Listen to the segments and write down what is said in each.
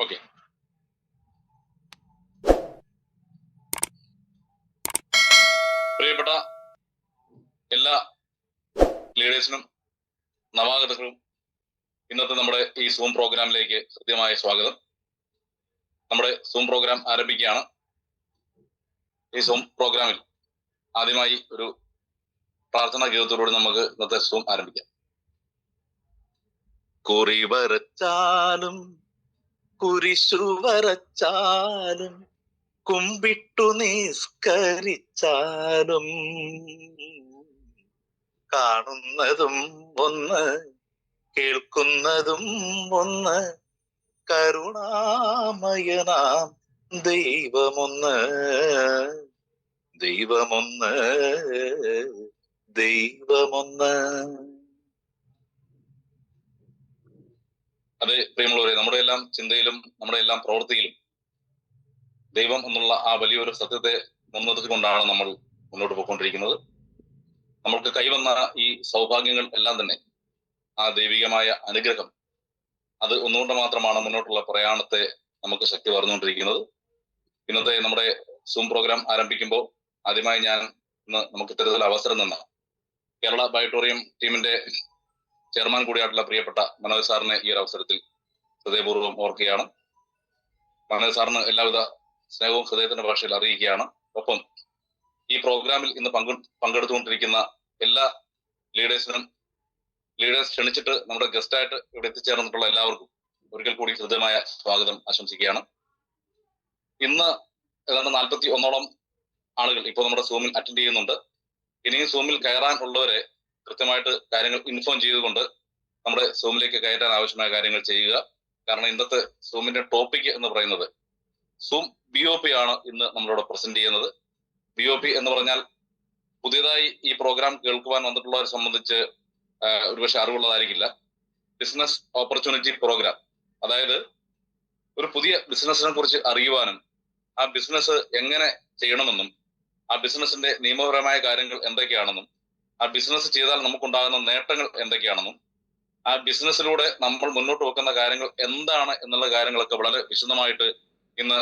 Okay. പ്രിയപ്പെട്ട എല്ലാ ലീഡേഴ്സിനും നവാഗതർക്കും ഇന്നത്തെ നമ്മുടെ ഈ സൂം പ്രോഗ്രാമിലേക്ക് ഹൃദ്യമായ സ്വാഗതം. നമ്മുടെ സൂം പ്രോഗ്രാം ആരംഭിക്കുകയാണ്. ഈ സൂം പ്രോഗ്രാമിൽ ആദ്യമായി ഒരു പ്രാർത്ഥനാ ഗീതത്തോടുകൂടി നമുക്ക് ഇന്നത്തെ സൂം ആരംഭിക്കാം. കുറി വരച്ചാലും കുരിശു വരച്ചാലും കുമ്പിട്ടു നിസ്കരിച്ചാലും കാണുന്നതും ഒന്ന് കേൾക്കുന്നതും ഒന്ന് കരുണാമയനാം ദൈവമൊന്ന് ദൈവമൊന്ന് ദൈവമൊന്ന്. അതെ പ്രിയമുള്ളവരെ, നമ്മുടെ എല്ലാം ചിന്തയിലും നമ്മുടെ എല്ലാം പ്രവൃത്തിയിലും ദൈവം എന്നുള്ള ആ വലിയൊരു സത്യത്തെ മുൻനിർത്തിക്കൊണ്ടാണ് നമ്മൾ മുന്നോട്ട് പോയിക്കൊണ്ടിരിക്കുന്നത്. നമ്മൾക്ക് കൈവന്ന ഈ സൗഭാഗ്യങ്ങൾ എല്ലാം തന്നെ ആ ദൈവികമായ അനുഗ്രഹം, അത് ഒന്നുകൊണ്ട് മാത്രമാണ് മുന്നോട്ടുള്ള പ്രയാണത്തെ നമുക്ക് ശക്തി പറഞ്ഞുകൊണ്ടിരിക്കുന്നത്. ഇന്നത്തെ നമ്മുടെ സൂം പ്രോഗ്രാം ആരംഭിക്കുമ്പോൾ ആദ്യമായി ഞാൻ ഇന്ന് നമുക്ക് ഇത്തരത്തിലുള്ള അവസരം തന്ന കേരള ബയോട്ടോറിയം ടീമിന്റെ ചെയർമാൻ കൂടിയായിട്ടുള്ള പ്രിയപ്പെട്ട മനോജ് സാറിനെ ഈ ഒരു അവസരത്തിൽ ഹൃദയപൂർവ്വം ഓർക്കുകയാണ്. മനോജ് സാറിന് എല്ലാവിധ സ്നേഹവും ഹൃദയത്തിന്റെ ഭാഷയിൽ അറിയിക്കുകയാണ്. ഒപ്പം ഈ പ്രോഗ്രാമിൽ ഇന്ന് പങ്കെടുത്തുകൊണ്ടിരിക്കുന്ന എല്ലാ ലീഡേഴ്സിനും, ലീഡേഴ്സ് ക്ഷണിച്ചിട്ട് നമ്മുടെ ഗസ്റ്റായിട്ട് ഇവിടെ എത്തിച്ചേർന്നിട്ടുള്ള എല്ലാവർക്കും ഒരിക്കൽ കൂടി ഹൃദയമായ സ്വാഗതം ആശംസിക്കുകയാണ്. ഇന്ന് ഏതാണ്ട് 41 ആളുകൾ ഇപ്പോൾ നമ്മുടെ സൂമിൽ അറ്റൻഡ് ചെയ്യുന്നുണ്ട്. ഇനിയും സൂമിൽ കയറാൻ ഉള്ളവരെ കൃത്യമായിട്ട് കാര്യങ്ങൾ ഇൻഫോം ചെയ്തുകൊണ്ട് നമ്മുടെ സൂമിലേക്ക് കയറ്റാൻ ആവശ്യമായ കാര്യങ്ങൾ ചെയ്യുക. കാരണം ഇന്നത്തെ സൂമിന്റെ ടോപ്പിക് എന്ന് പറയുന്നത് സൂം BOP ആണ് ഇന്ന് നമ്മളോട് പ്രസന്റ് ചെയ്യുന്നത്. BOP എന്ന് പറഞ്ഞാൽ പുതിയതായി ഈ പ്രോഗ്രാം കേൾക്കുവാൻ വന്നിട്ടുള്ളവരെ സംബന്ധിച്ച് ഒരുപക്ഷെ അറിവുള്ളതായിരിക്കില്ല. Business opportunity programme. അതായത് ഒരു പുതിയ ബിസിനസിനെ കുറിച്ച് അറിയുവാനും ആ ബിസിനസ് എങ്ങനെ ചെയ്യണമെന്നും ആ ബിസിനസിന്റെ നിയമപരമായ കാര്യങ്ങൾ എന്തൊക്കെയാണെന്നും ആ ബിസിനസ് ചെയ്താൽ നമുക്കുണ്ടാകുന്ന നേട്ടങ്ങൾ എന്തൊക്കെയാണെന്നും ആ ബിസിനസ്സിലൂടെ നമ്മൾ മുന്നോട്ട് വെക്കുന്ന കാര്യങ്ങൾ എന്താണ് എന്നുള്ള കാര്യങ്ങളൊക്കെ വളരെ വിശദമായിട്ട് ഇന്ന്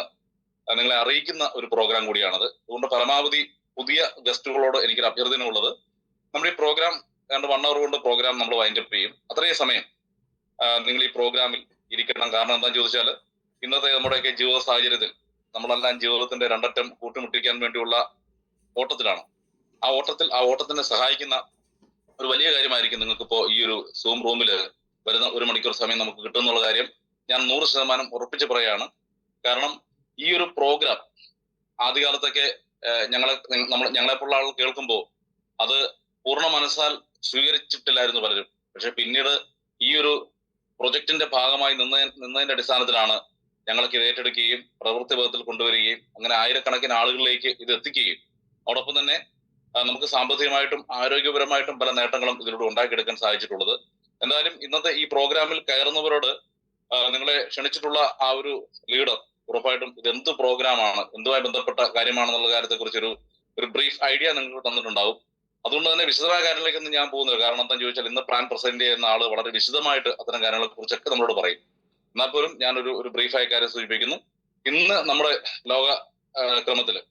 നിങ്ങളെ അറിയിക്കുന്ന ഒരു പ്രോഗ്രാം കൂടിയാണത്. അതുകൊണ്ട് പരമാവധി പുതിയ ഗസ്റ്റുകളോട് എനിക്കൊരു അഭ്യർത്ഥന ഉള്ളത്, നമ്മുടെ ഈ പ്രോഗ്രാം ഏതാണ്ട് 1 hour കൊണ്ട് പ്രോഗ്രാം നമ്മൾ വൈൻഡപ്പ് ചെയ്യും. അത്രയും സമയം നിങ്ങൾ ഈ പ്രോഗ്രാമിൽ ഇരിക്കണം. കാരണം എന്താണെന്ന് ചോദിച്ചാൽ ഇന്നത്തെ നമ്മുടെയൊക്കെ ജീവിത സാഹചര്യത്തിൽ നമ്മളെല്ലാം ജീവിതത്തിന്റെ 2 അറ്റം കൂട്ടിമുട്ടിക്കാൻ വേണ്ടിയുള്ള ഓട്ടത്തിലാണ്. ആ ഓട്ടത്തിനെ സഹായിക്കുന്ന ഒരു വലിയ കാര്യമായിരിക്കും നിങ്ങൾക്കിപ്പോ ഈ ഒരു സൂം റൂമിൽ വരുന്ന 1 മണിക്കൂർ സമയം നമുക്ക് കിട്ടുമെന്നുള്ള കാര്യം ഞാൻ 100% ഉറപ്പിച്ച് പറയാണ്. കാരണം ഈ ഒരു പ്രോഗ്രാം ആദ്യകാലത്തൊക്കെ ഞങ്ങളെപ്പോലുള്ള ആളുകൾ കേൾക്കുമ്പോൾ അത് പൂർണ്ണ മനസ്സാൽ സ്വീകരിച്ചിട്ടില്ലായിരുന്നു പലരും. പക്ഷെ പിന്നീട് ഈ ഒരു പ്രൊജക്ടിന്റെ ഭാഗമായി നിന്നതിന്റെ അടിസ്ഥാനത്തിലാണ് ഞങ്ങൾക്ക് ഇത് ഏറ്റെടുക്കുകയും പ്രവൃത്തി പദത്തിൽ കൊണ്ടുവരികയും അങ്ങനെ ആയിരക്കണക്കിന് ആളുകളിലേക്ക് ഇത് എത്തിക്കുകയും അതോടൊപ്പം തന്നെ നമുക്ക് സാമ്പത്തികമായിട്ടും ആരോഗ്യപരമായിട്ടും പല നേട്ടങ്ങളും ഇതിലൂടെ ഉണ്ടാക്കിയെടുക്കാൻ സാധിച്ചിട്ടുള്ളത്. എന്തായാലും ഇന്നത്തെ ഈ പ്രോഗ്രാമിൽ കയറുന്നവരോട് നിങ്ങളെ ക്ഷണിച്ചിട്ടുള്ള ആ ഒരു ലീഡർ ഉറപ്പായിട്ടും ഇത് എന്ത് പ്രോഗ്രാമാണ്, എന്തുമായി ബന്ധപ്പെട്ട കാര്യമാണെന്നുള്ള കാര്യത്തെക്കുറിച്ച് ഒരു ബ്രീഫ് ഐഡിയ നിങ്ങൾക്ക് തന്നിട്ടുണ്ടാവും. അതുകൊണ്ട് തന്നെ വിശദമായ കാര്യങ്ങളിലേക്കൊന്നും ഞാൻ പോകുന്നില്ല. കാരണം എന്താണെന്ന് ചോദിച്ചാൽ ഇന്ന് പ്ലാൻ പ്രസന്റ് ചെയ്യുന്ന ആള് വളരെ വിശദമായിട്ട് അത്തരം കാര്യങ്ങളെ കുറിച്ചൊക്കെ നമ്മളോട് പറയും. എന്നാൽ പോലും ഞാൻ ഒരു ബ്രീഫായ കാര്യം സൂചിപ്പിക്കുന്നു. ഇന്ന് നമ്മുടെ ലോക ക്രമത്തില്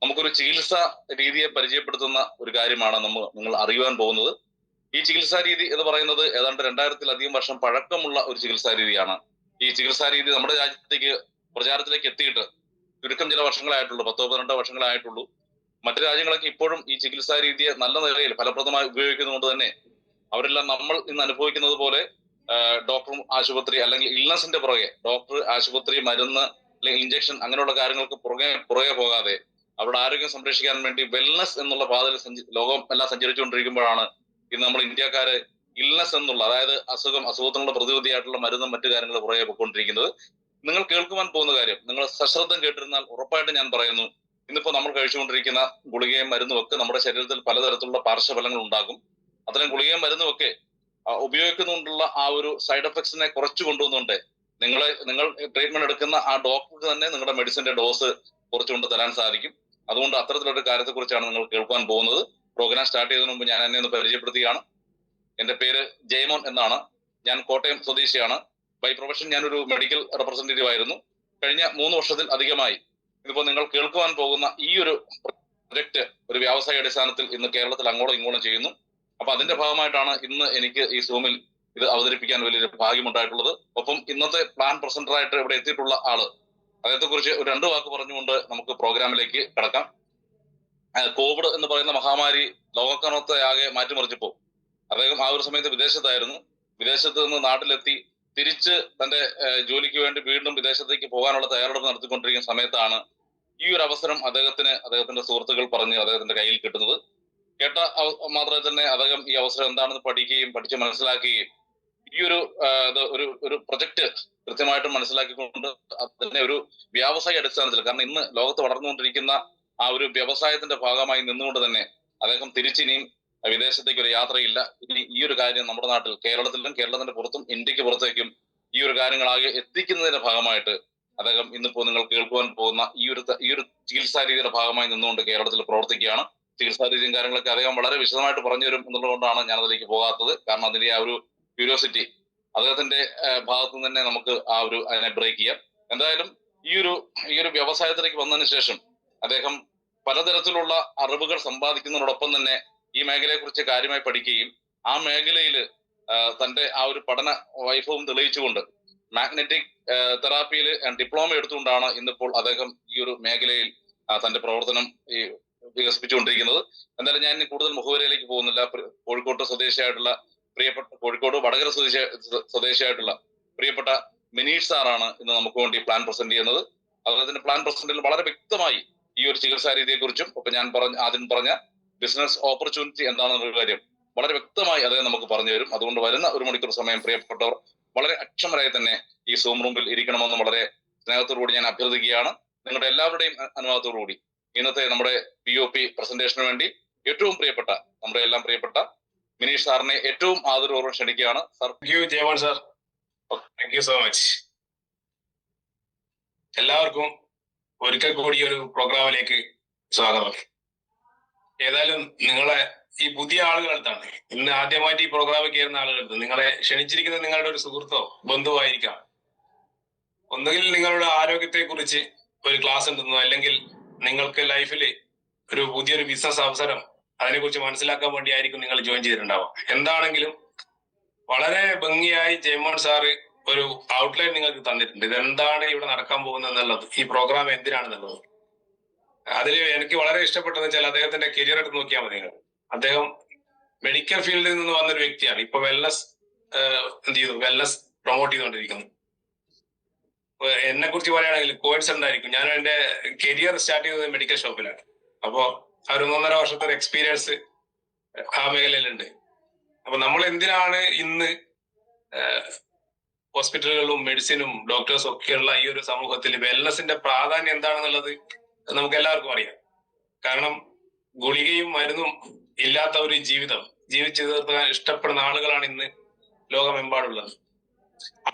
നമുക്കൊരു ചികിത്സാ രീതിയെ പരിചയപ്പെടുത്തുന്ന ഒരു കാര്യമാണ് നിങ്ങൾ അറിയുവാൻ പോകുന്നത്. ഈ ചികിത്സാ രീതി എന്ന് പറയുന്നത് ഏതാണ്ട് 2000-ലധികം വർഷം പഴക്കമുള്ള ഒരു ചികിത്സാ രീതിയാണ്. ഈ ചികിത്സാ രീതി നമ്മുടെ രാജ്യത്തേക്ക് പ്രചാരത്തിലേക്ക് എത്തിയിട്ട് ചുരുക്കം ചില വർഷങ്ങളായിട്ടുള്ളൂ, 10-12 വർഷങ്ങളായിട്ടുള്ളൂ. മറ്റു രാജ്യങ്ങളൊക്കെ ഇപ്പോഴും ഈ ചികിത്സാ രീതിയെ നല്ല നിലയിൽ ഫലപ്രദമായി ഉപയോഗിക്കുന്നതുകൊണ്ട് തന്നെ അവരെല്ലാം നമ്മൾ ഇന്ന് അനുഭവിക്കുന്നത് പോലെ ഡോക്ടർ, ആശുപത്രി അല്ലെങ്കിൽ ഇൽനസിന്റെ പുറകെ ഡോക്ടർ, ആശുപത്രി, മരുന്ന് അല്ലെങ്കിൽ ഇഞ്ചക്ഷൻ അങ്ങനെയുള്ള കാര്യങ്ങൾക്ക് പുറകെ പോകാതെ അവരുടെ ആരോഗ്യം സംരക്ഷിക്കാൻ വേണ്ടി വെൽനസ് എന്നുള്ള പാതയിൽ ലോകം എല്ലാം സഞ്ചരിച്ചുകൊണ്ടിരിക്കുമ്പോഴാണ് ഇന്ന് നമ്മൾ ഇന്ത്യക്കാര് ഇൽനസ് എന്നുള്ള, അതായത് അസുഖത്തിനുള്ള പ്രതിവിധിയായിട്ടുള്ള മരുന്നും മറ്റു കാര്യങ്ങൾ പുറകെ പോയിക്കൊണ്ടിരിക്കുന്നത്. നിങ്ങൾ കേൾക്കുവാൻ പോകുന്ന കാര്യം നിങ്ങൾ സശ്രദ്ധം കേട്ടിരുന്നാൽ ഉറപ്പായിട്ട് ഞാൻ പറയുന്നു, ഇന്നിപ്പോ നമ്മൾ കഴിച്ചുകൊണ്ടിരിക്കുന്ന ഗുളികയും മരുന്നും ഒക്കെ നമ്മുടെ ശരീരത്തിൽ പലതരത്തിലുള്ള പാർശ്വഫലങ്ങൾ ഉണ്ടാകും. അത്തരം ഗുളികയും മരുന്നും ഒക്കെ ഉപയോഗിക്കുന്നുകൊണ്ടുള്ള ആ ഒരു സൈഡ് എഫക്ട്സിനെ കുറച്ചു കൊണ്ടുവന്നുകൊണ്ട് നിങ്ങൾ ട്രീറ്റ്മെന്റ് എടുക്കുന്ന ആ ഡോക്ടർക്ക് തന്നെ നിങ്ങളുടെ മെഡിസിന്റെ ഡോസ് കുറച്ചുകൊണ്ട് തരാൻ സാധിക്കും. അതുകൊണ്ട് അത്തരത്തിലൊരു കാര്യത്തെക്കുറിച്ചാണ് നിങ്ങൾ കേൾക്കാൻ പോകുന്നത്. പ്രോഗ്രാം സ്റ്റാർട്ട് ചെയ്യുന്നതിന് മുമ്പ് ഞാൻ എന്നെ ഒന്ന് പരിചയപ്പെടുത്തുകയാണ്. എന്റെ പേര് ജയമോൻ എന്നാണ്. ഞാൻ കോട്ടയം സ്വദേശിയാണ്. ബൈ പ്രൊഫഷൻ ഞാനൊരു മെഡിക്കൽ റെപ്രസെന്റേറ്റീവ് ആയിരുന്നു. കഴിഞ്ഞ 3 വർഷത്തിൽ അധികമായി ഇതിപ്പോ നിങ്ങൾ കേൾക്കുവാൻ പോകുന്ന ഈ ഒരു പ്രൊജക്ട് ഒരു വ്യാവസായിക അടിസ്ഥാനത്തിൽ ഇന്ന് കേരളത്തിൽ അങ്ങോളം ഇങ്ങോളം ചെയ്യുന്നു. അപ്പൊ അതിന്റെ ഭാഗമായിട്ടാണ് ഇന്ന് എനിക്ക് ഈ സൂമിൽ ഇത് അവതരിപ്പിക്കാൻ വലിയൊരു ഭാഗ്യമുണ്ടായിട്ടുള്ളത്. ഒപ്പം ഇന്നത്തെ പ്ലാൻ പ്രസന്ററായിട്ട് ഇവിടെ എത്തിയിട്ടുള്ള ആള്, അദ്ദേഹത്തെ കുറിച്ച് ഒരു 2 വാക്ക് പറഞ്ഞുകൊണ്ട് നമുക്ക് പ്രോഗ്രാമിലേക്ക് കടക്കാം. കോവിഡ് എന്ന് പറയുന്ന മഹാമാരി ലോകക്കണത്തെ ആകെ മാറ്റിമറിച്ചപ്പോ അദ്ദേഹം ആ ഒരു സമയത്ത് വിദേശത്തായിരുന്നു. വിദേശത്ത് നിന്ന് നാട്ടിലെത്തി തിരിച്ച് തന്റെ ജോലിക്ക് വേണ്ടി വീണ്ടും വിദേശത്തേക്ക് പോകാനുള്ള തയ്യാറെടുപ്പ് നടത്തിക്കൊണ്ടിരിക്കുന്ന സമയത്താണ് ഈ ഒരു അവസരം അദ്ദേഹത്തിന്റെ സുഹൃത്തുക്കൾ പറഞ്ഞ് അദ്ദേഹത്തിന്റെ കയ്യിൽ കിട്ടുന്നത്. കേട്ട മാത്രമേ തന്നെ അദ്ദേഹം ഈ അവസരം എന്താണെന്ന് പഠിക്കുകയും പഠിച്ച് മനസ്സിലാക്കുകയും ഈ ഒരു പ്രൊജക്ട് കൃത്യമായിട്ടും മനസ്സിലാക്കിക്കൊണ്ട് അതിനെ ഒരു വ്യാവസായിക അടിസ്ഥാനത്തിൽ, കാരണം ഇന്ന് ലോകത്ത് വളർന്നുകൊണ്ടിരിക്കുന്ന ആ ഒരു വ്യവസായത്തിന്റെ ഭാഗമായി നിന്നുകൊണ്ട് തന്നെ അദ്ദേഹം തിരിച്ചിനിയും വിദേശത്തേക്ക് ഒരു യാത്രയില്ല. ഇനി ഈ ഒരു കാര്യം നമ്മുടെ നാട്ടിൽ കേരളത്തിലും കേരളത്തിന്റെ പുറത്തും ഇന്ത്യക്ക് പുറത്തേക്കും ഈ ഒരു കാര്യങ്ങളാകെ എത്തിക്കുന്നതിന്റെ ഭാഗമായിട്ട് അദ്ദേഹം ഇന്നിപ്പോ നിങ്ങൾ കേൾക്കുവാൻ പോകുന്ന ഈ ഒരു ചികിത്സാ രീതിയുടെ ഭാഗമായി നിന്നുകൊണ്ട് കേരളത്തിൽ പ്രവർത്തിക്കുകയാണ്. ചികിത്സാ രീതിയും കാര്യങ്ങളൊക്കെ അദ്ദേഹം വളരെ വിശദമായിട്ട് പറഞ്ഞു തരും എന്നുള്ളതുകൊണ്ടാണ് ഞാൻ അതിലേക്ക് പോകാത്തത്. കാരണം അതിന്റെ ആ ഒരു ക്യൂരിയോസിറ്റി അദ്ദേഹത്തിന്റെ ഭാഗത്തു നിന്ന് തന്നെ നമുക്ക് അതിനെ ബ്രേക്ക് ചെയ്യാം. എന്തായാലും ഈ ഒരു വ്യവസായത്തിലേക്ക് വന്നതിന് ശേഷം അദ്ദേഹം പലതരത്തിലുള്ള അറിവുകൾ സമ്പാദിക്കുന്നതിനോടൊപ്പം തന്നെ ഈ മേഖലയെ കുറിച്ച് കാര്യമായി പഠിക്കുകയും ആ മേഖലയിൽ തന്റെ ആ ഒരു പഠന വൈഭവം തെളിയിച്ചുകൊണ്ട് മാഗ്നറ്റിക് തെറാപ്പിയിൽ ഡിപ്ലോമ എടുത്തുകൊണ്ടാണ് ഇന്നിപ്പോൾ അദ്ദേഹം ഈ ഒരു മേഖലയിൽ തന്റെ പ്രവർത്തനം വികസിപ്പിച്ചുകൊണ്ടിരിക്കുന്നത്. എന്തായാലും ഞാൻ ഇനി കൂടുതൽ മുഖവരയിലേക്ക് പോകുന്നില്ല. കോഴിക്കോട് സ്വദേശിയായിട്ടുള്ള കോഴിക്കോട് വടകര സ്വദേശിയായിട്ടുള്ള പ്രിയപ്പെട്ട മിനീഷ് സാറാണ് ഇന്ന് നമുക്ക് വേണ്ടി പ്ലാൻ പ്രസന്റ് ചെയ്യുന്നത്. അദ്ദേഹത്തിന്റെ പ്ലാൻ പ്രസന്റിൽ വളരെ വ്യക്തമായി ഈ ഒരു ചികിത്സാ രീതിയെ കുറിച്ചും ഒപ്പം ഞാൻ ആദ്യം പറഞ്ഞ ബിസിനസ് ഓപ്പർച്യൂണിറ്റി എന്താണെന്നുള്ള കാര്യം വളരെ വ്യക്തമായി അദ്ദേഹം നമുക്ക് പറഞ്ഞു തരും. അതുകൊണ്ട് വരുന്ന 1 മണിക്കൂർ സമയം പ്രിയപ്പെട്ടവർ വളരെ അക്ഷമരായി തന്നെ ഈ സൂം റൂമിൽ ഇരിക്കണമെന്ന് വളരെ സ്നേഹത്തോടുകൂടി ഞാൻ അഭ്യർത്ഥിക്കുകയാണ്. നിങ്ങളുടെ എല്ലാവരുടെയും അനുവാദത്തോടുകൂടി ഇന്നത്തെ നമ്മുടെ POP പ്രസന്റേഷന് വേണ്ടി ഏറ്റവും പ്രിയപ്പെട്ട നമ്മുടെ എല്ലാം പ്രിയപ്പെട്ട മിനീഷ് സാറിനെ ഏറ്റവും ആദരപൂർവ്വം ക്ഷണിക്കുകയാണ്. Sir. Jayamon sir, thank you so much. എല്ലാവർക്കും ഒരിക്കൽ കൂടി ഒരു പ്രോഗ്രാമിലേക്ക് സ്വാഗതം. ഏതായാലും നിങ്ങളെ ഈ പുതിയ ആളുകളെടുത്താണ് ഇന്ന് ആദ്യമായിട്ട് ഈ പ്രോഗ്രാമിൽ കയറുന്ന ആളുകളെടുത്ത് നിങ്ങളെ ക്ഷണിച്ചിരിക്കുന്നത് നിങ്ങളുടെ ഒരു സുഹൃത്തോ ബന്ധുവോ ആയിരിക്കാം. ഒന്നുകിൽ നിങ്ങളുടെ ആരോഗ്യത്തെ കുറിച്ച് ഒരു ക്ലാസ് ഉണ്ടെന്നോ, അല്ലെങ്കിൽ നിങ്ങൾക്ക് ലൈഫിൽ ഒരു പുതിയൊരു ബിസിനസ് അവസരം അതിനെക്കുറിച്ച് മനസ്സിലാക്കാൻ വേണ്ടിയായിരിക്കും നിങ്ങൾ ജോയിൻ ചെയ്തിട്ടുണ്ടാവുക. എന്താണെങ്കിലും വളരെ ഭംഗിയായി ജയമോൻ സാറ് ഒരു ഔട്ട്ലൈൻ നിങ്ങൾക്ക് തന്നിട്ടുണ്ട്. ഇതെന്താണ് ഇവിടെ നടക്കാൻ പോകുന്നത് എന്നുള്ളത്, ഈ പ്രോഗ്രാം എന്തിനാണെന്നുള്ളത്. അതിൽ എനിക്ക് വളരെ ഇഷ്ടപ്പെട്ടതെന്ന് വെച്ചാൽ അദ്ദേഹത്തിന്റെ കരിയർ എടുത്ത് നോക്കിയാൽ മതി. അദ്ദേഹം മെഡിക്കൽ ഫീൽഡിൽ നിന്ന് വന്നൊരു വ്യക്തിയാണ്. ഇപ്പൊ വെൽനസ് വെൽനസ് പ്രൊമോട്ട് ചെയ്തുകൊണ്ടിരിക്കുന്നു. എന്നെ കുറിച്ച് പറയുകയാണെങ്കിൽ കോയിൻസിഡന്റ് ആയിരിക്കും, ഞാൻ എന്റെ കരിയർ സ്റ്റാർട്ട് ചെയ്തത് മെഡിക്കൽ ഷോപ്പിലാണ്. അപ്പോ ആ ഒരു 1.5 വർഷത്തെ ഒരു എക്സ്പീരിയൻസ് ആ മേഖലയിലുണ്ട്. അപ്പൊ നമ്മൾ എന്തിനാണ് ഇന്ന് ഹോസ്പിറ്റലുകളും മെഡിസിനും ഡോക്ടേഴ്സും ഒക്കെയുള്ള ഈ ഒരു സമൂഹത്തിൽ വെൽനസിന്റെ പ്രാധാന്യം എന്താണെന്നുള്ളത് നമുക്ക് എല്ലാവർക്കും അറിയാം. കാരണം ഗുളികയും മരുന്നും ഇല്ലാത്ത ഒരു ജീവിതം ജീവിച്ചു തീർക്കാൻ ഇഷ്ടപ്പെടുന്ന ആളുകളാണ് ഇന്ന് ലോകമെമ്പാടുള്ളത്.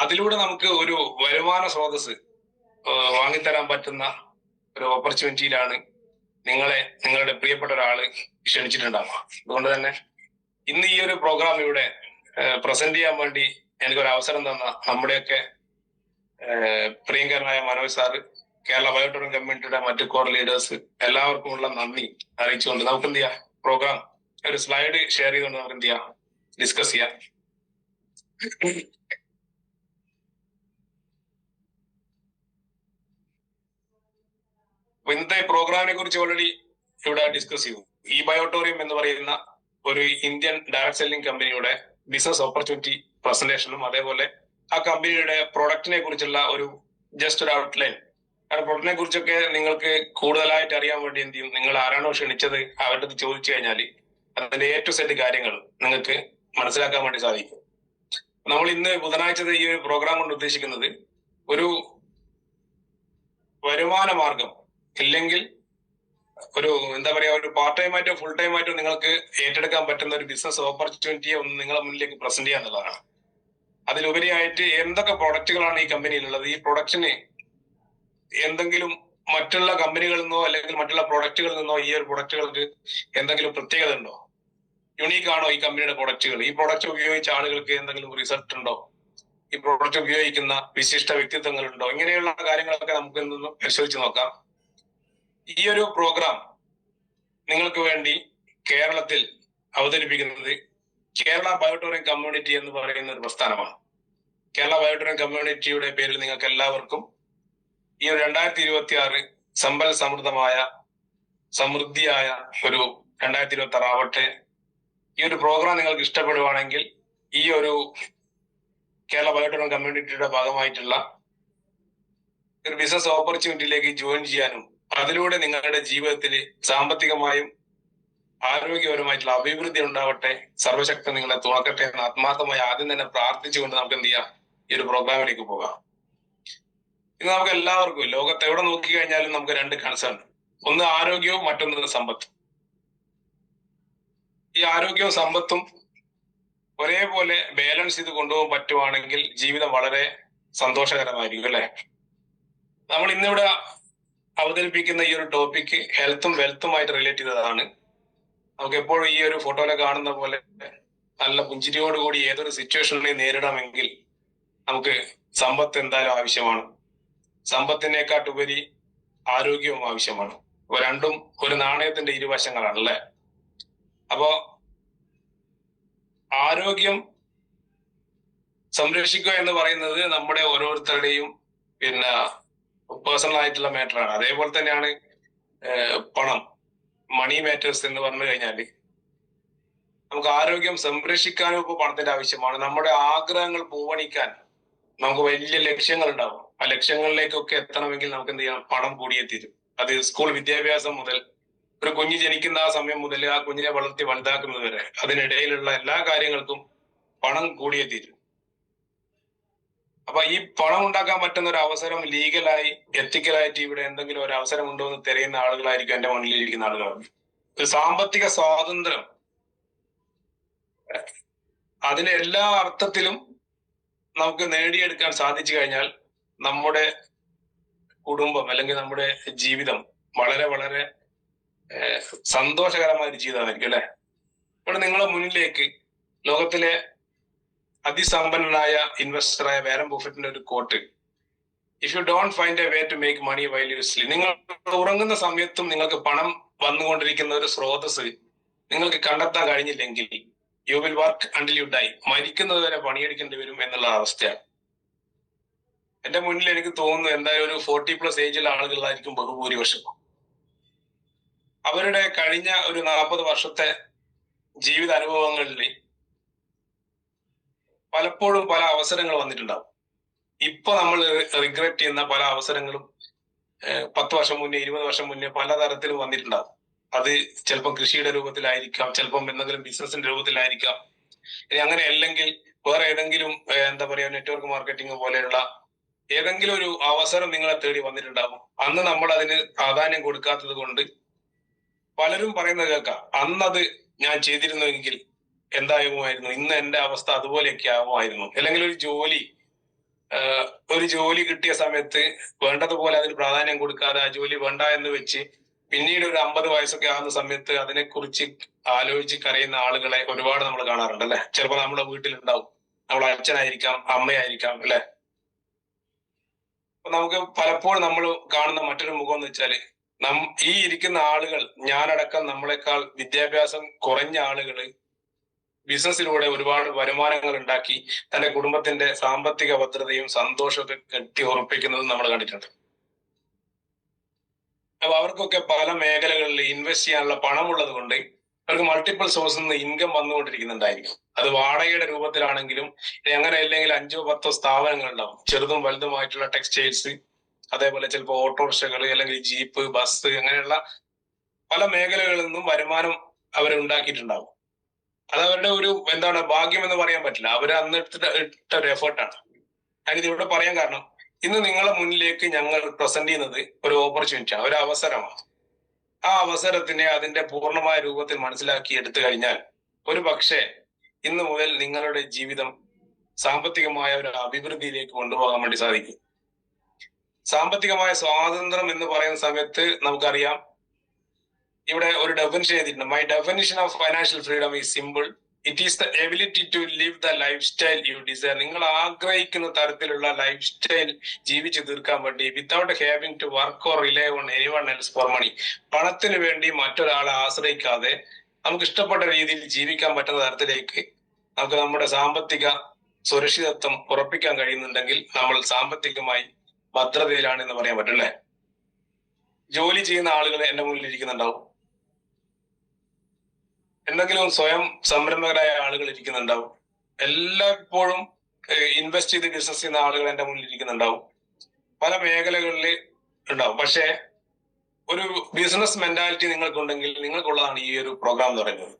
അതിലൂടെ നമുക്ക് ഒരു വരുമാന സ്രോതസ് വാങ്ങിത്തരാൻ പറ്റുന്ന ഒരു ഓപ്പർച്യൂണിറ്റിയിലാണ് നിങ്ങളുടെ പ്രിയപ്പെട്ട ഒരാള് ക്ഷണിച്ചിട്ടുണ്ടാവുക. അതുകൊണ്ട് തന്നെ ഇന്ന് ഈ ഒരു പ്രോഗ്രാം ഇവിടെ പ്രസന്റ് ചെയ്യാൻ വേണ്ടി എനിക്കൊരു അവസരം തന്ന നമ്മുടെയൊക്കെ പ്രിയങ്കരനായ മനോജ് സാറ്, കേരള ബയോടൂറിസം കമ്മ്യൂണിറ്റിയുടെ മറ്റു കോർ ലീഡേഴ്സ് എല്ലാവർക്കുമുള്ള നന്ദി അറിയിച്ചുകൊണ്ട് നമുക്ക് എന്ത് ചെയ്യാം, പ്രോഗ്രാം ഒരു സ്ലൈഡ് ഷെയർ ചെയ്തുകൊണ്ട് നമുക്ക് എന്ത് ചെയ്യാം, ഡിസ്കസ് ചെയ്യാം. ഇന്നത്തെ പ്രോഗ്രാമിനെ കുറിച്ച് ഓൾറെഡി ഇവിടെ ഡിസ്കസ് ചെയ്തു. ഈ ബയോട്ടോറിയം എന്ന് പറയുന്ന ഒരു ഇന്ത്യൻ ഡയറക്ട് സെല്ലിംഗ് കമ്പനിയുടെ ബിസിനസ് ഓപ്പർച്യൂണിറ്റി പ്രസന്റേഷനും അതേപോലെ ആ കമ്പനിയുടെ പ്രൊഡക്റ്റിനെ കുറിച്ചുള്ള ഒരു ജസ്റ്റ് ഒരു ഔട്ട്ലൈൻ. കാരണം പ്രൊഡക്റ്റിനെ കുറിച്ചൊക്കെ നിങ്ങൾക്ക് കൂടുതലായിട്ട് അറിയാൻ വേണ്ടി എന്ത് ചെയ്യും, നിങ്ങൾ ആരാണോ ക്ഷണിച്ചത് അവരുടെ അടുത്ത് ചോദിച്ചു കഴിഞ്ഞാൽ അതിന്റെ A to Z കാര്യങ്ങൾ നിങ്ങൾക്ക് മനസ്സിലാക്കാൻ വേണ്ടി സാധിക്കും. നമ്മൾ ഇന്ന് ബുധനാഴ്ചത്തെ ഈ ഒരു പ്രോഗ്രാം കൊണ്ട് ഉദ്ദേശിക്കുന്നത് ഒരു വരുമാന മാർഗം, ഇല്ലെങ്കിൽ ഒരു എന്താ പറയാ, ഒരു പാർട്ട് ടൈം ആയിട്ടോ ഫുൾ ടൈം ആയിട്ടോ നിങ്ങൾക്ക് ഏറ്റെടുക്കാൻ പറ്റുന്ന ഒരു ബിസിനസ് ഓപ്പർച്യൂണിറ്റിയെ ഒന്ന് നിങ്ങളെ മുന്നിലേക്ക് പ്രസന്റ് ചെയ്യുക എന്നുള്ളതാണ്. അതിലുപരിയായിട്ട് എന്തൊക്കെ പ്രൊഡക്റ്റുകളാണ് ഈ കമ്പനിയിലുള്ളത്, ഈ പ്രൊഡക്റ്റിന് എന്തെങ്കിലും മറ്റുള്ള കമ്പനികളിൽ നിന്നോ അല്ലെങ്കിൽ മറ്റുള്ള പ്രൊഡക്റ്റുകളിൽ നിന്നോ ഈ ഒരു പ്രൊഡക്റ്റുകൾക്ക് എന്തെങ്കിലും പ്രത്യേകത ഉണ്ടോ, യുണീക്ക് ആണോ ഈ കമ്പനിയുടെ പ്രൊഡക്റ്റുകൾ, ഈ പ്രൊഡക്റ്റ് ഉപയോഗിച്ച ആളുകൾക്ക് എന്തെങ്കിലും റിസൾട്ട് ഉണ്ടോ, ഈ പ്രോഡക്റ്റ് ഉപയോഗിക്കുന്ന വിശിഷ്ട വ്യക്തിത്വങ്ങളുണ്ടോ? ഇങ്ങനെയുള്ള കാര്യങ്ങളൊക്കെ നമുക്ക് ഇന്ന് പരിശോധിച്ച് നോക്കാം. ഈ ഒരു പ്രോഗ്രാം നിങ്ങൾക്ക് വേണ്ടി കേരളത്തിൽ അവതരിപ്പിക്കുന്നത് കേരള ബയോടൂറിസം കമ്മ്യൂണിറ്റി എന്ന് പറയുന്ന ഒരു പ്രസ്ഥാനമാണ്. കേരള ബയോടൂറിസം കമ്മ്യൂണിറ്റിയുടെ പേരിൽ നിങ്ങൾക്ക് എല്ലാവർക്കും ഈ ഒരു 2026 സമ്പൽ സമൃദ്ധമായ സമൃദ്ധിയായ ഒരു 2026 ആവട്ടെ. ഈ ഒരു പ്രോഗ്രാം നിങ്ങൾക്ക് ഇഷ്ടപ്പെടുവാണെങ്കിൽ ഈ ഒരു കേരള ബയോടൂറിസം കമ്മ്യൂണിറ്റിയുടെ ഭാഗമായിട്ടുള്ള ഒരു ബിസിനസ് ഓപ്പർച്യൂണിറ്റിയിലേക്ക് ജോയിൻ ചെയ്യാനും അതിലൂടെ നിങ്ങളുടെ ജീവിതത്തിൽ സാമ്പത്തികമായും ആരോഗ്യപരമായിട്ടുള്ള അഭിവൃദ്ധി ഉണ്ടാവട്ടെ, സർവശക്തൻ നിങ്ങളെ തുണക്കട്ടെ എന്ന് ആത്മാർത്ഥമായി ആദ്യം തന്നെ പ്രാർത്ഥിച്ചുകൊണ്ട് നമുക്ക് എന്ത് ചെയ്യാം, ഈ ഒരു പ്രോഗ്രാമിലേക്ക് പോകാം. ഇത് നമുക്ക് എല്ലാവർക്കും ലോകത്ത് എവിടെ നോക്കിക്കഴിഞ്ഞാലും നമുക്ക് രണ്ട് കൺസേൺ, ഒന്ന് ആരോഗ്യവും മറ്റൊന്ന് സമ്പത്തും. ഈ ആരോഗ്യവും സമ്പത്തും ഒരേപോലെ ബാലൻസ് ചെയ്ത് കൊണ്ടുപോകാൻ പറ്റുവാണെങ്കിൽ ജീവിതം വളരെ സന്തോഷകരമായിരിക്കും അല്ലെ. നമ്മൾ ഇന്നിവിടെ അവതരിപ്പിക്കുന്ന ഈ ഒരു ടോപ്പിക് ഹെൽത്തും വെൽത്തുമായിട്ട് റിലേറ്റ് ചെയ്തതാണ്. നമുക്ക് എപ്പോഴും ഈ ഒരു ഫോട്ടോയിലെ കാണുന്ന പോലെ നല്ല പുഞ്ചിരിയോടുകൂടി ഏതൊരു സിറ്റുവേഷനെ നേരിടാമെങ്കിൽ നമുക്ക് സമ്പത്ത് എന്തായാലും ആവശ്യമാണ്. സമ്പത്തിനേക്കാട്ടുപരി ആരോഗ്യവും ആവശ്യമാണ്. രണ്ടും ഒരു നാണയത്തിന്റെ ഇരുവശങ്ങളാണ് അല്ലെ. അപ്പോ ആരോഗ്യം സംരക്ഷിക്കുക എന്ന് പറയുന്നത് നമ്മുടെ ഓരോരുത്തരുടെയും പേഴ്സണൽ ആയിട്ടുള്ള മാറ്ററാണ്. അതേപോലെ തന്നെയാണ് പണം, മണി മാറ്റേഴ്സ് എന്ന് പറഞ്ഞു കഴിഞ്ഞാല് നമുക്ക് ആരോഗ്യം സംരക്ഷിക്കാനും ഇപ്പൊ പണത്തിന്റെ ആവശ്യമാണ്. നമ്മുടെ ആഗ്രഹങ്ങൾ പൂവണിക്കാൻ നമുക്ക് വലിയ ലക്ഷ്യങ്ങൾ ഉണ്ടാവും. ആ ലക്ഷ്യങ്ങളിലേക്കൊക്കെ എത്തണമെങ്കിൽ നമുക്ക് എന്ത് ചെയ്യണം, പണം കൂടിയേ തീരും. അത് സ്കൂൾ വിദ്യാഭ്യാസം മുതൽ ഒരു കുഞ്ഞ് ജനിക്കുന്ന ആ സമയം മുതൽ ആ കുഞ്ഞിനെ വളർത്തി വലുതാക്കുന്നത് വരെ അതിനിടയിലുള്ള എല്ലാ കാര്യങ്ങൾക്കും പണം കൂടിയേ തീരും. അപ്പൊ ഈ പണം ഉണ്ടാക്കാൻ പറ്റുന്ന ഒരു അവസരം ലീഗലായി എത്തിക്കലായിട്ട് ഇവിടെ എന്തെങ്കിലും ഒരു അവസരം ഉണ്ടോ എന്ന് തിരയുന്ന ആളുകളായിരിക്കും എന്റെ മുന്നിലിരിക്കുന്ന ആളുകൾ. ഒരു സാമ്പത്തിക സ്വാതന്ത്ര്യം അതിന്റെ എല്ലാ അർത്ഥത്തിലും നമുക്ക് നേടിയെടുക്കാൻ സാധിച്ചു കഴിഞ്ഞാൽ നമ്മുടെ കുടുംബം അല്ലെങ്കിൽ നമ്മുടെ ജീവിതം വളരെ വളരെ സന്തോഷകരമായ ഒരു ജീവിതമായിരിക്കും അല്ലെ. ഇവിടെ നിങ്ങളുടെ മുന്നിലേക്ക് ലോകത്തിലെ അതിസമ്പന്നനായ ഇൻവെസ്റ്ററായ വാരൻ ബഫറ്റിന്റെ ഒരു quote, if you don't find a way to make money while you sleep, നിങ്ങൾ ഉറങ്ങുന്ന സമയത്തും നിങ്ങൾക്ക് പണം വന്നുകൊണ്ടിരിക്കുന്ന ഒരു സ്രോതസ് നിങ്ങൾക്ക് കണ്ടെത്താൻ കഴിഞ്ഞില്ലെങ്കിൽ you will work until you dye, മരിക്കുന്നത് വരെ പണിയെടുക്കേണ്ടി വരും എന്നുള്ള അവസ്ഥയാണ്. എന്റെ മുന്നിൽ എനിക്ക് തോന്നുന്നു എന്തായാലും ഒരു 40+ ഏജിലുള്ള ആളുകളായിരിക്കും ബഹുഭൂരിപക്ഷം. അവരുടെ കഴിഞ്ഞ ഒരു 40 വർഷത്തെ ജീവിത അനുഭവങ്ങളിൽ പലപ്പോഴും പല അവസരങ്ങൾ വന്നിട്ടുണ്ടാവും. ഇപ്പൊ നമ്മൾ റിഗ്രറ്റ് ചെയ്യുന്ന പല അവസരങ്ങളും 10 വർഷം മുന്നേ 20 വർഷം മുന്നേ പലതരത്തിലും വന്നിട്ടുണ്ടാവും. അത് ചിലപ്പോൾ കൃഷിയുടെ രൂപത്തിലായിരിക്കാം, ചിലപ്പം എന്തെങ്കിലും ബിസിനസിന്റെ രൂപത്തിലായിരിക്കാം. അങ്ങനെ അല്ലെങ്കിൽ വേറെ ഏതെങ്കിലും എന്താ പറയാ നെറ്റ്വർക്ക് മാർക്കറ്റിംഗ് പോലെയുള്ള ഏതെങ്കിലും ഒരു അവസരം നിങ്ങളെ തേടി വന്നിട്ടുണ്ടാവും. അന്ന് നമ്മൾ അതിന് പ്രാധാന്യം കൊടുക്കാത്തത് കൊണ്ട് പലരും പറയുന്നത് കേൾക്കാം, അന്നത് ഞാൻ ചെയ്തിരുന്നുവെങ്കിൽ എന്താകുമായിരുന്നു, ഇന്ന് എന്റെ അവസ്ഥ അതുപോലെയൊക്കെ ആകുമായിരുന്നു. അല്ലെങ്കിൽ ഒരു ജോലി കിട്ടിയ സമയത്ത് വേണ്ടതുപോലെ അതിന് പ്രാധാന്യം കൊടുക്കാതെ ആ ജോലി വേണ്ട എന്ന് വെച്ച് പിന്നീട് ഒരു 50 വയസ്സൊക്കെ ആകുന്ന സമയത്ത് അതിനെക്കുറിച്ച് ആലോചിച്ച് കരയുന്ന ആളുകളെ ഒരുപാട് നമ്മൾ കാണാറുണ്ട് അല്ലെ. ചിലപ്പോൾ നമ്മുടെ വീട്ടിലുണ്ടാവും, നമ്മളെ അച്ഛനായിരിക്കാം, അമ്മയായിരിക്കാം അല്ലെ. അപ്പൊ നമുക്ക് പലപ്പോഴും നമ്മൾ കാണുന്ന മറ്റൊരു മുഖം എന്ന് വെച്ചാല് ഈ ഇരിക്കുന്ന ആളുകൾ, ഞാനടക്കം നമ്മളെക്കാൾ വിദ്യാഭ്യാസം കുറഞ്ഞ ആളുകള് ബിസിനസ്സിലൂടെ ഒരുപാട് വരുമാനങ്ങൾ ഉണ്ടാക്കി തന്റെ കുടുംബത്തിന്റെ സാമ്പത്തിക ഭദ്രതയും സന്തോഷമൊക്കെ കെട്ടി ഉറപ്പിക്കുന്നതും നമ്മൾ കണ്ടിട്ടുണ്ട്. അപ്പൊ അവർക്കൊക്കെ പല മേഖലകളിൽ ഇൻവെസ്റ്റ് ചെയ്യാനുള്ള പണമുള്ളത് കൊണ്ട് അവർക്ക് മൾട്ടിപ്പിൾ സോഴ്സിൽ നിന്ന് ഇൻകം വന്നുകൊണ്ടിരിക്കുന്നുണ്ടായിരിക്കും. അത് വാടകയുടെ രൂപത്തിലാണെങ്കിലും അങ്ങനെ അല്ലെങ്കിൽ 5-10 സ്ഥാപനങ്ങൾ ഉണ്ടാവും, ചെറുതും വലുതുമായിട്ടുള്ള ടെക്സ്റ്റൈൽസ്, അതേപോലെ ചിലപ്പോൾ ഓട്ടോറിക്ഷകൾ അല്ലെങ്കിൽ ജീപ്പ്, ബസ്, അങ്ങനെയുള്ള പല മേഖലകളിൽ നിന്നും വരുമാനം അവരുണ്ടാക്കിയിട്ടുണ്ടാവും. അത് അവരുടെ ഒരു ഭാഗ്യം എന്ന് പറയാൻ പറ്റില്ല. അവര് അന്ന് ഇട്ട ഒരു എഫേർട്ടാണ്. ഞാനിത് ഇവിടെ പറയാൻ കാരണം, ഇന്ന് നിങ്ങളെ മുന്നിലേക്ക് ഞങ്ങൾ പ്രസന്റ് ചെയ്യുന്നത് ഒരു ഓപ്പർച്യൂണിറ്റിയാണ്, ഒരു അവസരമാണ്. ആ അവസരത്തിനെ അതിന്റെ പൂർണ്ണമായ രൂപത്തിൽ മനസ്സിലാക്കി എടുത്തു കഴിഞ്ഞാൽ ഒരു പക്ഷേ ഇന്ന് മുതൽ നിങ്ങളുടെ ജീവിതം സാമ്പത്തികമായ ഒരു അഭിവൃദ്ധിയിലേക്ക് കൊണ്ടുപോകാൻ വേണ്ടി സാധിക്കും. സാമ്പത്തികമായ സ്വാതന്ത്ര്യം എന്ന് പറയുന്ന സമയത്ത് നമുക്കറിയാം, ഇവിടെ ഒരു ഡെഫിനിഷൻ എഴുതിയിട്ടുണ്ട്. My definition of financial freedom is simple, it is the ability to live the lifestyle you desire. നിങ്ങൾ ആഗ്രഹിക്കുന്ന തരത്തിലുള്ള ലൈഫ് സ്റ്റൈൽ ജീവിച്ചു തീർക്കാൻ വേണ്ടി without having to work or rely on anyone else for money. പണത്തിന് വേണ്ടി മറ്റൊരാളെ ആശ്രയിക്കാതെ നമുക്ക് ഇഷ്ടപ്പെട്ട രീതിയിൽ ജീവിക്കാൻ പറ്റുന്ന തരത്തിലേക്ക് നമുക്ക് നമ്മുടെ സാമ്പത്തിക സുരക്ഷിതത്വം ഉറപ്പിക്കാൻ കഴിയുന്നുണ്ടെങ്കിൽ നമ്മൾ സാമ്പത്തികമായി ഭദ്രതയിലാണെന്ന് പറയാൻ പറ്റും അല്ലേ? ജോലി ചെയ്യുന്ന ആളുകൾ എന്റെ മുന്നിൽ ഇരിക്കുന്നുണ്ടാവും, എന്തെങ്കിലും സ്വയം സംരംഭകരായ ആളുകൾ ഇരിക്കുന്നുണ്ടാവും, എല്ലായ്പ്പോഴും ഇൻവെസ്റ്റ് ചെയ്ത് ബിസിനസ് ചെയ്യുന്ന ആളുകൾ എന്റെ മുന്നിൽ ഇരിക്കുന്നുണ്ടാവും, പല മേഖലകളിൽ ഉണ്ടാവും. പക്ഷേ ഒരു ബിസിനസ് മെന്റാലിറ്റി നിങ്ങൾക്കുണ്ടെങ്കിൽ നിങ്ങൾക്കുള്ളതാണ് ഈ ഒരു പ്രോഗ്രാം എന്ന് പറയുന്നത്.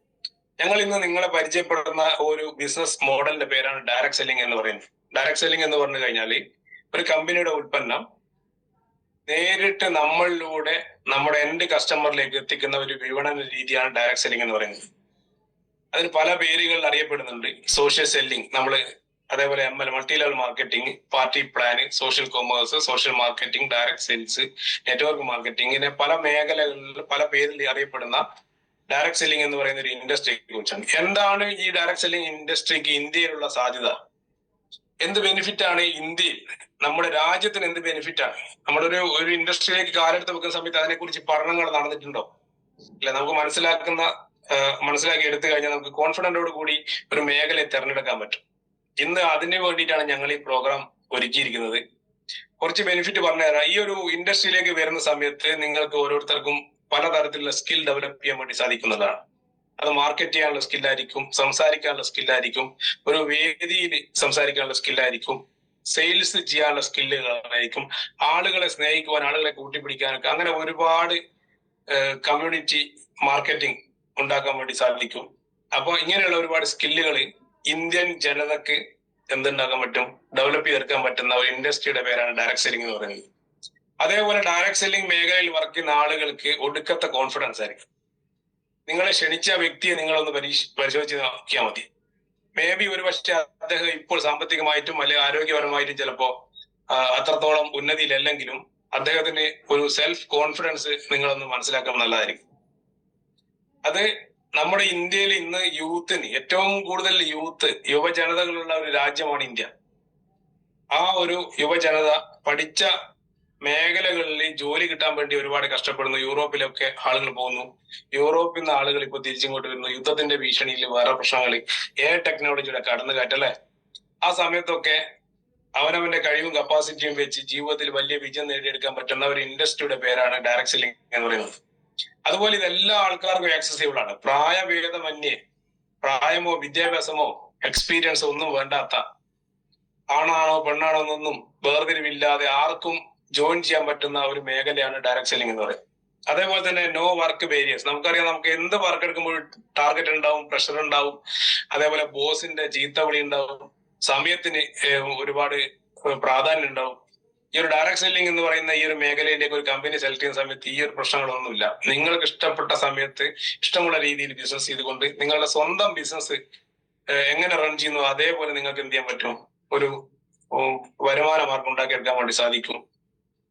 ഞങ്ങൾ ഇന്ന് നിങ്ങളെ പരിചയപ്പെടുന്ന ഒരു ബിസിനസ് മോഡലിന്റെ പേരാണ് ഡയറക്ട് സെല്ലിംഗ് എന്ന് പറയുന്നത്. ഡയറക്ട് സെല്ലിംഗ് എന്ന് പറഞ്ഞു കഴിഞ്ഞാൽ ഒരു കമ്പനിയുടെ ഉൽപ്പന്നം നേരിട്ട് നമ്മളിലൂടെ നമ്മുടെ എൻഡ് കസ്റ്റമറിലേക്ക് എത്തിക്കുന്ന ഒരു വിപണന രീതിയാണ് ഡയറക്ട് സെല്ലിംഗ് എന്ന് പറയുന്നത്. അതിന് പല പേരുകളിൽ അറിയപ്പെടുന്നുണ്ട്. സോഷ്യൽ സെല്ലിംഗ്, നമ്മൾ അതേപോലെ ML multi level marketing, party plan, social commerce, social marketing, direct sales, network marketing, ഇങ്ങനെ പല മേഖലകളിൽ പല പേരിൽ അറിയപ്പെടുന്ന ഡയറക്ട് സെല്ലിംഗ് എന്ന് പറയുന്ന ഒരു ഇൻഡസ്ട്രിയെ കുറിച്ചാണ്. എന്താണ് ഈ ഡയറക്ട് സെല്ലിംഗ് ഇൻഡസ്ട്രിക്ക് ഇന്ത്യയിലുള്ള സാധ്യത? എന്ത് ബെനിഫിറ്റ് ആണ് ഇന്ത്യയിൽ, നമ്മുടെ രാജ്യത്തിന് എന്ത് ബെനിഫിറ്റ് ആണ്? നമ്മളൊരു ഇൻഡസ്ട്രിയിലേക്ക് കാലെടുത്ത് വെക്കുന്ന സമയത്ത് അതിനെക്കുറിച്ച് പഠനങ്ങൾ നടന്നിട്ടുണ്ടോ? അല്ല, നമുക്ക് മനസ്സിലാക്കി എടുത്തു കഴിഞ്ഞാൽ നമുക്ക് കോൺഫിഡന്റോട് കൂടി ഒരു മേഖലയെ തെരഞ്ഞെടുക്കാൻ പറ്റും. ഇന്ന് അതിന് വേണ്ടിയിട്ടാണ് ഞങ്ങൾ ഈ പ്രോഗ്രാം ഒരുക്കിയിരിക്കുന്നത്. കുറച്ച് ബെനിഫിറ്റ് പറഞ്ഞുതരാം. ഈ ഒരു ഇൻഡസ്ട്രിയിലേക്ക് വരുന്ന സമയത്ത് നിങ്ങൾക്ക് ഓരോരുത്തർക്കും പലതരത്തിലുള്ള സ്കിൽ ഡെവലപ്പ് ചെയ്യാൻ വേണ്ടി സാധിക്കുന്നതാണ്. അത് മാർക്കറ്റ് ചെയ്യാനുള്ള സ്കില്ലായിരിക്കും, സംസാരിക്കാനുള്ള സ്കില്ലായിരിക്കും, ഒരു വേദിയിൽ സംസാരിക്കാനുള്ള സ്കില്ലായിരിക്കും, സെയിൽസ് ചെയ്യാനുള്ള സ്കില്ലുകളായിരിക്കും, ആളുകളെ സ്നേഹിക്കുവാൻ, ആളുകളെ കൂട്ടിപ്പിടിക്കാനൊക്കെ, അങ്ങനെ ഒരുപാട് കമ്മ്യൂണിറ്റി മാർക്കറ്റിംഗ് ഉണ്ടാക്കാൻ വേണ്ടി സാധിക്കും. അപ്പോൾ ഇങ്ങനെയുള്ള ഒരുപാട് സ്കില്ലുകൾ ഇന്ത്യൻ ജനതക്ക് എന്തുണ്ടാക്കാൻ പറ്റും, ഡെവലപ്പ് ചെയ്തെടുക്കാൻ പറ്റുന്ന ഒരു ഇൻഡസ്ട്രിയുടെ പേരാണ് ഡയറക്ട് സെല്ലിംഗ് എന്ന് പറയുന്നത്. അതേപോലെ ഡയറക്ട് സെല്ലിംഗ് മേഖലയിൽ വർക്ക് ചെയ്യുന്ന ആളുകൾക്ക് ഒടുക്കത്തെ കോൺഫിഡൻസ് ആയിരിക്കും. നിങ്ങളെ ക്ഷണിച്ച വ്യക്തിയെ നിങ്ങളൊന്ന് പരിശോധിച്ച് നോക്കിയാൽ മതി. മേ ബി ഒരു പക്ഷേ അദ്ദേഹം ഇപ്പോൾ സാമ്പത്തികമായിട്ടും അല്ലെങ്കിൽ ആരോഗ്യപരമായിട്ടും ചിലപ്പോ അത്രത്തോളം ഉന്നതിയിലല്ലെങ്കിലും അദ്ദേഹത്തിന് ഒരു സെൽഫ് കോൺഫിഡൻസ് നിങ്ങളൊന്ന് മനസ്സിലാക്കാൻ നല്ലതായിരിക്കും. അത് നമ്മുടെ ഇന്ത്യയിൽ ഇന്ന് യൂത്തിന് ഏറ്റവും കൂടുതൽ യുവജനതകളുള്ള ഒരു രാജ്യമാണ് ഇന്ത്യ. ആ ഒരു യുവജനത പഠിച്ച മേഖലകളിൽ ജോലി കിട്ടാൻ വേണ്ടി ഒരുപാട് കഷ്ടപ്പെടുന്നു. യൂറോപ്പിലൊക്കെ ആളുകൾ പോകുന്നു. യൂറോപ്പിൽ നിന്ന് ആളുകൾ ഇപ്പൊ തിരിച്ചിങ്ങോട്ട് വരുന്നു. യുദ്ധത്തിന്റെ ഭീഷണിയിൽ, വേറെ പ്രശ്നങ്ങൾ, ടെക്നോളജിയുടെ കടന്നുകയറ്റല്ലേ. ആ സമയത്തൊക്കെ അവനവന്റെ കഴിവും കപ്പാസിറ്റിയും വെച്ച് ജീവിതത്തിൽ വലിയ വിജയം നേടിയെടുക്കാൻ പറ്റുന്ന ഒരു ഇൻഡസ്ട്രിയുടെ പേരാണ് ഡയറക്ട് സെല്ലിംഗ് എന്ന് പറയുന്നത്. അതുപോലെ ഇത് എല്ലാ ആൾക്കാർക്കും ആക്സസിബിൾ ആണ്. പ്രായഭേദമന്യേ, പ്രായമോ വിദ്യാഭ്യാസമോ എക്സ്പീരിയൻസോ ഒന്നും വേണ്ടാത്ത, ആണാണോ പെണ്ണാണോ എന്നൊന്നും വേർതിരിവില്ലാതെ ആർക്കും ജോയിൻ ചെയ്യാൻ പറ്റുന്ന ഒരു മേഖലയാണ് ഡയറക്ട് സെല്ലിംഗ് എന്ന് പറയുന്നത്. അതേപോലെ തന്നെ നോ വർക്ക് ബാരിയേഴ്സ്. നമുക്കറിയാം, നമുക്ക് എന്ത് വർക്ക് എടുക്കുമ്പോൾ ടാർഗറ്റ് ഉണ്ടാവും, പ്രഷർ ഉണ്ടാവും, അതേപോലെ ബോസിന്റെ ചീത്തവിളി ഉണ്ടാവും, സമയത്തിന് ഒരുപാട് പ്രാധാന്യം ഉണ്ടാവും. ഈ ഒരു ഡയറക്ട് സെല്ലിംഗ് എന്ന് പറയുന്ന ഈ ഒരു മേഖലയിലേക്ക് ഒരു കമ്പനി സെലക്ട് ചെയ്യുന്ന സമയത്ത് ഈ ഒരു പ്രശ്നങ്ങളൊന്നുമില്ല. നിങ്ങൾക്ക് ഇഷ്ടപ്പെട്ട സമയത്ത് ഇഷ്ടമുള്ള രീതിയിൽ ബിസിനസ് ചെയ്തുകൊണ്ട് നിങ്ങളുടെ സ്വന്തം ബിസിനസ് എങ്ങനെ റൺ ചെയ്യുന്നു അതേപോലെ നിങ്ങൾക്ക് എന്ത് ചെയ്യാൻ പറ്റും, ഒരു വരുമാന മാർഗം ഉണ്ടാക്കിയെടുക്കാൻ വേണ്ടി സാധിക്കും.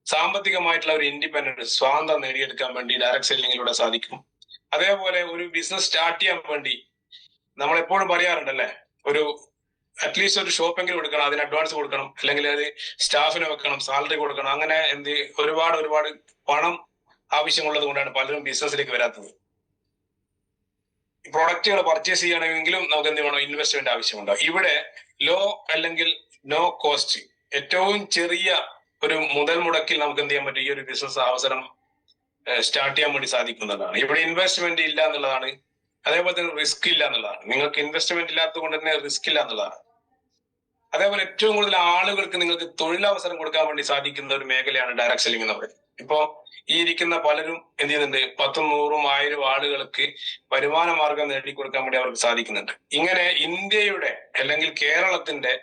സാമ്പത്തികമായിട്ടുള്ള ഒരു ഇൻഡിപെൻഡൻസ്, സ്വാതന്ത്ര്യം നേടിയെടുക്കാൻ വേണ്ടി ഡയറക്ട് സെല്ലിങ്ങിലൂടെ സാധിക്കും. അതേപോലെ ഒരു ബിസിനസ് സ്റ്റാർട്ട് ചെയ്യാൻ വേണ്ടി നമ്മൾ എപ്പോഴും പറയാറുണ്ടല്ലേ, ഒരു അറ്റ്ലീസ്റ്റ് ഒരു ഷോപ്പെങ്കിലും കൊടുക്കണം, അതിന് അഡ്വാൻസ് കൊടുക്കണം, അല്ലെങ്കിൽ അത് സ്റ്റാഫിന് വെക്കണം, സാലറി കൊടുക്കണം, അങ്ങനെ ഒരുപാട് പണം ആവശ്യമുള്ളത് കൊണ്ടാണ് പലരും ബിസിനസ്സിലേക്ക് വരാത്തത്. പ്രൊഡക്റ്റുകൾ പർച്ചേസ് ചെയ്യണമെങ്കിലും നമുക്ക് എന്ത് വേണം, ഇൻവെസ്റ്റ്മെന്റ് ആവശ്യമുണ്ടാവും. ഇവിടെ ലോ അല്ലെങ്കിൽ നോ കോസ്റ്റ്, ഏറ്റവും ചെറിയ ഒരു മുതൽ മുടക്കിൽ നമുക്ക് എന്ത് ചെയ്യാൻ പറ്റും, ഈ ഒരു ബിസിനസ് അവസരം സ്റ്റാർട്ട് ചെയ്യാൻ വേണ്ടി സാധിക്കുന്നതാണ്. ഇവിടെ ഇൻവെസ്റ്റ്മെന്റ് ഇല്ല എന്നുള്ളതാണ്. അതേപോലെ തന്നെ റിസ്ക് ഇല്ല എന്നുള്ളതാണ്. നിങ്ങൾക്ക് ഇൻവെസ്റ്റ്മെന്റ് ഇല്ലാത്തത് കൊണ്ട് തന്നെ റിസ്ക് ഇല്ല എന്നുള്ളതാണ്. അതേപോലെ ഏറ്റവും കൂടുതൽ ആളുകൾക്ക് നിങ്ങൾക്ക് തൊഴിലവസരം കൊടുക്കാൻ വേണ്ടി സാധിക്കുന്ന ഒരു മേഖലയാണ് ഡയറക്ട് സെല്ലിംഗ് എന്ന് പറയുന്നത്. ഇപ്പോ ഈ ഇരിക്കുന്ന പലരും എന്ത് ചെയ്യുന്നുണ്ട്, 10, 100, 1000 ആളുകൾക്ക് വരുമാന മാർഗം നേടിക്കൊടുക്കാൻ വേണ്ടി അവർക്ക് സാധിക്കുന്നുണ്ട്. ഇങ്ങനെ ഇന്ത്യയുടെ അല്ലെങ്കിൽ കേരളത്തിന്റെ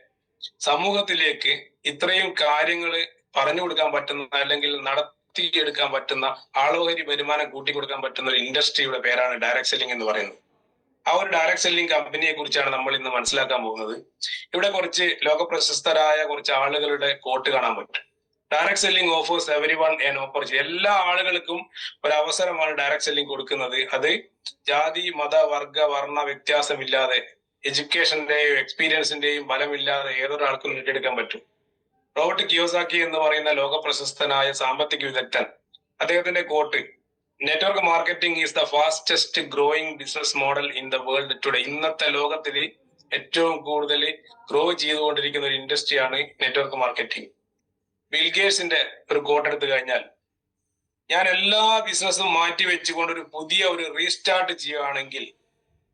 സമൂഹത്തിലേക്ക് ഇത്രയും കാര്യങ്ങൾ പറഞ്ഞു കൊടുക്കാൻ പറ്റുന്ന അല്ലെങ്കിൽ നടത്തിയെടുക്കാൻ പറ്റുന്ന, ആളോഹരി വരുമാനം കൂട്ടിക്കൊടുക്കാൻ പറ്റുന്ന ഒരു ഇൻഡസ്ട്രിയുടെ പേരാണ് ഡയറക്ട് സെല്ലിംഗ് എന്ന് പറയുന്നത്. ആ ഒരു ഡയറക്ട് സെല്ലിംഗ് കമ്പനിയെ കുറിച്ചാണ് നമ്മൾ ഇന്ന് മനസ്സിലാക്കാൻ പോകുന്നത്. ഇവിടെ കുറച്ച് ലോകപ്രശസ്തരായ കുറച്ച് ആളുകളുടെ കോട്ട് കാണാൻ പറ്റും. Direct selling offers everyone an opportunity. എല്ലാ ആളുകൾക്കും ഒരു അവസരമാണ് ഡയറക്ട് സെല്ലിംഗ് കൊടുക്കുന്നത്. അത് ജാതി, മത, വർഗ, വർണ്ണ വ്യത്യാസമില്ലാതെ എഡ്യൂക്കേഷന്റെയും എക്സ്പീരിയൻസിന്റെയും ബലമില്ലാതെ ഏതൊരാൾക്കും നേടിയെടുക്കാൻ പറ്റും. റോബർട്ട് കിയോസാക്കി എന്ന് പറയുന്ന ലോക പ്രശസ്തനായ സാമ്പത്തിക വിദഗ്ധൻ, അദ്ദേഹത്തിന്റെ quote, network marketing is the fastest growing business model in the world today. ഇന്നത്തെ ലോകത്തിൽ ഏറ്റവും കൂടുതൽ ഗ്രോ ചെയ്തുകൊണ്ടിരിക്കുന്ന ഒരു ഇൻഡസ്ട്രിയാണ് നെറ്റ്വർക്ക് മാർക്കറ്റിംഗ്. ബിൽഗേറ്റ്സിന്റെ ഒരു കോട്ട് എടുത്തു കഴിഞ്ഞാൽ, ഞാൻ എല്ലാ ബിസിനസ്സും മാറ്റി വെച്ചുകൊണ്ട് ഒരു പുതിയ ഒരു റീസ്റ്റാർട്ട് ചെയ്യുകയാണെങ്കിൽ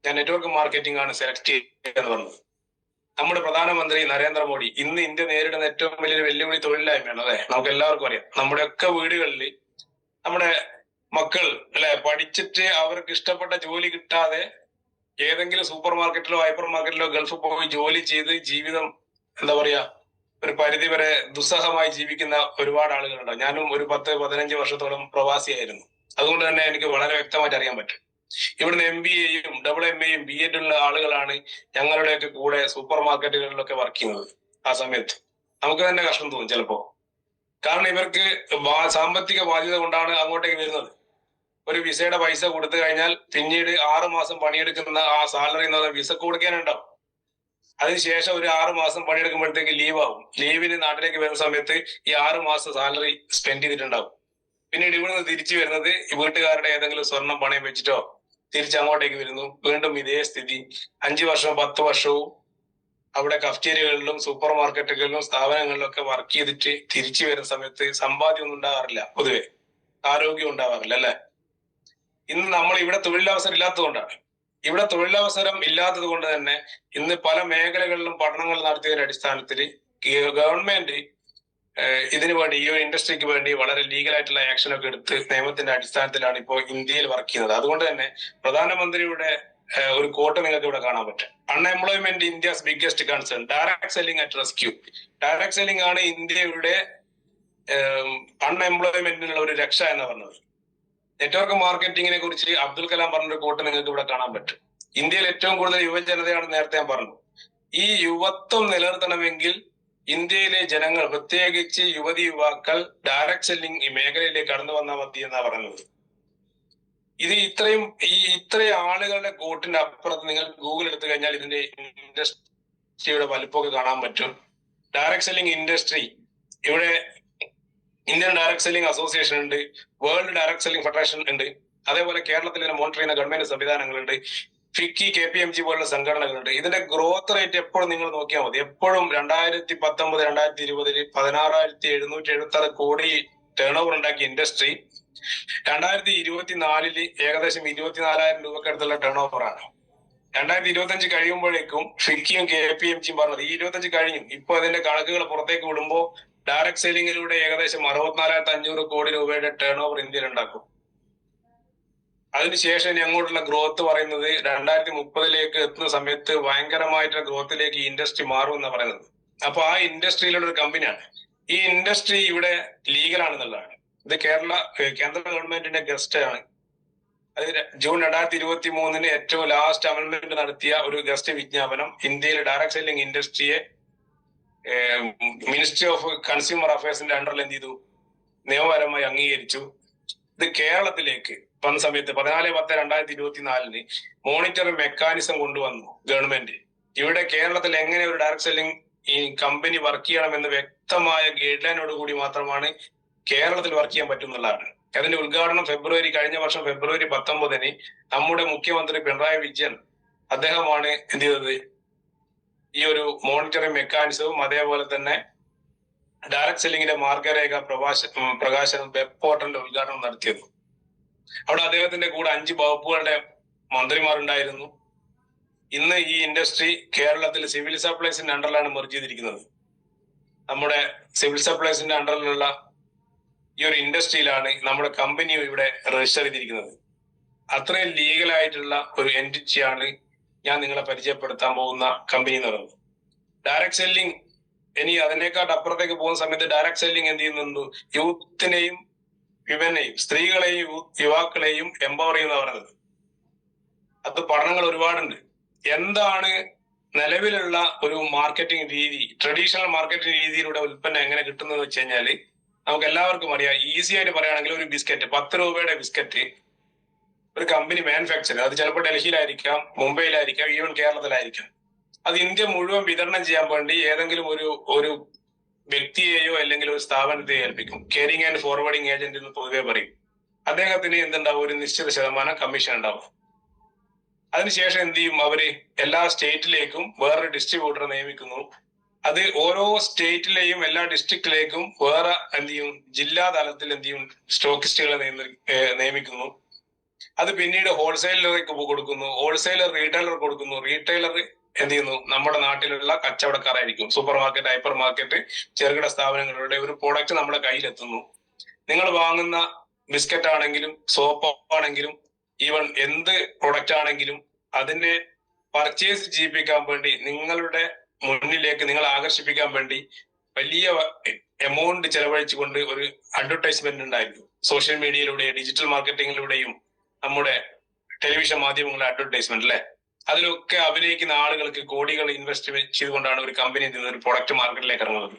ഞാൻ നെറ്റ്വർക്ക് മാർക്കറ്റിംഗ് ആണ് സെലക്ട് ചെയ്യുന്നത് പറഞ്ഞത്. നമ്മുടെ പ്രധാനമന്ത്രി നരേന്ദ്രമോദി ഇന്ന് ഇന്ത്യ നേരിടുന്ന ഏറ്റവും വലിയൊരു വെല്ലുവിളി തൊഴിലില്ലായ്മയാണ്. അതെ, നമുക്ക് എല്ലാവർക്കും അറിയാം. നമ്മുടെയൊക്കെ വീടുകളിൽ നമ്മുടെ മക്കൾ പഠിച്ചിട്ട് അവർക്ക് ഇഷ്ടപ്പെട്ട ജോലി കിട്ടാതെ ഏതെങ്കിലും സൂപ്പർ മാർക്കറ്റിലോ ഹൈപ്പർ മാർക്കറ്റിലോ ഗൾഫിൽ പോയി ജോലി ചെയ്ത് ജീവിതം എന്താ പറയാ ഒരു പരിധി വരെ ദുസ്സഹമായി ജീവിക്കുന്ന ഒരുപാട് ആളുകളുണ്ടാവും. ഞാനും ഒരു 10-15 വർഷത്തോളം പ്രവാസിയായിരുന്നു. അതുകൊണ്ട് തന്നെ എനിക്ക് വളരെ വ്യക്തമായിട്ട് അറിയാൻ പറ്റും. ഇവിടുന്ന് MBAയും MA-യും BEd ഉള്ള ആളുകളാണ് ഞങ്ങളുടെയൊക്കെ കൂടെ സൂപ്പർ മാർക്കറ്റുകളിലൊക്കെ വർക്ക് ചെയ്യുന്നത്. ആ സമയത്ത് നമുക്ക് തന്നെ കഷ്ടം തോന്നും ചിലപ്പോ. കാരണം ഇവർക്ക് സാമ്പത്തിക ബാധ്യത കൊണ്ടാണ് അങ്ങോട്ടേക്ക് വരുന്നത്. ഒരു വിസയുടെ പൈസ കൊടുത്തു കഴിഞ്ഞാൽ പിന്നീട് 6 മാസം പണിയെടുക്കുന്ന ആ സാലറി എന്ന് പറഞ്ഞാൽ വിസ കൊടുക്കാനുണ്ടാവും. അതിനുശേഷം ഒരു 6 മാസം പണിയെടുക്കുമ്പോഴത്തേക്ക് ലീവ് ആവും. ലീവിന് നാട്ടിലേക്ക് വരുന്ന സമയത്ത് ഈ 6 മാസം സാലറി സ്പെൻഡ് ചെയ്തിട്ടുണ്ടാവും. പിന്നീട് ഇവിടുന്ന് തിരിച്ചു വരുന്നത് വീട്ടുകാരുടെ ഏതെങ്കിലും സ്വർണം പണയം വെച്ചിട്ടോ തിരിച്ച് അങ്ങോട്ടേക്ക് വരുന്നു. വീണ്ടും ഇതേ സ്ഥിതി. 5 വർഷവും 10 വർഷവും അവിടെ കഫ്റ്റീരിയകളിലും സൂപ്പർ മാർക്കറ്റുകളിലും സ്ഥാപനങ്ങളിലും ഒക്കെ വർക്ക് ചെയ്തിട്ട് തിരിച്ചു വരുന്ന സമയത്ത് സമ്പാദ്യം ഒന്നും ഉണ്ടാകാറില്ല. പൊതുവെ ആരോഗ്യം ഉണ്ടാവാറില്ല. അല്ലെ? ഇന്ന് നമ്മൾ ഇവിടെ തൊഴിലവസരം ഇല്ലാത്തതുകൊണ്ടാണ്. ഇവിടെ തൊഴിലവസരം ഇല്ലാത്തത് കൊണ്ട് തന്നെ ഇന്ന് പല മേഖലകളിലും പഠനങ്ങൾ നടത്തിയതിന്റെ അടിസ്ഥാനത്തിൽ ഗവൺമെന്റ് ഇതിനു വേണ്ടി ഈ ഒരു ഇൻഡസ്ട്രിക്ക് വേണ്ടി വളരെ ലീഗലായിട്ടുള്ള ആക്ഷൻ ഒക്കെ എടുത്ത് നിയമത്തിന്റെ അടിസ്ഥാനത്തിലാണ് ഇപ്പോൾ ഇന്ത്യയിൽ വർക്ക് ചെയ്യുന്നത്. അതുകൊണ്ട് തന്നെ പ്രധാനമന്ത്രിയുടെ ഒരു കോട്ട് നിങ്ങൾക്ക് ഇവിടെ കാണാൻ പറ്റും. Unemployment India's biggest concern, direct selling at rescue. Direct selling ആണ് ഇന്ത്യയുടെ അൺഎംപ്ലോയ്മെന്റിനുള്ള ഒരു രക്ഷ എന്ന് പറഞ്ഞത്. നെറ്റ്വർക്ക് മാർക്കറ്റിംഗിനെ കുറിച്ച് അബ്ദുൽ കലാം പറഞ്ഞൊരു കോട്ട് നിങ്ങൾക്ക് ഇവിടെ കാണാൻ പറ്റും. ഇന്ത്യയിൽ ഏറ്റവും കൂടുതൽ യുവജനതയാണെന്ന് നേരത്തെ ഞാൻ പറഞ്ഞു. ഈ യുവത്വം നിലനിർത്തണമെങ്കിൽ ഇന്ത്യയിലെ ജനങ്ങൾ, പ്രത്യേകിച്ച് യുവതി യുവാക്കൾ ഡയറക്ട് സെല്ലിംഗ് ഈ മേഖലയിലേക്ക് കടന്നു വന്നാൽ മതി എന്നാ പറയുന്നത്. ഇത് ഇത്രയും ആളുകളുടെ കോട്ടിന്റെ അപ്പുറത്ത് നിങ്ങൾ ഗൂഗിൾ എടുത്തു കഴിഞ്ഞാൽ ഇതിന്റെ ഇൻഡസ്ട്രിയുടെ വലുപ്പമൊക്കെ കാണാൻ പറ്റും. ഡയറക്ട് സെല്ലിംഗ് ഇൻഡസ്ട്രി ഇവിടെ ഇന്ത്യൻ ഡയറക്ട് സെല്ലിംഗ് അസോസിയേഷൻ ഉണ്ട്, വേൾഡ് ഡയറക്ട് സെല്ലിംഗ് ഫെഡറേഷൻ ഉണ്ട്, അതേപോലെ കേരളത്തിൽ ഇതിനെ മോണിറ്റർ ചെയ്യുന്ന ഗവൺമെന്റ് സംവിധാനങ്ങളുണ്ട്, ഫിക്കി, KPMG പോലുള്ള സംഘടനകളുണ്ട്. ഇതിന്റെ ഗ്രോത്ത് റേറ്റ് എപ്പോഴും നിങ്ങൾ നോക്കിയാൽ മതി. എപ്പോഴും 2019-2020 16,776 കോടി ടേൺ ഓവർ ഉണ്ടാക്കിയ ഇൻഡസ്ട്രി 2024 ഏകദേശം 24,000 രൂപക്ക് അടുത്തുള്ള ടേൺ ഓവറാണ്. 2025 കഴിയുമ്പോഴേക്കും ഫിക്കിയും KPMG പറഞ്ഞത് ഈ 25 കഴിഞ്ഞു. ഇപ്പൊ അതിന്റെ കണക്കുകൾ പുറത്തേക്ക് വിടുമ്പോൾ ഡയറക്ട് സെല്ലിംഗിലൂടെ ഏകദേശം 64,500 കോടി രൂപയുടെ ടേൺ ഓവർ ഇന്ത്യയിൽ ഉണ്ടാക്കും. അതിനുശേഷം ഇനി അങ്ങോട്ടുള്ള ഗ്രോത്ത് പറയുന്നത് 2030 എത്തുന്ന സമയത്ത് ഭയങ്കരമായിട്ടുള്ള ഗ്രോത്തിലേക്ക് ഈ ഇൻഡസ്ട്രി മാറും എന്നാണ് പറയുന്നത്. അപ്പൊ ആ ഇൻഡസ്ട്രിയിലുള്ള ഒരു കമ്പനിയാണ്. ഈ ഇൻഡസ്ട്രി ഇവിടെ ലീഗൽ ആണെന്നുള്ളതാണ്. ഇത് കേന്ദ്ര ഗവൺമെന്റിന്റെ ഗസ്റ്റ് ആണ്. അത് ജൂൺ 2023 ഏറ്റവും ലാസ്റ്റ് അമെന്റ്മെന്റ് നടത്തിയ ഒരു ഗസ്റ്റ് വിജ്ഞാപനം ഇന്ത്യയിലെ ഡയറക്ട് സെല്ലിംഗ് ഇൻഡസ്ട്രിയെ മിനിസ്ട്രി ഓഫ് കൺസ്യൂമർ അഫയേഴ്സിന്റെ അണ്ടറിൽ എന്ത് ചെയ്തു? നിയമപരമായി അംഗീകരിച്ചു. ഇത് കേരളത്തിലേക്ക് വന്ന സമയത്ത് 14/10/2024 മോണിറ്ററിംഗ് മെക്കാനിസം കൊണ്ടുവന്നു ഗവൺമെന്റ്. ഇവിടെ കേരളത്തിൽ എങ്ങനെ ഒരു ഡയറക്ട് സെല്ലിംഗ് ഈ കമ്പനി വർക്ക് ചെയ്യണമെന്ന് വ്യക്തമായ ഗൈഡ് ലൈനോട് കൂടി മാത്രമാണ് കേരളത്തിൽ വർക്ക് ചെയ്യാൻ പറ്റുന്നുള്ളതാണ്. അതിന്റെ ഉദ്ഘാടനം കഴിഞ്ഞ വർഷം ഫെബ്രുവരി 19 നമ്മുടെ മുഖ്യമന്ത്രി പിണറായി വിജയൻ അദ്ദേഹമാണ് എന്ത് ചെയ്തത്? ഈ ഒരു മോണിറ്ററിംഗ് മെക്കാനിസവും അതേപോലെ തന്നെ ഡയറക്ട് സെല്ലിംഗിന്റെ മാർഗരേഖ പ്രകാശനം വെബ് പോർട്ടലിന്റെ ഉദ്ഘാടനം നടത്തിയത്. അവിടെ അദ്ദേഹത്തിന്റെ കൂടെ 5 വകുപ്പുകളുടെ മന്ത്രിമാരുണ്ടായിരുന്നു. ഇന്ന് ഈ ഇൻഡസ്ട്രി കേരളത്തിൽ സിവിൽ സപ്ലൈസിന്റെ അണ്ടറിലാണ് മെർജ് ചെയ്തിരിക്കുന്നത്. നമ്മുടെ സിവിൽ സപ്ലൈസിന്റെ അണ്ടറിലുള്ള ഈ ഒരു ഇൻഡസ്ട്രിയിലാണ് നമ്മുടെ കമ്പനി ഇവിടെ രജിസ്റ്റർ ചെയ്തിരിക്കുന്നത്. അത്രയും ലീഗലായിട്ടുള്ള ഒരു എൻറ്റിറ്റിയാണ് ഞാൻ നിങ്ങളെ പരിചയപ്പെടുത്താൻ പോകുന്ന കമ്പനി എന്ന് പറയുന്നത്. ഡയറക്ട് സെല്ലിംഗ് ഇനി അതിനേക്കാട്ട് അപ്പുറത്തേക്ക് പോകുന്ന സമയത്ത് ഡയറക്ട് സെല്ലിംഗ് എന്ത് ചെയ്യുന്നുണ്ട്? യൂത്തിനെയും വിമനെയും സ്ത്രീകളെയും യുവാക്കളെയും എംപവർ ചെയ്യുന്ന പറയുന്നത്. അത് പഠനങ്ങൾ ഒരുപാടുണ്ട്. എന്താണ് നിലവിലുള്ള ഒരു മാർക്കറ്റിംഗ് രീതി, ട്രഡീഷണൽ മാർക്കറ്റിംഗ് രീതിയിലൂടെ ഉൽപ്പന്നം എങ്ങനെ കിട്ടുന്നതെന്ന് വെച്ച് കഴിഞ്ഞാൽ നമുക്ക് എല്ലാവർക്കും അറിയാം. ഈസി ആയിട്ട് പറയുകയാണെങ്കിൽ ഒരു ബിസ്ക്കറ്റ് 10 രൂപയുടെ ബിസ്ക്കറ്റ് ഒരു കമ്പനി മാനുഫാക്ചർ, അത് ചിലപ്പോൾ ഡൽഹിയിലായിരിക്കാം, മുംബൈയിലായിരിക്കാം, ഈവൻ കേരളത്തിലായിരിക്കാം. അത് ഇന്ത്യ മുഴുവൻ വിതരണം ചെയ്യാൻ വേണ്ടി ഏതെങ്കിലും ഒരു വ്യക്തിയെയോ അല്ലെങ്കിൽ ഒരു സ്ഥാപനത്തെയോ ഏൽപ്പിക്കും. കെയറിംഗ് ആൻഡ് ഫോർവേഡിംഗ് ഏജന്റ് എന്ന് പൊതുവെ പറയും. അദ്ദേഹത്തിന് എന്തുണ്ടാവും? ഒരു നിശ്ചിത ശതമാനം കമ്മീഷൻ ഉണ്ടാവും. അതിനുശേഷം എന്ത് ചെയ്യും? അവര് എല്ലാ സ്റ്റേറ്റിലേക്കും വേറൊരു ഡിസ്ട്രിബ്യൂട്ടറെ നിയമിക്കുന്നു. അത് ഓരോ സ്റ്റേറ്റിലെയും എല്ലാ ഡിസ്ട്രിക്റ്റിലേക്കും വേറെ എന്ത് ചെയ്യും? ജില്ലാ തലത്തിൽ എന്ത് ചെയ്യും? സ്റ്റോക്കിസ്റ്റുകളെ നിയമിക്കുന്നു. അത് പിന്നീട് ഹോൾസെയിലർക്ക് കൊടുക്കുന്നു. ഹോൾസെയിലർ റീറ്റെയിലർ കൊടുക്കുന്നു. റീറ്റെയിലർ എന്ത് ചെയ്യുന്നു? നമ്മുടെ നാട്ടിലുള്ള കച്ചവടക്കാരായിരിക്കും. സൂപ്പർ മാർക്കറ്റ്, ഹൈപ്പർ മാർക്കറ്റ്, ചെറുകിട സ്ഥാപനങ്ങളുടെ ഒരു പ്രോഡക്റ്റ് നമ്മുടെ കയ്യിലെത്തുന്നു. നിങ്ങൾ വാങ്ങുന്ന ബിസ്ക്കറ്റ് ആണെങ്കിലും സോപ്പ് ആണെങ്കിലും ഈവൻ എന്ത് പ്രൊഡക്റ്റ് ആണെങ്കിലും അതിനെ പർച്ചേസ് ചെയ്യിപ്പിക്കാൻ വേണ്ടി നിങ്ങളുടെ മുന്നിലേക്ക് നിങ്ങൾ ആകർഷിപ്പിക്കാൻ വേണ്ടി വലിയ എമൗണ്ട് ചെലവഴിച്ചുകൊണ്ട് ഒരു അഡ്വർടൈസ്മെന്റ് ഉണ്ടായിരിക്കും. സോഷ്യൽ മീഡിയയിലൂടെയും ഡിജിറ്റൽ മാർക്കറ്റിംഗിലൂടെയും നമ്മുടെ ടെലിവിഷൻ മാധ്യമങ്ങളുടെ അഡ്വർടൈസ്മെന്റ് അല്ലെ, അതിലൊക്കെ അഭിനയിക്കുന്ന ആളുകൾക്ക് കോടികൾ ഇൻവെസ്റ്റ് ചെയ്തുകൊണ്ടാണ് ഒരു കമ്പനി ഒരു പ്രൊഡക്റ്റ് മാർക്കറ്റിലേക്ക് ഇറങ്ങുന്നത്.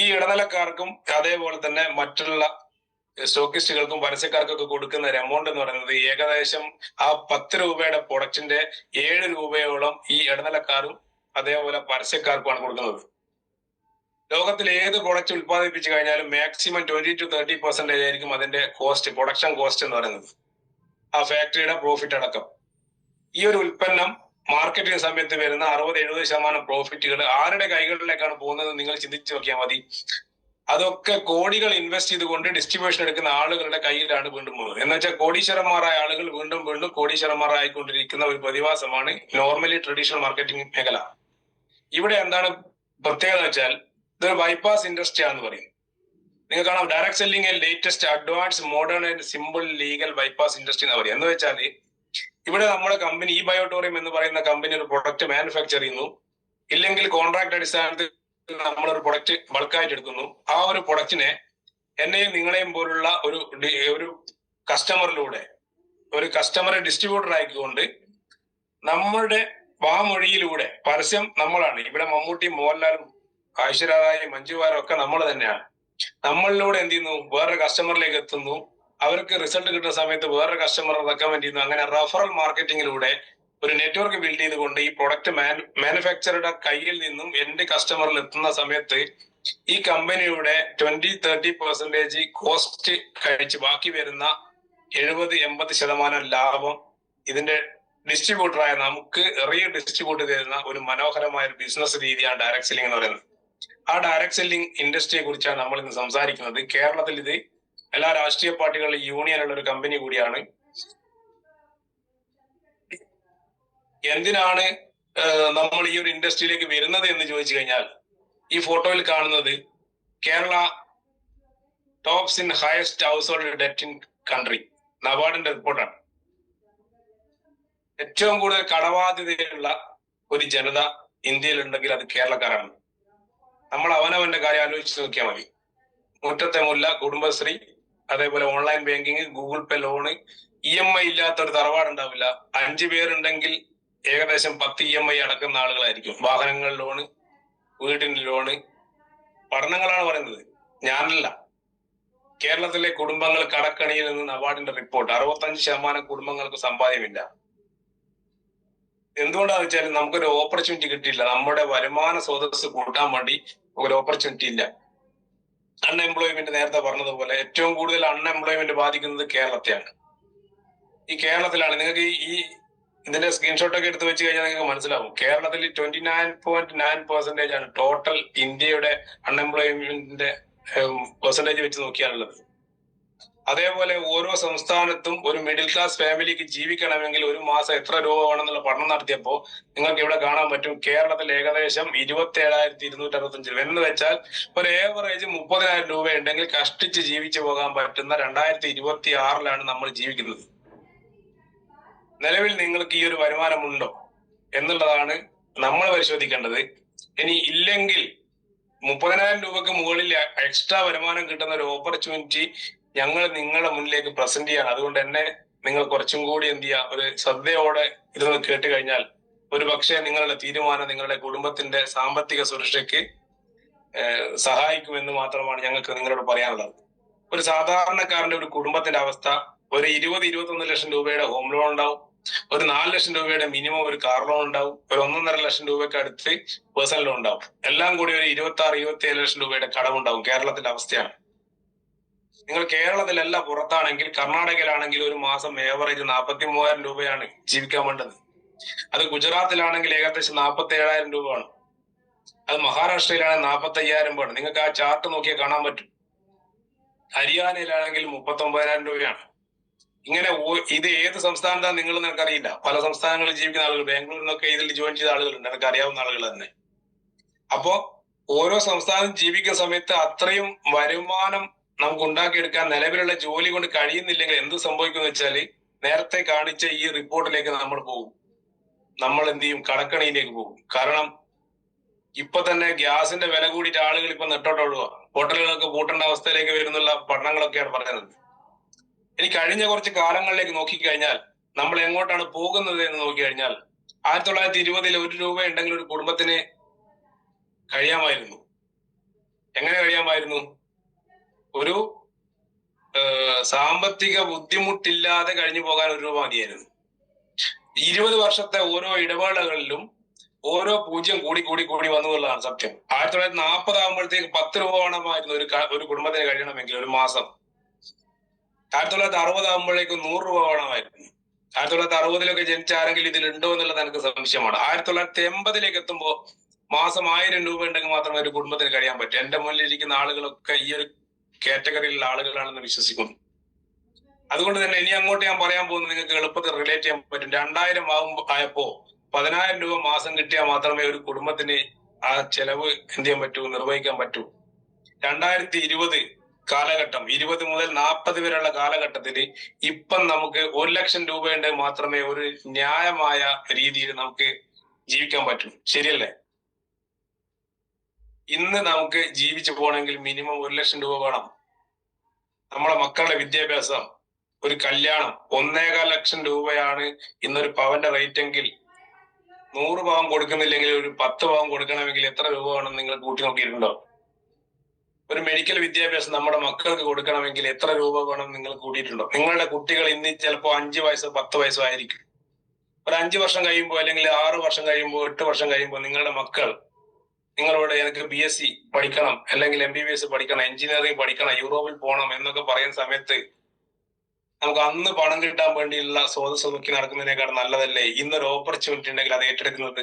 ഈ ഇടനിലക്കാർക്കും അതേപോലെ തന്നെ മറ്റുള്ള സ്റ്റോക്കിസ്റ്റുകൾക്കും പരസ്യക്കാർക്കൊക്കെ കൊടുക്കുന്ന ഒരു എമൗണ്ട് എന്ന് പറയുന്നത് ഏകദേശം ആ 10 രൂപയുടെ പ്രൊഡക്റ്റിന്റെ 7 രൂപയോളം ഈ ഇടനിലക്കാരും അതേപോലെ പരസ്യക്കാർക്കുമാണ് കൊടുക്കുന്നത്. ലോകത്തിൽ ഏത് പ്രൊഡക്റ്റ് ഉത്പാദിപ്പിച്ചു കഴിഞ്ഞാലും മാക്സിമം 20 to 30% ആയിരിക്കും അതിന്റെ കോസ്റ്റ്, പ്രൊഡക്ഷൻ കോസ്റ്റ് എന്ന് പറയുന്നത്, ആ ഫാക്ടറിയുടെ പ്രോഫിറ്റ് അടക്കം. ഈ ഒരു ഉൽപ്പന്നം മാർക്കറ്റിംഗ് സമയത്ത് വരുന്ന 60-70% പ്രോഫിറ്റുകൾ ആരുടെ കൈകളിലേക്കാണ് പോകുന്നത് നിങ്ങൾ ചിന്തിച്ചു നോക്കിയാൽ മതി. അതൊക്കെ കോടികൾ ഇൻവെസ്റ്റ് ചെയ്തുകൊണ്ട് ഡിസ്ട്രിബ്യൂഷൻ എടുക്കുന്ന ആളുകളുടെ കയ്യിലാണ് വീണ്ടും പോകുന്നത്. എന്ന് വെച്ചാൽ കോടീശ്വരന്മാരായ ആളുകൾ വീണ്ടും വീണ്ടും കോടീശ്വരന്മാരായിക്കൊണ്ടിരിക്കുന്ന ഒരു പ്രതിഭാസമാണ് നോർമലി ട്രഡീഷണൽ മാർക്കറ്റിംഗ് മേഖല. ഇവിടെ എന്താണ് പ്രത്യേകത വെച്ചാൽ ഇതൊരു ബൈപ്പാസ് ഇൻഡസ്ട്രി ആണെന്ന് പറയും. നിങ്ങൾ കാണാം, direct selling latest advance modern and simple legal bypass industry എന്ന് പറയും. എന്ന് വെച്ചാൽ ഇവിടെ നമ്മുടെ കമ്പനി ഈ ബയോട്ടോറിയം എന്ന് പറയുന്ന കമ്പനി ഒരു പ്രൊഡക്റ്റ് മാനുഫാക്ചർ ചെയ്യുന്നു, ഇല്ലെങ്കിൽ കോൺട്രാക്ട് അടിസ്ഥാനത്തിൽ നമ്മളൊരു പ്രൊഡക്റ്റ് ബൾക്കായിട്ട് എടുക്കുന്നു. ആ ഒരു പ്രൊഡക്റ്റിനെ എന്നെയും നിങ്ങളെയും പോലുള്ള ഒരു കസ്റ്റമറിലൂടെ ഒരു കസ്റ്റമറെ ഡിസ്ട്രിബ്യൂട്ടർ ആയിക്കൊണ്ട് നമ്മളുടെ വാമൊഴിയിലൂടെ പരസ്യം നമ്മളാണ്. ഇവിടെ മമ്മൂട്ടി, മോഹൻലാലും, ഐശ്വര്യ, മഞ്ജുവാരും ഒക്കെ നമ്മൾ തന്നെയാണ്. നമ്മളിലൂടെ എന്ത് ചെയ്യുന്നു? വേറൊരു കസ്റ്റമറിലേക്ക് എത്തുന്നു. അവർക്ക് റിസൾട്ട് കിട്ടുന്ന സമയത്ത് വേറൊരു കസ്റ്റമർ റെക്കമെൻഡ് ചെയ്യുന്നു. അങ്ങനെ റഫറൽ മാർക്കറ്റിംഗിലൂടെ ഒരു നെറ്റ്വർക്ക് ബിൽഡ് ചെയ്തുകൊണ്ട് ഈ പ്രൊഡക്റ്റ് മാനുഫാക്ചറുടെ കയ്യിൽ നിന്നും എന്റെ കസ്റ്റമറിൽ എത്തുന്ന സമയത്ത് ഈ കമ്പനിയുടെ 20-30% കോസ്റ്റ് കഴിച്ച് ബാക്കി വരുന്ന 70-80% ലാഭം ഇതിന്റെ ഡിസ്ട്രിബ്യൂട്ടറായ നമുക്ക് ഡിസ്ട്രിബ്യൂട്ട് ചെയ്യുന്ന ഒരു മനോഹരമായ ഒരു ബിസിനസ് രീതിയാണ് ഡയറക്ട് സെല്ലിംഗ് എന്ന് പറയുന്നത്. ആ ഡയറക്ട് സെല്ലിംഗ് ഇൻഡസ്ട്രിയെ കുറിച്ചാണ് നമ്മൾ ഇന്ന് സംസാരിക്കുന്നത്. കേരളത്തിൽ ഇത് എല്ലാ രാഷ്ട്രീയ പാർട്ടികളുടെ യൂണിയനുള്ള ഒരു കമ്പനി കൂടിയാണ്. എന്തിനാണ് നമ്മൾ ഈ ഒരു ഇൻഡസ്ട്രിയിലേക്ക് വരുന്നത് എന്ന് ചോദിച്ചു കഴിഞ്ഞാൽ, ഈ ഫോട്ടോയിൽ കാണുന്നത് Kerala tops in highest household debt in country, നബാർഡിന്റെ റിപ്പോർട്ടാണ്. ഏറ്റവും കൂടുതൽ കടബാധ്യതയുള്ള ഒരു ജനത ഇന്ത്യയിൽ ഉണ്ടെങ്കിൽ അത് കേരളക്കാരാണ്. നമ്മൾ അവനവന്റെ കാര്യം ആലോചിച്ച് നോക്കിയാൽ മതി. മുറ്റത്തെ മുല്ല, കുടുംബശ്രീ, അതേപോലെ ഓൺലൈൻ ബാങ്കിങ്, ഗൂഗിൾ പേ ലോണ്, EMI ഇല്ലാത്ത ഒരു തറവാടുണ്ടാവില്ല. 5 പേരുണ്ടെങ്കിൽ ഏകദേശം 10 EMI അടക്കുന്ന ആളുകളായിരിക്കും. വാഹനങ്ങൾ ലോണ്, വീടിന്റെ ലോണ്, പഠനങ്ങളാണ് പറയുന്നത്, ഞാനല്ല. കേരളത്തിലെ കുടുംബങ്ങൾ കടക്കണിയിൽ നിന്ന് നബാർഡിന്റെ റിപ്പോർട്ട് 65% കുടുംബങ്ങൾക്ക് സമ്പാദ്യമില്ല. എന്തുകൊണ്ടാന്ന് വെച്ചാൽ നമുക്കൊരു ഓപ്പർച്യൂണിറ്റി കിട്ടിയില്ല. നമ്മുടെ വരുമാന സ്രോതസ് കൂട്ടാൻ വേണ്ടി ഒരു ഓപ്പർച്യൂണിറ്റി ഇല്ല. അൺഎംപ്ലോയ്മെന്റ് നേരത്തെ പറഞ്ഞതുപോലെ ഏറ്റവും കൂടുതൽ അൺഎംപ്ലോയ്മെന്റ് ബാധിക്കുന്നത് കേരളത്തെയാണ്. ഈ കേരളത്തിലാണ് നിങ്ങൾക്ക് ഈ ഇതിന്റെ സ്ക്രീൻഷോട്ടൊക്കെ എടുത്ത് വെച്ച് കഴിഞ്ഞാൽ നിങ്ങൾക്ക് മനസ്സിലാവും. കേരളത്തിൽ 29.9% ആണ് ടോട്ടൽ ഇന്ത്യയുടെ അൺഎംപ്ലോയ്മെന്റിന്റെ പെർസെന്റേജ് വെച്ച് നോക്കിയാണുള്ളത്. അതേപോലെ ഓരോ സംസ്ഥാനത്തും ഒരു മിഡിൽ ക്ലാസ് ഫാമിലിക്ക് ജീവിക്കണമെങ്കിൽ ഒരു മാസം എത്ര രൂപ വേണമെന്നുള്ള പഠനം നടത്തിയപ്പോൾ നിങ്ങൾക്ക് ഇവിടെ കാണാൻ പറ്റും. കേരളത്തിൽ ഏകദേശം 27,265 രൂപ എന്ന് വെച്ചാൽ ഒരു ഏവറേജ് 30,000 രൂപ ഉണ്ടെങ്കിൽ കഷ്ടിച്ച് ജീവിച്ചു പോകാൻ പറ്റുന്ന 2026 നമ്മൾ ജീവിക്കുന്നത്. നിലവിൽ നിങ്ങൾക്ക് ഈ ഒരു വരുമാനമുണ്ടോ എന്നുള്ളതാണ് നമ്മൾ പരിശോധിക്കേണ്ടത്. ഇനി ഇല്ലെങ്കിൽ 30,000 രൂപക്ക് മുകളിൽ എക്സ്ട്രാ വരുമാനം കിട്ടുന്ന ഒരു ഓപ്പർച്യൂണിറ്റി ഞങ്ങൾ നിങ്ങളുടെ മുന്നിലേക്ക് പ്രസന്റ് ചെയ്യാണ്. അതുകൊണ്ട് തന്നെ നിങ്ങൾ കുറച്ചും കൂടി എന്ത് ചെയ്യുക, ഒരു ശ്രദ്ധയോടെ ഇതൊന്ന് കേട്ട് കഴിഞ്ഞാൽ ഒരു പക്ഷേ നിങ്ങളുടെ തീരുമാനം നിങ്ങളുടെ കുടുംബത്തിന്റെ സാമ്പത്തിക സുരക്ഷയ്ക്ക് സഹായിക്കുമെന്ന് മാത്രമാണ് ഞങ്ങൾക്ക് നിങ്ങളോട് പറയാനുള്ളത്. ഒരു സാധാരണക്കാരന്റെ ഒരു കുടുംബത്തിന്റെ അവസ്ഥ, ഒരു 20-21 ലക്ഷം രൂപയുടെ ഹോം ലോൺ ഉണ്ടാവും, ഒരു 4 ലക്ഷം രൂപയുടെ മിനിമം ഒരു കാർ ലോൺ ഉണ്ടാവും, ഒരു 1.5 ലക്ഷം രൂപയ്ക്ക് അടുത്ത് പേഴ്സണൽ ലോൺ ഉണ്ടാവും, എല്ലാം കൂടി ഒരു 26-27 ലക്ഷം രൂപയുടെ കടമുണ്ടാവും. കേരളത്തിന്റെ അവസ്ഥയാണ്. നിങ്ങൾ കേരളത്തിലല്ല പുറത്താണെങ്കിൽ, കർണാടകയിലാണെങ്കിൽ ഒരു മാസം ഏവറേജ് 43,000 രൂപയാണ് ജീവിക്കാൻ വേണ്ടത്. അത് ഗുജറാത്തിലാണെങ്കിൽ ഏകദേശം 47,000 രൂപയാണ്. അത് മഹാരാഷ്ട്രയിലാണെങ്കിൽ 45,000 രൂപയാണ്. നിങ്ങൾക്ക് ആ ചാർട്ട് നോക്കിയാൽ കാണാൻ പറ്റും. ഹരിയാനയിലാണെങ്കിൽ 39,000 രൂപയാണ്. ഇങ്ങനെ ഇത് ഏത് സംസ്ഥാനത്താണ് നിങ്ങൾ നിനക്കറിയില്ല. പല സംസ്ഥാനങ്ങളിൽ ജീവിക്കുന്ന ആളുകൾ, ബാംഗ്ലൂരിൽ നിന്നൊക്കെ ഇതിൽ ജോയിൻ ചെയ്ത ആളുകളുണ്ട്, എനിക്ക് അറിയാവുന്ന ആളുകൾ തന്നെ. അപ്പോ ഓരോ സംസ്ഥാനം ജീവിക്കുന്ന സമയത്ത് അത്രയും വരുമാനം നമുക്ക് ഉണ്ടാക്കിയെടുക്കാൻ നിലവിലുള്ള ജോലി കൊണ്ട് കഴിയുന്നില്ലെങ്കിൽ എന്ത് സംഭവിക്കും എന്ന് വെച്ചാല്, നേരത്തെ കാണിച്ച ഈ റിപ്പോർട്ടിലേക്ക് നമ്മൾ പോകും. നമ്മൾ എന്ത് ചെയ്യും? കടക്കണിയിലേക്ക് പോകും. കാരണം ഇപ്പൊ തന്നെ ഗ്യാസിന്റെ വില കൂടിയിട്ട് ആളുകൾ ഇപ്പൊ നെട്ടോട്ടുള്ള ഹോട്ടലുകളൊക്കെ പൂട്ടേണ്ട അവസ്ഥയിലേക്ക് വരുന്നുള്ള പഠനങ്ങളൊക്കെയാണ് പറയുന്നത്. ഇനി കഴിഞ്ഞ കുറച്ച് കാലങ്ങളിലേക്ക് നോക്കിക്കഴിഞ്ഞാൽ നമ്മൾ എങ്ങോട്ടാണ് പോകുന്നത് എന്ന് നോക്കിക്കഴിഞ്ഞാൽ, 1920 1 രൂപ ഉണ്ടെങ്കിൽ ഒരു കുടുംബത്തിന് കഴിയാമായിരുന്നു. എങ്ങനെ കഴിയാമായിരുന്നു? ഒരു സാമ്പത്തിക ബുദ്ധിമുട്ടില്ലാതെ കഴിഞ്ഞു പോകാൻ 1 രൂപ മതിയായിരുന്നു. 20 വർഷത്തെ ഓരോ ഇടവേളകളിലും ഓരോ പൂജ്യം കൂടി കൂടി കൂടി വന്നു എന്നുള്ളതാണ് സത്യം. 1940 ആകുമ്പോഴത്തേക്ക് 10 രൂപ വേണമായിരുന്നു ഒരു കുടുംബത്തിന് കഴിയണമെങ്കിൽ ഒരു മാസം. 1960 ആകുമ്പോഴേക്കും 100 രൂപ വേണമായിരുന്നു. 1960 ജനിച്ച ആരെങ്കിലും ഇതിലുണ്ടോ എന്നുള്ളത് എനിക്ക് സംശയമാണ്. 1980 എത്തുമ്പോൾ മാസം 1000 രൂപ ഉണ്ടെങ്കിൽ മാത്രമേ ഒരു കുടുംബത്തിന് കഴിയാൻ പറ്റൂ. എന്റെ മുന്നിലിരിക്കുന്ന ആളുകളൊക്കെ ഈ ഒരു കാറ്റഗറിയിലുള്ള ആളുകളാണെന്ന് വിശ്വസിക്കുന്നു. അതുകൊണ്ട് തന്നെ ഇനി അങ്ങോട്ട് ഞാൻ പറയാൻ പോകുന്നത് നിങ്ങൾക്ക് എളുപ്പത്തിൽ റിലേറ്റ് ചെയ്യാൻ പറ്റും. 2000 ആയപ്പോ 10,000 രൂപ മാസം കിട്ടിയാൽ മാത്രമേ ഒരു കുടുംബത്തിന് ആ ചെലവ് എന്ത് ചെയ്യാൻ പറ്റൂ, നിർവഹിക്കാൻ പറ്റൂ. 2020 കാലഘട്ടം, 20 മുതൽ 40 വരെയുള്ള കാലഘട്ടത്തിൽ ഇപ്പം നമുക്ക് 1 ലക്ഷം രൂപയുണ്ടെങ്കിൽ മാത്രമേ ഒരു ന്യായമായ രീതിയിൽ നമുക്ക് ജീവിക്കാൻ പറ്റൂ. ശരിയല്ലേ? ഇന്ന് നമുക്ക് ജീവിച്ചു പോകണമെങ്കിൽ മിനിമം 1 ലക്ഷം രൂപ വേണം. നമ്മളെ മക്കളുടെ വിദ്യാഭ്യാസം, ഒരു കല്യാണം, 1.25 ലക്ഷം രൂപയാണ് ഇന്നൊരു പവന്റെ റേറ്റ് എങ്കിൽ 100 പവൻ കൊടുക്കുന്നില്ലെങ്കിൽ ഒരു 10 പവൻ കൊടുക്കണമെങ്കിൽ എത്ര രൂപ വേണം നിങ്ങൾ കൂട്ടി നോക്കിയിട്ടുണ്ടോ? ഒരു മെഡിക്കൽ വിദ്യാഭ്യാസം നമ്മുടെ മക്കൾക്ക് കൊടുക്കണമെങ്കിൽ എത്ര രൂപ വേണം നിങ്ങൾ കൂട്ടിയിട്ടുണ്ടോ? നിങ്ങളുടെ കുട്ടികൾ ഇന്ന് ചിലപ്പോൾ 5 വയസ്സോ 10 വയസ്സോ ആയിരിക്കും. ഒരു 5 വർഷം കഴിയുമ്പോൾ, അല്ലെങ്കിൽ 6 വർഷം കഴിയുമ്പോൾ, 8 വർഷം കഴിയുമ്പോൾ നിങ്ങളുടെ മക്കൾ നിങ്ങളോട് എനിക്ക് BSc പഠിക്കണം, അല്ലെങ്കിൽ MBBS പഠിക്കണം, എഞ്ചിനീയറിംഗ് പഠിക്കണം, യൂറോപ്പിൽ പോകണം എന്നൊക്കെ പറയുന്ന സമയത്ത് നമുക്ക് അന്ന് പണം കിട്ടാൻ വേണ്ടിയുള്ള സ്രോതസ് നോക്കി നടക്കുന്നതിനേക്കാൾ നല്ലതല്ലേ ഇന്നൊരു ഓപ്പർച്യൂണിറ്റി ഉണ്ടെങ്കിൽ അത് ഏറ്റെടുക്കുന്നത്?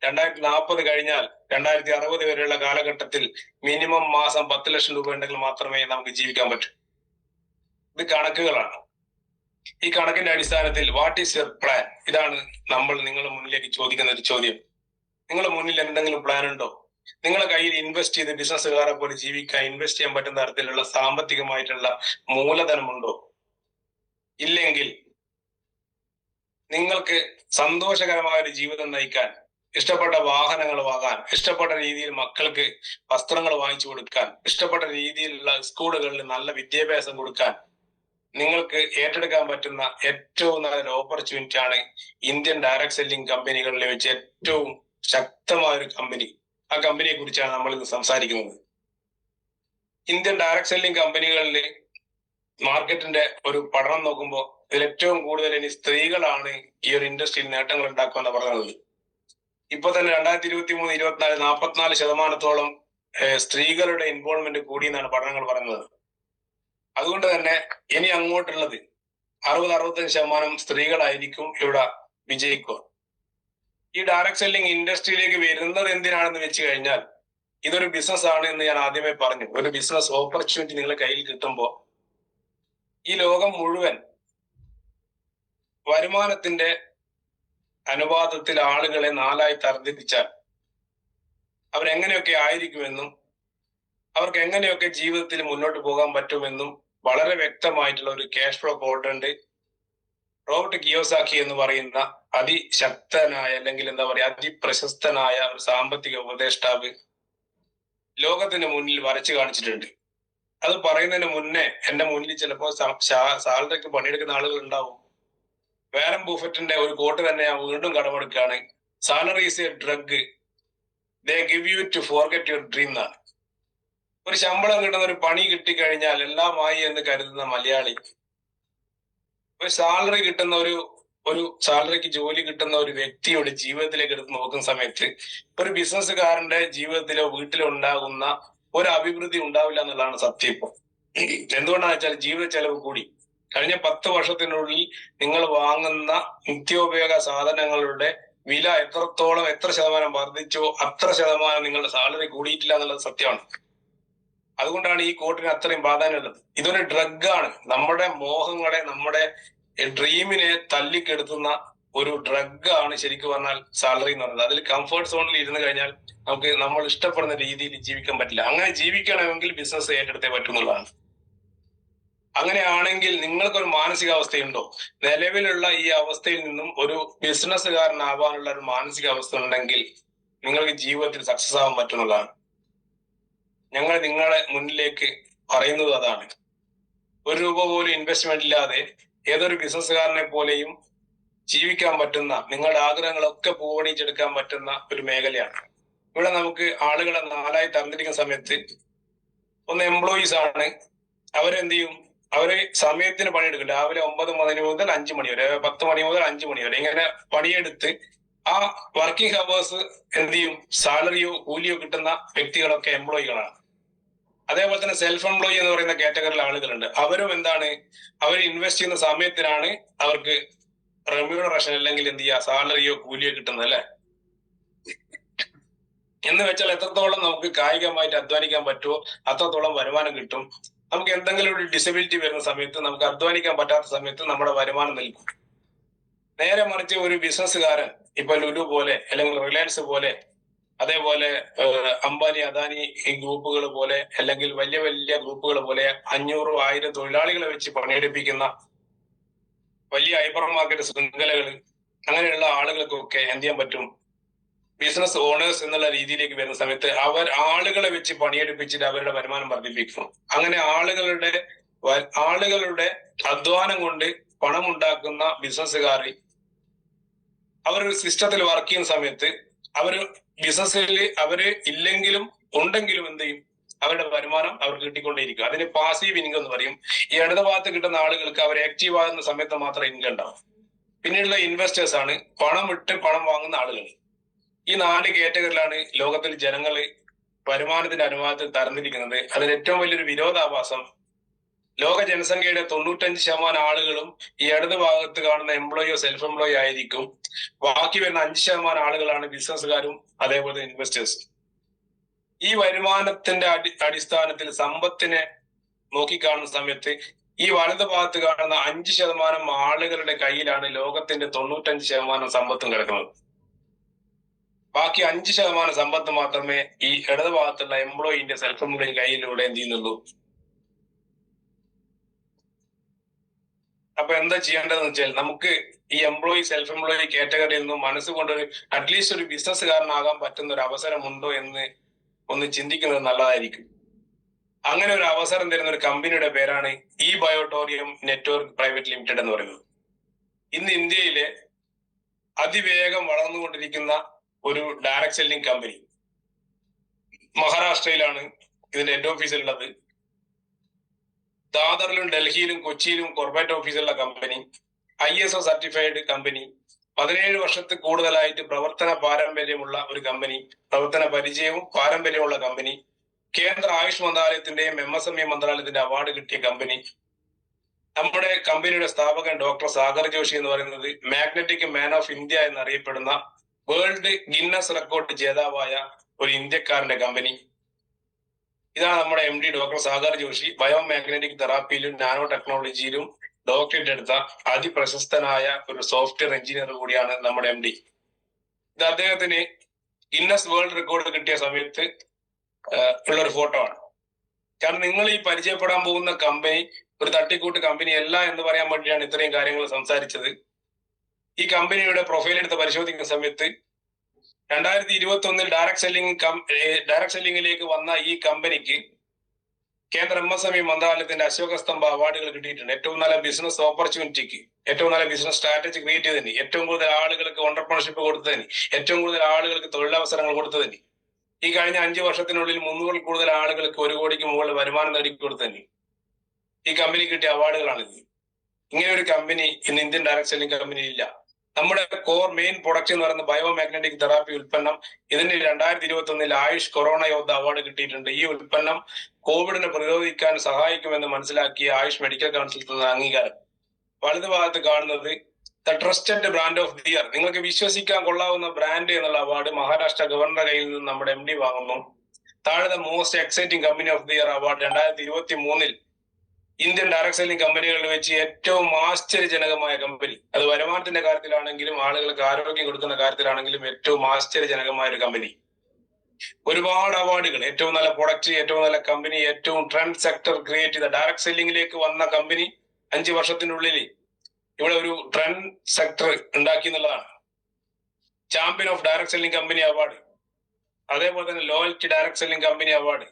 2040 കഴിഞ്ഞാൽ 2060 വരെയുള്ള കാലഘട്ടത്തിൽ മിനിമം മാസം 10 ലക്ഷം രൂപ ഉണ്ടെങ്കിൽ മാത്രമേ നമുക്ക് ജീവിക്കാൻ പറ്റൂ. ഇത് കണക്കുകളാണ്. ഈ കണക്കിന്റെ അടിസ്ഥാനത്തിൽ വാട്ട് ഈസ് യുവർ പ്ലാൻ? ഇതാണ് നമ്മൾ നിങ്ങളുടെ മുന്നിലേക്ക് ചോദിക്കുന്ന ഒരു ചോദ്യം. നിങ്ങളുടെ മുന്നിൽ എന്തെങ്കിലും പ്ലാൻ ഉണ്ടോ? നിങ്ങളുടെ കയ്യിൽ ഇൻവെസ്റ്റ് ചെയ്ത് ബിസിനസ്സുകാരെ പോലെ ജീവിക്കാൻ ഇൻവെസ്റ്റ് ചെയ്യാൻ പറ്റുന്ന തരത്തിലുള്ള സാമ്പത്തികമായിട്ടുള്ള മൂലധനമുണ്ടോ? ഇല്ലെങ്കിൽ നിങ്ങൾക്ക് സന്തോഷകരമായ ഒരു ജീവിതം നയിക്കാൻ, ഇഷ്ടപ്പെട്ട വാഹനങ്ങൾ വാങ്ങാൻ, ഇഷ്ടപ്പെട്ട രീതിയിൽ മക്കൾക്ക് വസ്ത്രങ്ങൾ വാങ്ങിച്ചു കൊടുക്കാൻ, ഇഷ്ടപ്പെട്ട രീതിയിലുള്ള സ്കൂളുകളിൽ നല്ല വിദ്യാഭ്യാസം കൊടുക്കാൻ നിങ്ങൾക്ക് ഏറ്റെടുക്കാൻ പറ്റുന്ന ഏറ്റവും നല്ലൊരു ഓപ്പർച്യൂണിറ്റി ആണ് ഇന്ത്യൻ ഡയറക്ട് സെല്ലിംഗ് കമ്പനികളിൽ വെച്ച് ഏറ്റവും ശക്തമായ ഒരു കമ്പനി. ആ കമ്പനിയെ കുറിച്ചാണ് നമ്മൾ ഇന്ന് സംസാരിക്കുന്നത്. ഇന്ത്യൻ ഡയറക്ട് സെല്ലിംഗ് കമ്പനികളിൽ മാർക്കറ്റിന്റെ ഒരു പഠനം നോക്കുമ്പോൾ ഇതിൽ ഏറ്റവും കൂടുതൽ ഇനി സ്ത്രീകളാണ് ഈ ഒരു ഇൻഡസ്ട്രിയിൽ നേട്ടങ്ങൾ ഉണ്ടാക്കുമെന്ന് പറയുന്നത്. ഇപ്പൊ തന്നെ 2023-24 44% സ്ത്രീകളുടെ ഇൻവോൾവ്മെന്റ് കൂടി എന്നാണ് പഠനങ്ങൾ പറയുന്നത്. അതുകൊണ്ട് തന്നെ ഇനി അങ്ങോട്ടുള്ളത് 60-65% സ്ത്രീകളായിരിക്കും ഇവിടെ വിജയിക്കുക. ഈ ഡയറക്ട് സെല്ലിംഗ് ഇൻഡസ്ട്രിയിലേക്ക് വരുന്നത് എന്തിനാണെന്ന് വെച്ച് കഴിഞ്ഞാൽ ഇതൊരു ബിസിനസ് ആണ് എന്ന് ഞാൻ ആദ്യമേ പറഞ്ഞു. ഒരു ബിസിനസ് ഓപ്പർച്യൂണിറ്റി നിങ്ങളുടെ കയ്യിൽ കിട്ടുമ്പോൾ ഈ ലോകം മുഴുവൻ വരുമാനത്തിന്റെ അനുപാതത്തിൽ ആളുകളെ 4ആയി തരംതിരിച്ചാൽ അവരെങ്ങനെയൊക്കെ ആയിരിക്കുമെന്നും അവർക്ക് എങ്ങനെയൊക്കെ ജീവിതത്തിൽ മുന്നോട്ട് പോകാൻ പറ്റുമെന്നും വളരെ വ്യക്തമായിട്ടുള്ള ഒരു cash flow quadrant Robert Kiyosaki എന്ന് പറയുന്ന അതിശക്തനായ, അല്ലെങ്കിൽ എന്താ പറയുക, അതിപ്രശസ്തനായ ഒരു സാമ്പത്തിക ഉപദേഷ്ടാവ് ലോകത്തിന് മുന്നിൽ വരച്ചു കാണിച്ചിട്ടുണ്ട്. അത് പറയുന്നതിന് മുന്നേ എന്റെ മുന്നിൽ ചിലപ്പോൾ സാലറിക്ക് പണിയെടുക്കുന്ന ആളുകൾ ഉണ്ടാവും. വാരൻ ബുഫറ്റിന്റെ ഒരു കോട്ട് തന്നെ ഞാൻ വീണ്ടും കടമെടുക്കുകയാണ്. Salary is a drug, they give you to forget your dream എന്നാണ്. ഒരു ശമ്പളം കിട്ടുന്ന, ഒരു പണി കിട്ടിക്കഴിഞ്ഞാൽ എല്ലാമായി എന്ന് കരുതുന്ന മലയാളി, ഒരു സാലറി കിട്ടുന്ന ഒരു ഒരു സാലറിക്ക് ജോലി കിട്ടുന്ന ഒരു വ്യക്തിയുടെ ജീവിതത്തിലേക്ക് എടുത്ത് നോക്കുന്ന സമയത്ത് ഒരു ബിസിനസ്സുകാരന്റെ ജീവിതത്തിലോ വീട്ടിലോ ഉണ്ടാകുന്ന ഒരു അഭിവൃദ്ധി ഉണ്ടാവില്ല എന്നുള്ളതാണ് സത്യം. ഇപ്പോൾ എന്തുകൊണ്ടാണെന്ന് വെച്ചാൽ ജീവിത ചെലവ് കൂടി. കഴിഞ്ഞ 10 വർഷത്തിനുള്ളിൽ നിങ്ങൾ വാങ്ങുന്ന നിത്യോപയോഗ സാധനങ്ങളുടെ വില എത്ര ശതമാനം വർദ്ധിച്ചോ അത്ര ശതമാനം നിങ്ങളുടെ സാലറി കൂടിയിട്ടില്ല എന്നുള്ളത് സത്യമാണ്. അതുകൊണ്ടാണ് ഈ കോട്ടിന് അത്രയും പ്രാധാന്യമുള്ളത്. ഇതൊരു ഡ്രഗാണ്. നമ്മുടെ മോഹങ്ങളെ, നമ്മുടെ ഡ്രീമിനെ തല്ലിക്കെടുത്തുന്ന ഒരു ഡ്രഗാണ് ശരിക്കും പറഞ്ഞാൽ സാലറി എന്ന് പറയുന്നത്. അതിൽ കംഫർട്ട് സോണിൽ ഇരുന്ന് കഴിഞ്ഞാൽ നമുക്ക് നമ്മൾ ഇഷ്ടപ്പെടുന്ന രീതിയിൽ ജീവിക്കാൻ പറ്റില്ല. അങ്ങനെ ജീവിക്കണമെങ്കിൽ ബിസിനസ് ഏറ്റെടുത്തേ പറ്റുന്നുള്ളതാണ്. അങ്ങനെയാണെങ്കിൽ നിങ്ങൾക്കൊരു മാനസികാവസ്ഥയുണ്ടോ? നിലവിലുള്ള ഈ അവസ്ഥയിൽ നിന്നും ഒരു ബിസിനസ്സുകാരനാവാനുള്ള ഒരു മാനസികാവസ്ഥ ഉണ്ടെങ്കിൽ നിങ്ങൾക്ക് ജീവിതത്തിൽ സക്സസ് ആവാൻ പറ്റുന്നതാണ്. ഞങ്ങൾ നിങ്ങളെ മുന്നിലേക്ക് പറയുന്നത് അതാണ്. 1 രൂപ പോലും ഇൻവെസ്റ്റ്മെന്റ് ഇല്ലാതെ ഏതൊരു ബിസിനസ്സുകാരനെ പോലെയും ജീവിക്കാൻ പറ്റുന്ന, നിങ്ങളുടെ ആഗ്രഹങ്ങളൊക്കെ പൂവണിച്ചെടുക്കാൻ പറ്റുന്ന ഒരു മേഖലയാണ്. ഇവിടെ നമുക്ക് ആളുകളെ 4ആയി തരംതിരിക്കുന്ന സമയത്ത് ഒന്ന് എംപ്ലോയീസ് ആണ്. അവരെന്ത് ചെയ്യും? അവര് സമയത്തിന് പണിയെടുക്കും. രാവിലെ 9 മണി മുതൽ 5 മണി വരെ, 10 മണി മുതൽ 5 മണി വരെ ഇങ്ങനെ പണിയെടുത്ത് ആ വർക്കിംഗ് ഹവേഴ്സ് എന്ത് ചെയ്യും? സാലറിയോ കൂലിയോ കിട്ടുന്ന വ്യക്തികളൊക്കെ എംപ്ലോയികളാണ്. അതേപോലെ തന്നെ സെൽഫ് എംപ്ലോയി എന്ന് പറയുന്ന കാറ്റഗറിയിലെ ആളുകളുണ്ട്. അവരും എന്താണ്? അവർ ഇൻവെസ്റ്റ് ചെയ്യുന്ന സമയത്തിനാണ് അവർക്ക് റെമ്യൂണറേഷൻ അല്ലെങ്കിൽ എന്ത് ചെയ്യുക, സാലറിയോ കൂലിയോ കിട്ടുന്നത് അല്ലെ. എന്ന് വെച്ചാൽ എത്രത്തോളം നമുക്ക് കായികമായിട്ട് അധ്വാനിക്കാൻ പറ്റുമോ അത്രത്തോളം വരുമാനം കിട്ടും. നമുക്ക് എന്തെങ്കിലും ഒരു ഡിസബിലിറ്റി വരുന്ന സമയത്ത്, നമുക്ക് അധ്വാനിക്കാൻ പറ്റാത്ത സമയത്ത് നമ്മുടെ വരുമാനം നിൽക്കും. നേരെ മറിച്ച് ഒരു ബിസിനസ്സുകാരൻ ഇപ്പൊ ലുലു പോലെ അല്ലെങ്കിൽ റിലയൻസ് പോലെ, അതേപോലെ അംബാനി അദാനി ഈ ഗ്രൂപ്പുകൾ പോലെ, അല്ലെങ്കിൽ വലിയ വലിയ ഗ്രൂപ്പുകൾ പോലെ 500-1000 തൊഴിലാളികളെ വെച്ച് പണിയെടുപ്പിക്കുന്ന വലിയ ഹൈപ്പർ മാർക്കറ്റ് ശൃംഖലകൾ, അങ്ങനെയുള്ള ആളുകൾക്കൊക്കെ എന്ത് ചെയ്യാൻ പറ്റും? ബിസിനസ് ഓണേഴ്സ് എന്നുള്ള രീതിയിലേക്ക് വരുന്ന സമയത്ത് അവർ ആളുകളെ വെച്ച് പണിയെടുപ്പിച്ചിട്ട് അവരുടെ വരുമാനം വർദ്ധിപ്പിക്കും. അങ്ങനെ ആളുകളുടെ അധ്വാനം കൊണ്ട് പണം ഉണ്ടാക്കുന്ന ബിസിനസ്സുകാർ അവർ സിസ്റ്റത്തിൽ വർക്ക് ചെയ്യുന്ന സമയത്ത് അവർ ബിസിനസ്സിൽ അവര് ഇല്ലെങ്കിലും ഉണ്ടെങ്കിലും എന്ത് ചെയ്യും? അവരുടെ വരുമാനം അവർക്ക് കിട്ടിക്കൊണ്ടേയിരിക്കും. അതിന് പാസീവ് ഇൻകം എന്ന് പറയും. ഈ ഇടത് ഭാഗത്ത് കിട്ടുന്ന ആളുകൾക്ക് അവർ ആക്റ്റീവ് ആകുന്ന സമയത്ത് മാത്രം ഇൻകം ഉണ്ടാവും. പിന്നീടുള്ള ഇൻവെസ്റ്റേഴ്സ് ആണ് പണം ഇട്ട് പണം വാങ്ങുന്ന ആളുകൾ. ഈ 4 കാറ്റഗറിയിലാണ് ലോകത്തിൽ ജനങ്ങൾ വരുമാനത്തിന്റെ അനുപാതത്തിൽ തരംതിരിക്കുന്നത്. അതിന് ഏറ്റവും വലിയൊരു വിരോധാഭാസം ലോക ജനസംഖ്യയുടെ 95% ആളുകളും ഈ ഇടത് ഭാഗത്ത് കാണുന്ന എംപ്ലോയിയോ സെൽഫ് എംപ്ലോയി ആയിരിക്കും. ബാക്കി വരുന്ന 5% ആളുകളാണ് ബിസിനസ്സുകാരും അതേപോലെ ഇൻവെസ്റ്റേഴ്സ്. ഈ വരുമാനത്തിന്റെ അടിസ്ഥാനത്തിൽ സമ്പത്തിനെ നോക്കിക്കാണുന്ന സമയത്ത് ഈ വലത് ഭാഗത്ത് കാണുന്ന 5% ആളുകളുടെ കയ്യിലാണ് ലോകത്തിന്റെ 95% സമ്പത്തും കിടക്കുന്നത്. ബാക്കി 5% സമ്പത്ത് മാത്രമേ ഈ ഇടത് ഭാഗത്തുള്ള എംപ്ലോയിന്റെ സെൽഫ് എംപ്ലോയി കയ്യിലൂടെ എന്ത് ചെയ്യുന്നുള്ളൂ. അപ്പൊ എന്താ ചെയ്യേണ്ടതെന്ന് വെച്ചാൽ, നമുക്ക് ഈ എംപ്ലോയി സെൽഫ് എംപ്ലോയി കാറ്റഗറിയിൽ നിന്നും മനസ്സുകൊണ്ട് അറ്റ്ലീസ്റ്റ് ഒരു ബിസിനസ്സുകാരനാകാൻ പറ്റുന്ന ഒരു അവസരം ഉണ്ടോ എന്ന് ഒന്ന് ചിന്തിക്കുന്നത് നല്ലതായിരിക്കും. അങ്ങനെ ഒരു അവസരം തരുന്ന ഒരു കമ്പനിയുടെ പേരാണ് ഈ ബയോട്ടോറിയം നെറ്റ്വർക്ക് പ്രൈവറ്റ് ലിമിറ്റഡ് എന്ന് പറയുന്നത്. ഇന്ന് ഇന്ത്യയിലെ അതിവേഗം വളർന്നുകൊണ്ടിരിക്കുന്ന ഒരു ഡയറക്ട് സെല്ലിംഗ് കമ്പനി. മഹാരാഷ്ട്രയിലാണ് ഇതിന്റെ ഹെഡ് ഓഫീസ് ഉള്ളത്. ദാദറിലും ഡൽഹിയിലും കൊച്ചിയിലും കോർപ്പറേറ്റ് ഓഫീസുള്ള കമ്പനി. ISO certified company. 17 വർഷത്തിൽ കൂടുതലായിട്ട് പ്രവർത്തന പാരമ്പര്യമുള്ള ഒരു കമ്പനി, പ്രവർത്തന പരിചയവും പാരമ്പര്യമുള്ള കമ്പനി. കേന്ദ്ര ആയുഷ് മന്ത്രാലയത്തിന്റെയും MSME മന്ത്രാലയത്തിന്റെ അവാർഡ് കിട്ടിയ കമ്പനി. നമ്മുടെ കമ്പനിയുടെ സ്ഥാപകൻ ഡോക്ടർ സാഗർ ജോഷി എന്ന് പറയുന്നത് മാഗ്നറ്റിക് മാൻ ഓഫ് ഇന്ത്യ എന്നറിയപ്പെടുന്ന വേൾഡ് ഗിന്നസ് റെക്കോർഡ് ജേതാവായ ഒരു ഇന്ത്യക്കാരന്റെ കമ്പനി. ഇതാണ് നമ്മുടെ MD doctor Sagar Joshi. Biomagnetic തെറാപ്പിയിലും നാനോ ടെക്നോളജിയിലും ഡോക്ടറേറ്റ് എടുത്ത അതിപ്രശസ്തനായ ഒരു സോഫ്റ്റ്വെയർ എഞ്ചിനീയർ കൂടിയാണ് നമ്മുടെ MD. ഇത് അദ്ദേഹത്തിന് ഗിന്നസ് വേൾഡ് റെക്കോർഡ് കിട്ടിയ സമയത്ത് ഉള്ള ഒരു ഫോട്ടോ ആണ്. കാരണം നിങ്ങൾ ഈ പരിചയപ്പെടാൻ പോകുന്ന കമ്പനി ഒരു തട്ടിക്കൂട്ട് കമ്പനി അല്ല എന്ന് പറയാൻ വേണ്ടിയാണ് ഇത്രയും കാര്യങ്ങൾ സംസാരിച്ചത്. ഈ കമ്പനിയുടെ പ്രൊഫൈൽ എടുത്ത് പരിശോധിക്കുന്ന സമയത്ത് 2021 ഡയറക്ട് സെല്ലിംഗിലേക്ക് വന്ന ഈ കമ്പനിക്ക് കേന്ദ്ര MSME മന്ത്രാലയത്തിന്റെ അശോക സ്തംഭ അവാർഡുകൾ കിട്ടിയിട്ടുണ്ട്. ഏറ്റവും നല്ല ബിസിനസ് ഓപ്പർച്യൂണിറ്റിക്ക്, ഏറ്റവും നല്ല ബിസിനസ് സ്ട്രാറ്റജി ക്രിയേറ്റ് ചെയ്തതിന്, ഏറ്റവും കൂടുതൽ ആളുകൾക്ക് ഓണ്ടർപ്രണർഷിപ്പ് കൊടുത്തതിന്, ഏറ്റവും കൂടുതൽ ആളുകൾക്ക് തൊഴിലവസരങ്ങൾ കൊടുത്തതിന്, ഈ കഴിഞ്ഞ 5 വർഷത്തിനുള്ളിൽ 300 കൂടുതൽ ആളുകൾക്ക് 1 കോടിക്ക് മുകളിൽ വരുമാനം നേടിക്കൊടുത്തതിന് ഈ കമ്പനി കിട്ടിയ അവാർഡുകളാണിത്. ഇങ്ങനെ ഒരു കമ്പനി ഇന്ന് ഇന്ത്യൻ ഡയറക്ട് സെല്ലിംഗ് കമ്പനി ഇല്ല. നമ്മുടെ കോർ മെയിൻ പ്രൊഡക്റ്റ് എന്ന് പറയുന്ന ബയോമാഗ്നറ്റിക് തെറാപ്പി ഉൽപ്പന്നം, ഇതിന് 2021 ആയുഷ് കൊറോണ യോദ്ധ അവാർഡ് കിട്ടിയിട്ടുണ്ട്. ഈ ഉൽപ്പന്നം കോവിഡിനെ പ്രതിരോധിക്കാൻ സഹായിക്കുമെന്ന് മനസ്സിലാക്കിയ ആയുഷ് മെഡിക്കൽ കൗൺസിൽ തന്ന അംഗീകാരം. വലതു ഭാഗത്ത് കാണുന്നത് the trusted brand of the year, നിങ്ങൾക്ക് വിശ്വസിക്കാൻ കൊള്ളാവുന്ന ബ്രാൻഡ് എന്നുള്ള അവാർഡ് മഹാരാഷ്ട്ര ഗവർണറുടെ കയ്യിൽ നിന്ന് നമ്മുടെ MD വാങ്ങുന്നു. താഴെ the most exciting company of the year award 2023 Indian direct selling കമ്പനികളിൽ വെച്ച് ഏറ്റവും ആശ്ചര്യജനകമായ കമ്പനി. അത് വരുമാനത്തിന്റെ കാര്യത്തിലാണെങ്കിലും ആളുകൾക്ക് ആരോഗ്യം കൊടുക്കുന്ന കാര്യത്തിലാണെങ്കിലും ഏറ്റവും ആശ്ചര്യജനകമായ ഒരു കമ്പനി. ഒരുപാട് അവാർഡുകൾ, ഏറ്റവും നല്ല പ്രൊഡക്റ്റ്, ഏറ്റവും നല്ല കമ്പനി, ഏറ്റവും ട്രെൻഡ് സെക്ടർ ക്രിയേറ്റ് ചെയ്ത ഡയറക്ട് സെല്ലിംഗിലേക്ക് വന്ന കമ്പനി 5 വർഷത്തിനുള്ളിൽ ഇവിടെ ഒരു ട്രെൻഡ് സെക്ടർ ഉണ്ടാക്കി എന്നുള്ളതാണ്. Champion of direct selling company award, അതേപോലെ തന്നെ loyalty direct selling company award.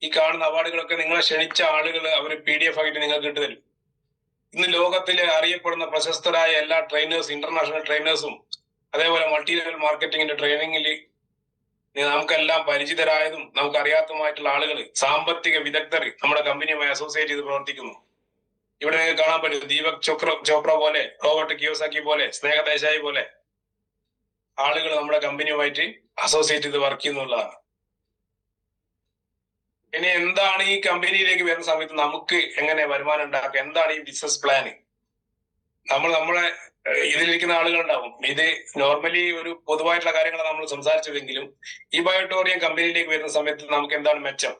ഈ കാണുന്ന അവാർഡുകളൊക്കെ നിങ്ങളെ ക്ഷണിച്ച ആളുകൾ അവർ PDF ആയിട്ട് നിങ്ങൾക്ക് ഇട്ടുതരും. ഇന്ന് ലോകത്തിലെ അറിയപ്പെടുന്ന പ്രശസ്തരായ എല്ലാ ട്രെയിനേഴ്സ്, ഇന്റർനാഷണൽ ട്രെയിനേഴ്സും അതേപോലെ മൾട്ടി ലെവൽ മാർക്കറ്റിംഗിന്റെ ട്രെയിനിങ്ങിൽ നമുക്കെല്ലാം പരിചിതരായതും നമുക്ക് അറിയാത്തതുമായിട്ടുള്ള ആളുകൾ, സാമ്പത്തിക വിദഗ്ധർ നമ്മുടെ കമ്പനിയുമായി അസോസിയേറ്റ് ചെയ്ത് പ്രവർത്തിക്കുന്നു. ഇവിടെ നിങ്ങൾക്ക് കാണാൻ പറ്റും ദീപക് ചോപ്ര പോലെ, റോബർട്ട് കിയോസാക്കി പോലെ, സ്നേഹ ദേശായി പോലെ ആളുകൾ നമ്മുടെ കമ്പനിയുമായിട്ട് അസോസിയേറ്റ് ചെയ്ത് വർക്ക് ചെയ്യുന്നുള്ളതാണ്. ഇനി എന്താണ് ഈ കമ്പനിയിലേക്ക് വരുന്ന സമയത്ത് നമുക്ക് എങ്ങനെ വരുമാനം ഉണ്ടാക്കുക, എന്താണ് ഈ ബിസിനസ് പ്ലാന്? നമ്മളെ ഇതിലിരിക്കുന്ന ആളുകളുണ്ടാവും. ഇത് നോർമലി ഒരു പൊതുവായിട്ടുള്ള കാര്യങ്ങളാണ് നമ്മൾ സംസാരിച്ചതെങ്കിലും ഈ ബയോട്ടോറിയം കമ്പനിയിലേക്ക് വരുന്ന സമയത്ത് നമുക്ക് എന്താണ് മെച്ചം?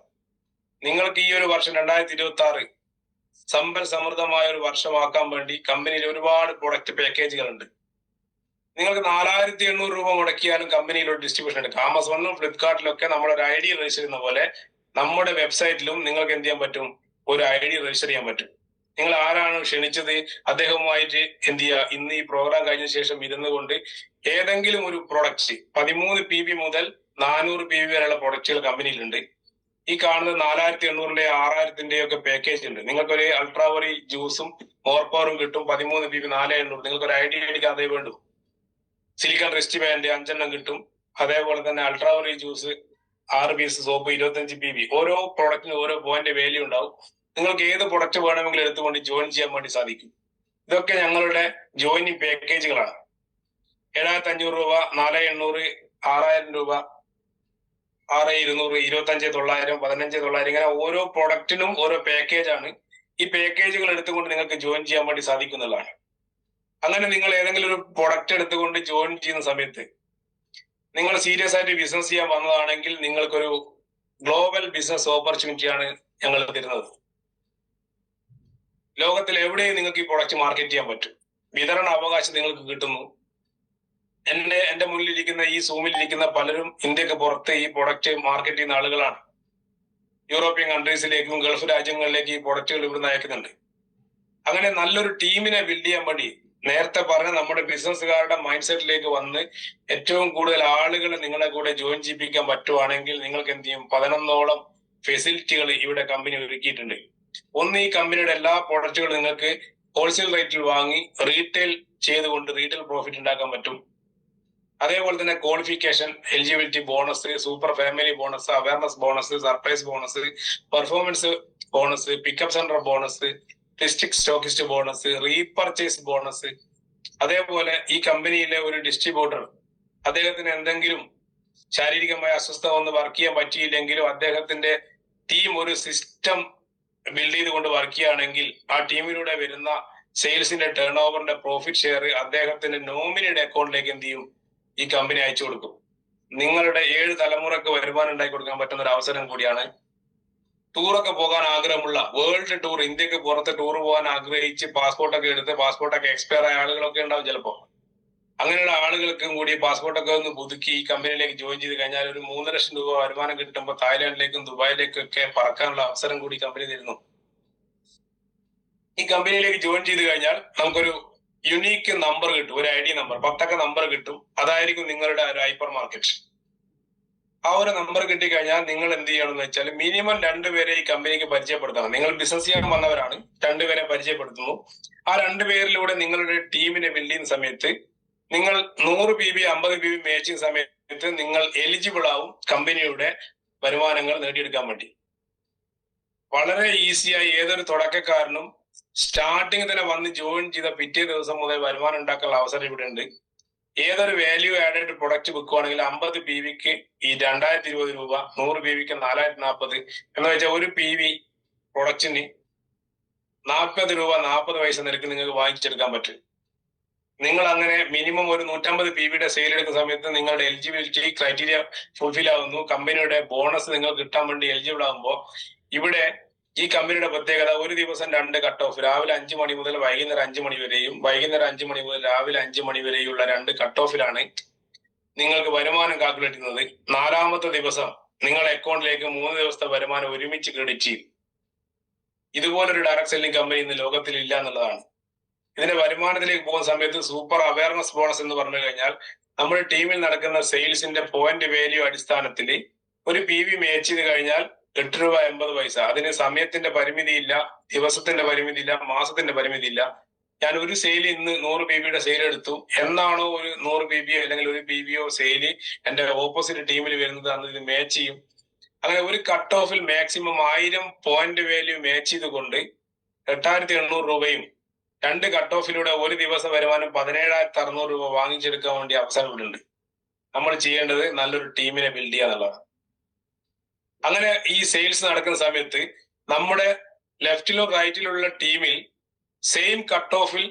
നിങ്ങൾക്ക് ഈ ഒരു വർഷം 2026 സമ്പൽ സമൃദ്ധമായ ഒരു വർഷമാക്കാൻ വേണ്ടി കമ്പനിയിൽ ഒരുപാട് പ്രൊഡക്റ്റ് പാക്കേജുകൾ ഉണ്ട്. നിങ്ങൾക്ക് 4800 രൂപ മുടക്കിയാലും കമ്പനിയിൽ ഒരു ഡിസ്ട്രിബ്യൂഷൻ ഉണ്ട്. ആമസോണിലും ഫ്ലിപ്കാർട്ടിലൊക്കെ നമ്മളൊരു ID രജിസ്റ്റർ ചെയ്യുന്ന പോലെ നമ്മുടെ വെബ്സൈറ്റിലും നിങ്ങൾക്ക് എന്ത് ചെയ്യാൻ പറ്റും? ഒരു ID രജിസ്റ്റർ ചെയ്യാൻ പറ്റും. നിങ്ങൾ ആരാണ് ക്ഷണിച്ചത് അദ്ദേഹവുമായിട്ട് എന്ത് ചെയ്യുക, ഇന്ന് ഈ പ്രോഗ്രാം കഴിഞ്ഞ ശേഷം ഇരുന്നു കൊണ്ട് ഏതെങ്കിലും ഒരു പ്രൊഡക്റ്റ് 13 PB മുതൽ 400 PB വരെയുള്ള പ്രൊഡക്റ്റുകൾ കമ്പനിയിലുണ്ട്. ഈ കാണുന്നത് 4800 6000 ഒക്കെ പാക്കേജ് ഉണ്ട്. നിങ്ങൾക്കൊരു അൾട്രാവറി ജ്യൂസും മോർപ്പവറും കിട്ടും. 13 PB 4800. നിങ്ങൾക്കൊരു ID അടിക്കാതെ വേണ്ടു. സിലിക്കൺ റിസ്റ്റ് ബാൻഡ് 5 കിട്ടും. അതേപോലെ തന്നെ അൾട്രാവറി ജ്യൂസ് 6 പീസ് സോപ്പ് 25 PB. ഓരോ പ്രൊഡക്റ്റിനും ഓരോ പോയിന്റ് വാല്യൂ ഉണ്ടാവും. നിങ്ങൾക്ക് ഏത് പ്രൊഡക്റ്റ് വേണമെങ്കിലും എടുത്തുകൊണ്ട് ജോയിൻ ചെയ്യാൻ വേണ്ടി സാധിക്കും. ഇതൊക്കെ ഞങ്ങളുടെ ജോയിനിങ് പാക്കേജുകളാണ്. 7500 രൂപ, 4800, 6000 രൂപ, 6200, 25900, 15900, ഇങ്ങനെ ഓരോ പ്രൊഡക്റ്റിനും ഓരോ പാക്കേജാണ്. ഈ പാക്കേജുകൾ എടുത്തുകൊണ്ട് നിങ്ങൾക്ക് ജോയിൻ ചെയ്യാൻ വേണ്ടി സാധിക്കുന്നതാണ്. അങ്ങനെ നിങ്ങൾ ഏതെങ്കിലും ഒരു പ്രൊഡക്റ്റ് എടുത്തുകൊണ്ട് ജോയിൻ ചെയ്യുന്ന സമയത്ത് നിങ്ങൾ സീരിയസ് ആയിട്ട് ബിസിനസ് ചെയ്യാൻ വന്നതാണെങ്കിൽ നിങ്ങൾക്കൊരു ഗ്ലോബൽ ബിസിനസ് ഓപ്പർച്യൂണിറ്റിയാണ് ഞങ്ങൾ തരുന്നത്. ലോകത്തിൽ എവിടെയും നിങ്ങൾക്ക് ഈ പ്രൊഡക്റ്റ് മാർക്കറ്റ് ചെയ്യാൻ പറ്റും. വിതരണ അവകാശം നിങ്ങൾക്ക് കിട്ടുന്നു. എന്റെ മുന്നിലിരിക്കുന്ന ഈ സൂമിലിരിക്കുന്ന പലരും ഇന്ത്യക്ക് പുറത്ത് ഈ പ്രൊഡക്റ്റ് മാർക്കറ്റ് ചെയ്യുന്ന ആളുകളാണ്. യൂറോപ്യൻ കൺട്രീസിലേക്കും ഗൾഫ് രാജ്യങ്ങളിലേക്കും ഈ പ്രൊഡക്റ്റുകൾ ഇവിടുന്ന് അയക്കുന്നുണ്ട്. അങ്ങനെ നല്ലൊരു ടീമിനെ ബിൽഡ് ചെയ്യാൻ വേണ്ടി നേരത്തെ പറഞ്ഞ നമ്മുടെ ബിസിനസ്സുകാരുടെ മൈൻഡ് സെറ്റിലേക്ക് വന്ന് ഏറ്റവും കൂടുതൽ ആളുകളെ നിങ്ങളെ കൂടെ ജോയിൻ ചെയ്യിപ്പിക്കാൻ പറ്റുവാണെങ്കിൽ നിങ്ങൾക്ക് എന്ത് ചെയ്യും? 11ഓളം ഫെസിലിറ്റികൾ ഇവിടെ കമ്പനി ഒരുക്കിയിട്ടുണ്ട്. ഒന്ന്, ഈ കമ്പനിയുടെ എല്ലാ പ്രൊഡക്റ്റുകളും നിങ്ങൾക്ക് ഹോൾസെയിൽ റേറ്റിൽ വാങ്ങി റീറ്റെയിൽ ചെയ്തുകൊണ്ട് റീറ്റെയിൽ പ്രോഫിറ്റ് ഉണ്ടാക്കാൻ പറ്റും. അതേപോലെ തന്നെ qualification, eligibility bonus, super family bonus, awareness bonus, surprise bonus, performance bonus, pickup centre bonus, district stockist bonus, repurchase bonus. അതേപോലെ ഈ കമ്പനിയിലെ ഒരു ഡിസ്ട്രിബ്യൂട്ടർ അദ്ദേഹത്തിന് എന്തെങ്കിലും ശാരീരികമായ അസ്വസ്ഥത വന്ന് വർക്ക് ചെയ്യാൻ പറ്റിയില്ലെങ്കിലും അദ്ദേഹത്തിന്റെ ടീം ഒരു സിസ്റ്റം ബിൽഡ് ചെയ്തുകൊണ്ട് വർക്ക് ചെയ്യുകയാണെങ്കിൽ ആ ടീമിലൂടെ വരുന്ന സെയിൽസിന്റെ ടേൺ ഓവറിന്റെ പ്രോഫിറ്റ് ഷെയർ അദ്ദേഹത്തിന്റെ നോമിനിയുടെ അക്കൗണ്ടിലേക്ക് എന്ത് ചെയ്യും? ഈ കമ്പനി അയച്ചു കൊടുക്കും. നിങ്ങളുടെ 7 തലമുറക്ക് വരുമാനം ഉണ്ടാക്കി കൊടുക്കാൻ പറ്റുന്ന ഒരു അവസരം കൂടിയാണ്. ടൂറൊക്കെ പോകാൻ ആഗ്രഹമുള്ള, വേൾഡ് ടൂർ, ഇന്ത്യക്ക് പുറത്ത് ടൂർ പോകാൻ ആഗ്രഹിച്ച് പാസ്പോർട്ടൊക്കെ എടുത്ത് പാസ്പോർട്ടൊക്കെ എക്സ്പയർ ആയ ആളുകളൊക്കെ ഉണ്ടാവും ചിലപ്പോൾ. അങ്ങനെയുള്ള ആളുകൾക്കും കൂടി പാസ്പോർട്ടൊക്കെ ഒന്ന് പുതുക്കി ഈ കമ്പനിയിലേക്ക് ജോയിൻ ചെയ്ത് കഴിഞ്ഞാൽ ഒരു 3 ലക്ഷം രൂപ വരുമാനം കിട്ടുമ്പോൾ തായ്ലാന്റിലേക്കും ദുബായിലേക്കും ഒക്കെ പറക്കാനുള്ള അവസരം കൂടി കമ്പനി തരുന്നു. ഈ കമ്പനിയിലേക്ക് ജോയിൻ ചെയ്ത് കഴിഞ്ഞാൽ നമുക്കൊരു യുണീക്ക് നമ്പർ കിട്ടും, ഒരു ID നമ്പർ, 10 നമ്പർ കിട്ടും. അതായിരിക്കും നിങ്ങളുടെ ഒരു ഹൈപ്പർ മാർക്കറ്റ്. ആ ഒരു നമ്പർ കിട്ടിക്കഴിഞ്ഞാൽ നിങ്ങൾ എന്ത് ചെയ്യണമെന്ന് വെച്ചാൽ മിനിമം 2 പേരെ ഈ കമ്പനിക്ക് പരിചയപ്പെടുത്തണം. നിങ്ങൾ ബിസിനസ് ചെയ്യാൻ വന്നവരാണ്, 2 പേരെ പരിചയപ്പെടുത്തുന്നു. ആ 2 പേരിലൂടെ നിങ്ങളുടെ ടീമിനെ ബിൽഡ് ചെയ്യുന്ന സമയത്ത് നിങ്ങൾ 100 PB 50 PB മേച്ചിങ് സമയത്ത് നിങ്ങൾ എലിജിബിൾ ആവും കമ്പനിയുടെ വരുമാനങ്ങൾ നേടിയെടുക്കാൻ വേണ്ടി. വളരെ ഈസിയായി ഏതൊരു തുടക്കക്കാരനും സ്റ്റാർട്ടിങ് തന്നെ വന്ന് ജോയിൻ ചെയ്ത പിറ്റേ ദിവസം മുതൽ വരുമാനം ഉണ്ടാക്കാനുള്ള അവസരം ഇവിടെ ഉണ്ട്. ഏതൊരു വാല്യൂ ആഡഡ് പ്രൊഡക്റ്റ് വിൽക്കുവാണെങ്കിൽ 50 PVക്ക് ഈ 2020 രൂപ, 100 PVക്ക് 4040 എന്ന് വെച്ചാൽ ഒരു PV പ്രൊഡക്റ്റിന് 40 രൂപ 40 പൈസ നിരക്ക് നിങ്ങൾക്ക് വാങ്ങിച്ചെടുക്കാൻ പറ്റും. നിങ്ങൾ അങ്ങനെ മിനിമം ഒരു 150 PVയുടെ സെയിൽ എടുക്കുന്ന സമയത്ത് നിങ്ങളുടെ എലിജിബിലിറ്റി ക്രൈറ്റീരിയ ഫുൾഫിൽ ആവുന്നു. കമ്പനിയുടെ ബോണസ് നിങ്ങൾക്ക് കിട്ടാൻ വേണ്ടി എലിജിബിൾ ആകുമ്പോൾ ഇവിടെ ഈ കമ്പനിയുടെ പ്രത്യേകത ഒരു ദിവസം 2 കട്ട് ഓഫ്, രാവിലെ 5 മണി മുതൽ വൈകുന്നേരം 5 മണി വരെയും വൈകുന്നേരം 5 മണി മുതൽ രാവിലെ 5 മണി വരെയുള്ള 2 കട്ട് ഓഫിലാണ് നിങ്ങൾക്ക് വരുമാനം കാൽക്കുലേറ്റ് ചെയ്യുന്നത്. 4ാമത്തെ ദിവസം നിങ്ങളുടെ അക്കൗണ്ടിലേക്ക് 3 ദിവസത്തെ വരുമാനം ഒരുമിച്ച് ക്രെഡിറ്റ് ചെയ്യും. ഇതുപോലൊരു ഡയറക്ട് സെല്ലിംഗ് കമ്പനി ഇന്ന് ലോകത്തിൽ ഇല്ല എന്നുള്ളതാണ്. ഇതിന്റെ വരുമാനത്തിലേക്ക് പോകുന്ന സമയത്ത് സൂപ്പർ അവയർനെസ് ബോണസ് എന്ന് പറഞ്ഞു കഴിഞ്ഞാൽ നമ്മുടെ ടീമിൽ നടക്കുന്ന സെയിൽസിന്റെ പോയിന്റ് വാല്യൂ അടിസ്ഥാനത്തിൽ ഒരു PV മാച്ച് ചെയ്ത് കഴിഞ്ഞാൽ 8 രൂപ 80 പൈസ. അതിന് സമയത്തിന്റെ പരിമിതിയില്ല, ദിവസത്തിന്റെ പരിമിതിയില്ല, മാസത്തിന്റെ പരിമിതിയില്ല. ഞാൻ ഒരു സെയിൽ ഇന്ന് 100 PVയുടെ സെയിൽ എടുത്തു, എന്നാണോ ഒരു 100 PVയോ അല്ലെങ്കിൽ ഒരു PVയോ സെയിൽ എന്റെ ഓപ്പോസിറ്റ് ടീമിൽ വരുന്നത് അന്ന് ഇത് മാച്ച് ചെയ്യും. അങ്ങനെ ഒരു കട്ട് ഓഫിൽ മാക്സിമം 1000 പോയിന്റ് വാല്യൂ മാച്ച് ചെയ്തുകൊണ്ട് 8800 രൂപയും 2 കട്ട് ഓഫിലൂടെ ഒരു ദിവസം വരുമാനം 17600 രൂപ വാങ്ങിച്ചെടുക്കാൻ വേണ്ടി അവസരം ഇവിടുണ്ട്. നമ്മൾ ചെയ്യേണ്ടത് നല്ലൊരു ടീമിനെ ബിൽഡ് ചെയ്യുക എന്നുള്ളതാണ്. അങ്ങനെ ഈ സെയിൽസ് നടക്കുന്ന സമയത്ത് നമ്മുടെ ലെഫ്റ്റിലോ റൈറ്റിലുള്ള ടീമിൽ സെയിം കട്ട് ഓഫിൽ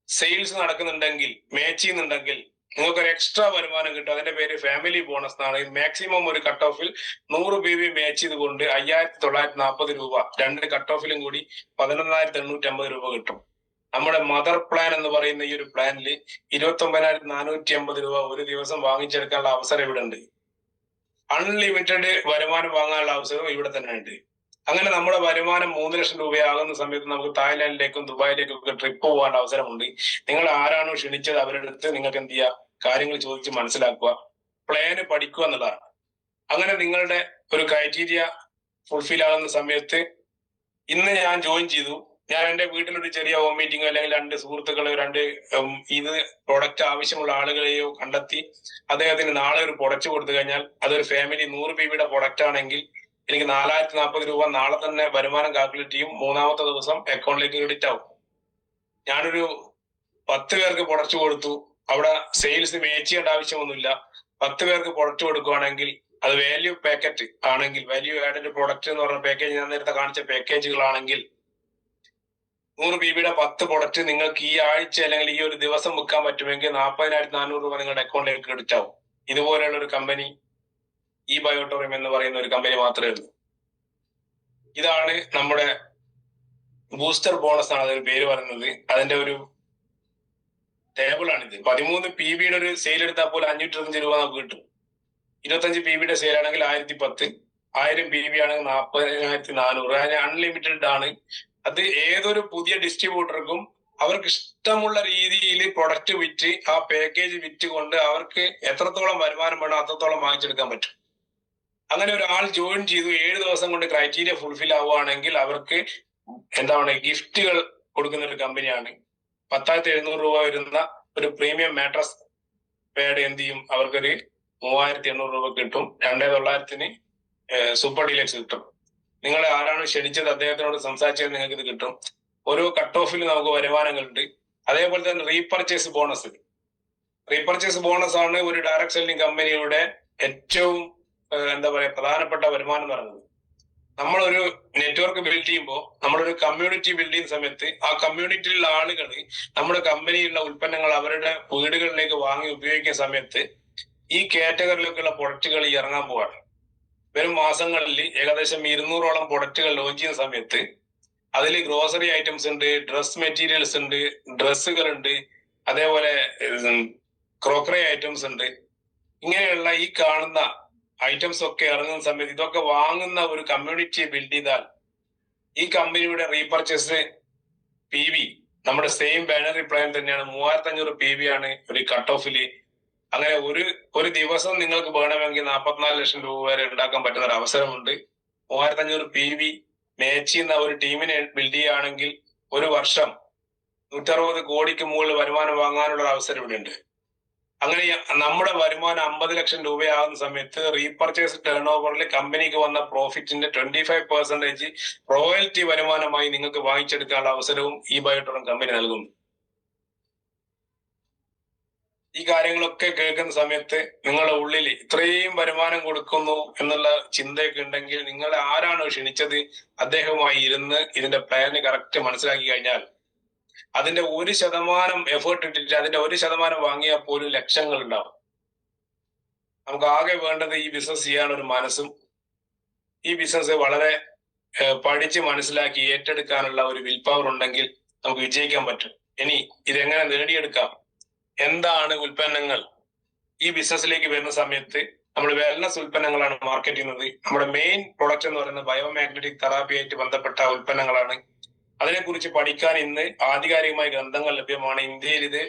സെയിൽസ് നടക്കുന്നുണ്ടെങ്കിൽ, മാച്ച് ചെയ്യുന്നുണ്ടെങ്കിൽ നിങ്ങൾക്ക് ഒരു എക്സ്ട്രാ വരുമാനം കിട്ടും. അതിന്റെ പേര് ഫാമിലി ബോണസ് എന്നാണ്. മാക്സിമം ഒരു കട്ട് ഓഫിൽ 100 PV മാച്ച് ചെയ്തുകൊണ്ട് 5940 രൂപ, 2 കട്ട് ഓഫിലും കൂടി 11850 രൂപ കിട്ടും. നമ്മുടെ മദർ പ്ലാൻ എന്ന് പറയുന്ന ഈ ഒരു പ്ലാനിൽ 29450 രൂപ ഒരു ദിവസം വാങ്ങിച്ചെടുക്കാനുള്ള അവസരം ഇവിടെ ഉണ്ട്. അൺലിമിറ്റഡ് വരുമാനം വാങ്ങാനുള്ള അവസരവും ഇവിടെ തന്നെ ഉണ്ട്. അങ്ങനെ നമ്മുടെ വരുമാനം 3 ലക്ഷം രൂപയാകുന്ന സമയത്ത് നമുക്ക് തായ്ലാൻഡിലേക്കും ദുബായിലേക്കും ഒക്കെ ട്രിപ്പ് പോകാൻ അവസരമുണ്ട്. നിങ്ങൾ ആരാണോ ക്ഷണിച്ചത് അവരുടെ അടുത്ത് നിങ്ങൾക്ക് എന്ത് ചെയ്യുക, കാര്യങ്ങൾ ചോദിച്ച് മനസ്സിലാക്കുക, പ്ലാന് പഠിക്കുക എന്നുള്ളതാണ്. അങ്ങനെ നിങ്ങളുടെ ഒരു ക്രൈറ്റീരിയ ഫുൾഫിൽ ആകുന്ന സമയത്ത് ഇന്ന് ഞാൻ ജോയിൻ ചെയ്തു, ഞാൻ എന്റെ വീട്ടിലൊരു ചെറിയ ഹോം മീറ്റിംഗോ അല്ലെങ്കിൽ 2 സുഹൃത്തുക്കളെയോ 2 ഇത് പ്രൊഡക്റ്റ് ആവശ്യമുള്ള ആളുകളെയോ കണ്ടെത്തി അദ്ദേഹത്തിന് നാളെ ഒരു പ്രൊഡക്റ്റ് കൊടുത്തു കഴിഞ്ഞാൽ അതൊരു ഫാമിലി 100 PVയുടെ പ്രൊഡക്റ്റ് ആണെങ്കിൽ എനിക്ക് 4040 രൂപ നാളെ തന്നെ വരുമാനം കാൽക്കുലേറ്റ് ചെയ്യും. 3ാമത്തെ ദിവസം അക്കൗണ്ടിലേക്ക് ക്രെഡിറ്റ് ആവും. ഞാനൊരു 10 പേർക്ക് പ്രൊഡക്റ്റ് കൊടുത്തു, അവിടെ സെയിൽസ് മാച്ച് ചെയ്യേണ്ട ആവശ്യമൊന്നുമില്ല. 10 പേർക്ക് പ്രൊഡക്റ്റ് കൊടുക്കുകയാണെങ്കിൽ അത് വാല്യൂ പാക്കറ്റ് ആണെങ്കിൽ, വാല്യൂ ആഡഡ് പ്രൊഡക്റ്റ് എന്ന് പറഞ്ഞ പാക്കേജ് ഞാൻ നേരത്തെ കാണിച്ച പാക്കേജുകളാണെങ്കിൽ 100 PVയുടെ 10 പ്രൊഡക്റ്റ് നിങ്ങൾക്ക് ഈ ആഴ്ച അല്ലെങ്കിൽ ഈ ഒരു ദിവസം വിൽക്കാൻ പറ്റുമെങ്കിൽ 40400 രൂപ നിങ്ങളുടെ അക്കൗണ്ടിലേക്ക് ക്രെഡിറ്റ് ആവും. ഇതുപോലെയുള്ള ഒരു കമ്പനി ഈ ബയോട്ടോറിയം എന്ന് പറയുന്ന ഒരു കമ്പനി മാത്രമേ ഉള്ളൂ. ഇതാണ് നമ്മുടെ ബൂസ്റ്റർ ബോണസ് ആണ് അതൊരു പേര് പറയുന്നത്. അതിന്റെ ഒരു ടേബിൾ ആണിത്. 13 PVയുടെ ഒരു സെയിൽ എടുത്താൽ പോലും 525 രൂപ നമുക്ക് കിട്ടും. 25 PVയുടെ സെയിൽ ആണെങ്കിൽ 1010, 1000 PV ആണെങ്കിൽ 40400. അതിന് അൺലിമിറ്റഡ് ആണ്. അത് ഏതൊരു പുതിയ ഡിസ്ട്രിബ്യൂട്ടർക്കും അവർക്ക് ഇഷ്ടമുള്ള രീതിയിൽ പ്രൊഡക്റ്റ് വിറ്റ് ആ പാക്കേജ് വിറ്റ് കൊണ്ട് അവർക്ക് എത്രത്തോളം വരുമാനം വേണോ അത്രത്തോളം വാങ്ങിച്ചെടുക്കാൻ പറ്റും. അങ്ങനെ ഒരാൾ ജോയിൻ ചെയ്തു 7 ദിവസം കൊണ്ട് ക്രൈറ്റീരിയ ഫുൾഫിൽ ആവുകയാണെങ്കിൽ അവർക്ക് എന്താണ് ഗിഫ്റ്റുകൾ കൊടുക്കുന്ന ഒരു കമ്പനിയാണ്. 10700 രൂപ വരുന്ന ഒരു പ്രീമിയം മാട്രസ് പാഡ് എന്ത് ചെയ്യും, അവർക്കൊരു 3800 രൂപ കിട്ടും. 2900-ന് സൂപ്പർ ഡീലക്സ് കിട്ടും. നിങ്ങളെ ആരാണ് ക്ഷണിച്ചത് അദ്ദേഹത്തിനോട് സംസാരിച്ചാൽ നിങ്ങൾക്ക് ഇത് കിട്ടും. ഓരോ കട്ട് ഓഫിൽ നമുക്ക് വരുമാനങ്ങളുണ്ട്. അതേപോലെ തന്നെ റീപർച്ചേസ് ബോണസ്. റീപർച്ചേസ് ബോണസ് ആണ് ഒരു ഡയറക്ട് സെല്ലിംഗ് കമ്പനിയുടെ ഏറ്റവും പ്രധാനപ്പെട്ട വരുമാനം എന്ന് പറയുന്നത്. നമ്മളൊരു നെറ്റ്വർക്ക് ബിൽഡ് ചെയ്യുമ്പോൾ, നമ്മളൊരു കമ്മ്യൂണിറ്റി ബിൽഡ് ചെയ്യുന്ന സമയത്ത് ആ കമ്മ്യൂണിറ്റിയിലുള്ള ആളുകൾ നമ്മുടെ കമ്പനിയിലുള്ള ഉൽപ്പന്നങ്ങൾ അവരുടെ വീടുകളിലേക്ക് വാങ്ങി ഉപയോഗിക്കുന്ന സമയത്ത് ഈ കാറ്റഗറിയിലേക്കുള്ള പ്രൊഡക്റ്റുകൾ ഇറങ്ങാൻ പോവാണ്. വരും മാസങ്ങളിൽ ഏകദേശം 200ഓളം പ്രൊഡക്റ്റുകൾ ലോഞ്ച് ചെയ്യുന്ന സമയത്ത് അതിൽ ഗ്രോസറി ഐറ്റംസ് ഉണ്ട്, ഡ്രസ് മെറ്റീരിയൽസ് ഉണ്ട്, ഡ്രസ്സുകളുണ്ട്, അതേപോലെ ക്രോക്കറി ഐറ്റംസ് ഉണ്ട്. ഇങ്ങനെയുള്ള ഈ കാണുന്ന ഐറ്റംസ് ഒക്കെ ഇറങ്ങുന്ന സമയത്ത് ഇതൊക്കെ വാങ്ങുന്ന ഒരു കമ്മ്യൂണിറ്റിയെ ബിൽഡ് ചെയ്താൽ ഈ കമ്പനിയുടെ റീപർച്ചേസ് PV നമ്മുടെ സെയിം ബാനറി പ്ലാൻ തന്നെയാണ്. 3500 PV ആണ് ഒരു കട്ട് ഓഫില്. അങ്ങനെ ഒരു ദിവസം നിങ്ങൾക്ക് വേണമെങ്കിൽ 44 ലക്ഷം രൂപ വരെ ഉണ്ടാക്കാൻ പറ്റുന്ന ഒരു അവസരമുണ്ട്. 3500 PV മാച്ച് ചെയ്യുന്ന ഒരു ടീമിനെ ബിൽഡ് ചെയ്യുകയാണെങ്കിൽ ഒരു വർഷം 160 കോടിക്ക് മുകളിൽ വരുമാനം വാങ്ങാനുള്ള അവസരം ഇവിടെ ഉണ്ട്. അങ്ങനെ നമ്മുടെ വരുമാനം 50 ലക്ഷം രൂപയാകുന്ന സമയത്ത് റീപർച്ചേസ് ടേൺ ഓവറിൽ കമ്പനിക്ക് വന്ന പ്രോഫിറ്റിന്റെ 25% റോയൽറ്റി വരുമാനമായി നിങ്ങൾക്ക് വാങ്ങിച്ചെടുക്കാനുള്ള അവസരവും ഈ ബയോട്രോൺ കമ്പനി നൽകുന്നു. ഈ കാര്യങ്ങളൊക്കെ കേൾക്കുന്ന സമയത്ത് നിങ്ങളുടെ ഉള്ളിൽ ഇത്രയും വരുമാനം കൊടുക്കുന്നു എന്നുള്ള ചിന്തയൊക്കെ ഉണ്ടെങ്കിൽ നിങ്ങളെ ആരാണോ ക്ഷണിച്ചത് അദ്ദേഹവുമായി ഇരുന്ന് ഇതിന്റെ പ്ലാന് കറക്റ്റ് മനസ്സിലാക്കി കഴിഞ്ഞാൽ അതിന്റെ 1% എഫേർട്ട് ഇട്ടിട്ട് അതിന്റെ 1% വാങ്ങിയാൽ പോലും ലക്ഷങ്ങൾ ഉണ്ടാവും. നമുക്ക് ആകെ വേണ്ടത് ഈ ബിസിനസ് ചെയ്യാനൊരു മനസ്സും ഈ ബിസിനസ് വളരെ പഠിച്ച് മനസ്സിലാക്കി ഏറ്റെടുക്കാനുള്ള ഒരു വിൽ പവർ ഉണ്ടെങ്കിൽ നമുക്ക് വിജയിക്കാൻ പറ്റും. ഇനി ഇതെങ്ങനെ നേടിയെടുക്കാം, എന്താണ് ഉൽപ്പന്നങ്ങൾ? ഈ ബിസിനസ്സിലേക്ക് വരുന്ന സമയത്ത് നമ്മൾ വെൽനസ് ഉൽപ്പന്നങ്ങളാണ് മാർക്കറ്റ് ചെയ്യുന്നത്. നമ്മുടെ മെയിൻ പ്രൊഡക്റ്റ് എന്ന് പറയുന്നത് ബയോമാഗ്നറ്റിക് തെറാപ്പിയായിട്ട് ബന്ധപ്പെട്ട ഉൽപ്പന്നങ്ങളാണ്. അതിനെക്കുറിച്ച് പഠിക്കാൻ ഇന്ന് ആധികാരികമായ ഗ്രന്ഥങ്ങൾ ലഭ്യമാണ്. ഇന്ത്യയിൽ ഇത്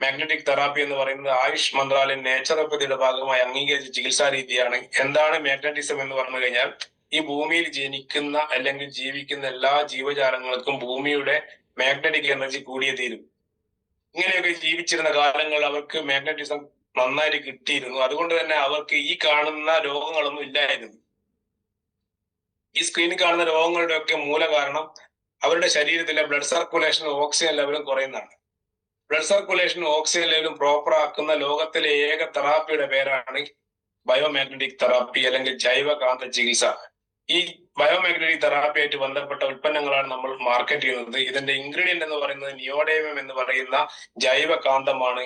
മാഗ്നറ്റിക് തെറാപ്പി എന്ന് പറയുന്നത് ആയുഷ് മന്ത്രാലയം നേച്ചുറോപ്പതിയുടെ ഭാഗമായി അംഗീകരിച്ച ചികിത്സാ രീതിയാണ്. എന്താണ് മാഗ്നറ്റിസം എന്ന് പറഞ്ഞു കഴിഞ്ഞാൽ ഈ ഭൂമിയിൽ ജനിക്കുന്ന അല്ലെങ്കിൽ ജീവിക്കുന്ന എല്ലാ ജീവജാലങ്ങൾക്കും ഭൂമിയുടെ മാഗ്നറ്റിക് എനർജി കൂടിയേ തീരും. ഇങ്ങനെയൊക്കെ ജീവിച്ചിരുന്ന കാലങ്ങളിൽ അവർക്ക് മാഗ്നറ്റിസം നന്നായിട്ട് കിട്ടിയിരുന്നു. അതുകൊണ്ട് തന്നെ അവർക്ക് ഈ കാണുന്ന രോഗങ്ങളൊന്നും ഇല്ലായിരുന്നു. ഈ സ്ക്രീനിൽ കാണുന്ന രോഗങ്ങളുടെ ഒക്കെ മൂല കാരണം അവരുടെ ശരീരത്തിലെ ബ്ലഡ് സർക്കുലേഷനും ഓക്സിജൻ ലെവലും കുറയുന്നതാണ്. ബ്ലഡ് സർക്കുലേഷനും ഓക്സിജൻ ലെവലും പ്രോപ്പർ ആക്കുന്ന ലോകത്തിലെ ഏക തെറാപ്പിയുടെ പേരാണ് ബയോമാഗ്നറ്റിക് തെറാപ്പി അല്ലെങ്കിൽ ജൈവകാന്ത ചികിത്സ. ഈ ബയോമാഗ്നറ്റിക് തെറാപ്പി ആയിട്ട് ബന്ധപ്പെട്ട ഉൽപ്പന്നങ്ങളാണ് നമ്മൾ മാർക്കറ്റ് ചെയ്യുന്നത്. ഇതിന്റെ ഇൻഗ്രീഡിയന്റ് എന്ന് പറയുന്നത് നിയോഡേമിയം എന്ന് പറയുന്ന ജൈവകാന്തമാണ്.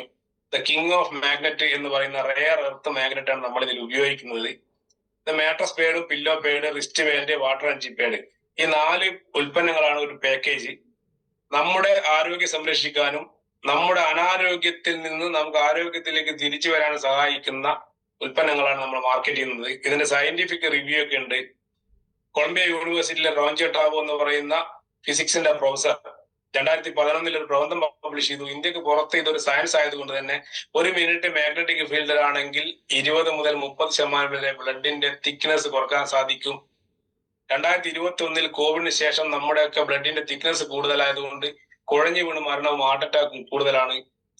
ദ കിങ് ഓഫ് മാഗ്നറ്റ് എന്ന് പറയുന്ന റെയർ എർത്ത് മാഗ്നറ്റ് ആണ് നമ്മൾ ഇതിൽ ഉപയോഗിക്കുന്നത്. ഇത് mattress pad, pillow pad, wrist band, water and chip pad, ഈ 4 ഉൽപ്പന്നങ്ങളാണ് ഒരു പാക്കേജ്. നമ്മുടെ ആരോഗ്യം സംരക്ഷിക്കാനും നമ്മുടെ അനാരോഗ്യത്തിൽ നിന്ന് നമുക്ക് ആരോഗ്യത്തിലേക്ക് തിരിച്ചു വരാനും സഹായിക്കുന്ന ഉൽപ്പന്നങ്ങളാണ് നമ്മൾ മാർക്കറ്റ് ചെയ്യുന്നത്. ഇതിന്റെ സയന്റിഫിക് റിവ്യൂ ഒക്കെ ഉണ്ട്. കൊളംബിയ യൂണിവേഴ്സിറ്റിയിലെ റോഞ്ചോ ടാബോ എന്ന് പറയുന്ന ഫിസിക്സിന്റെ പ്രൊഫസർ 2011 ഒരു പ്രബന്ധം പബ്ലിഷ് ചെയ്തു. ഇന്ത്യക്ക് പുറത്ത് ഇതൊരു സയൻസ് ആയതുകൊണ്ട് തന്നെ 1 മിനിറ്റ് മാഗ്നറ്റിക് ഫീൽഡിലാണെങ്കിൽ 20 മുതൽ 30% വരെ ബ്ലഡിന്റെ തിക്നെസ് കുറക്കാൻ സാധിക്കും. 2021 കോവിഡിന് ശേഷം നമ്മുടെയൊക്കെ ബ്ലഡിന്റെ തിക്നെസ് കൂടുതലായതുകൊണ്ട് കുഴഞ്ഞു വീണ് മരണവും ഹാർട്ട് അറ്റാക്കും കൂടുതലാണ്.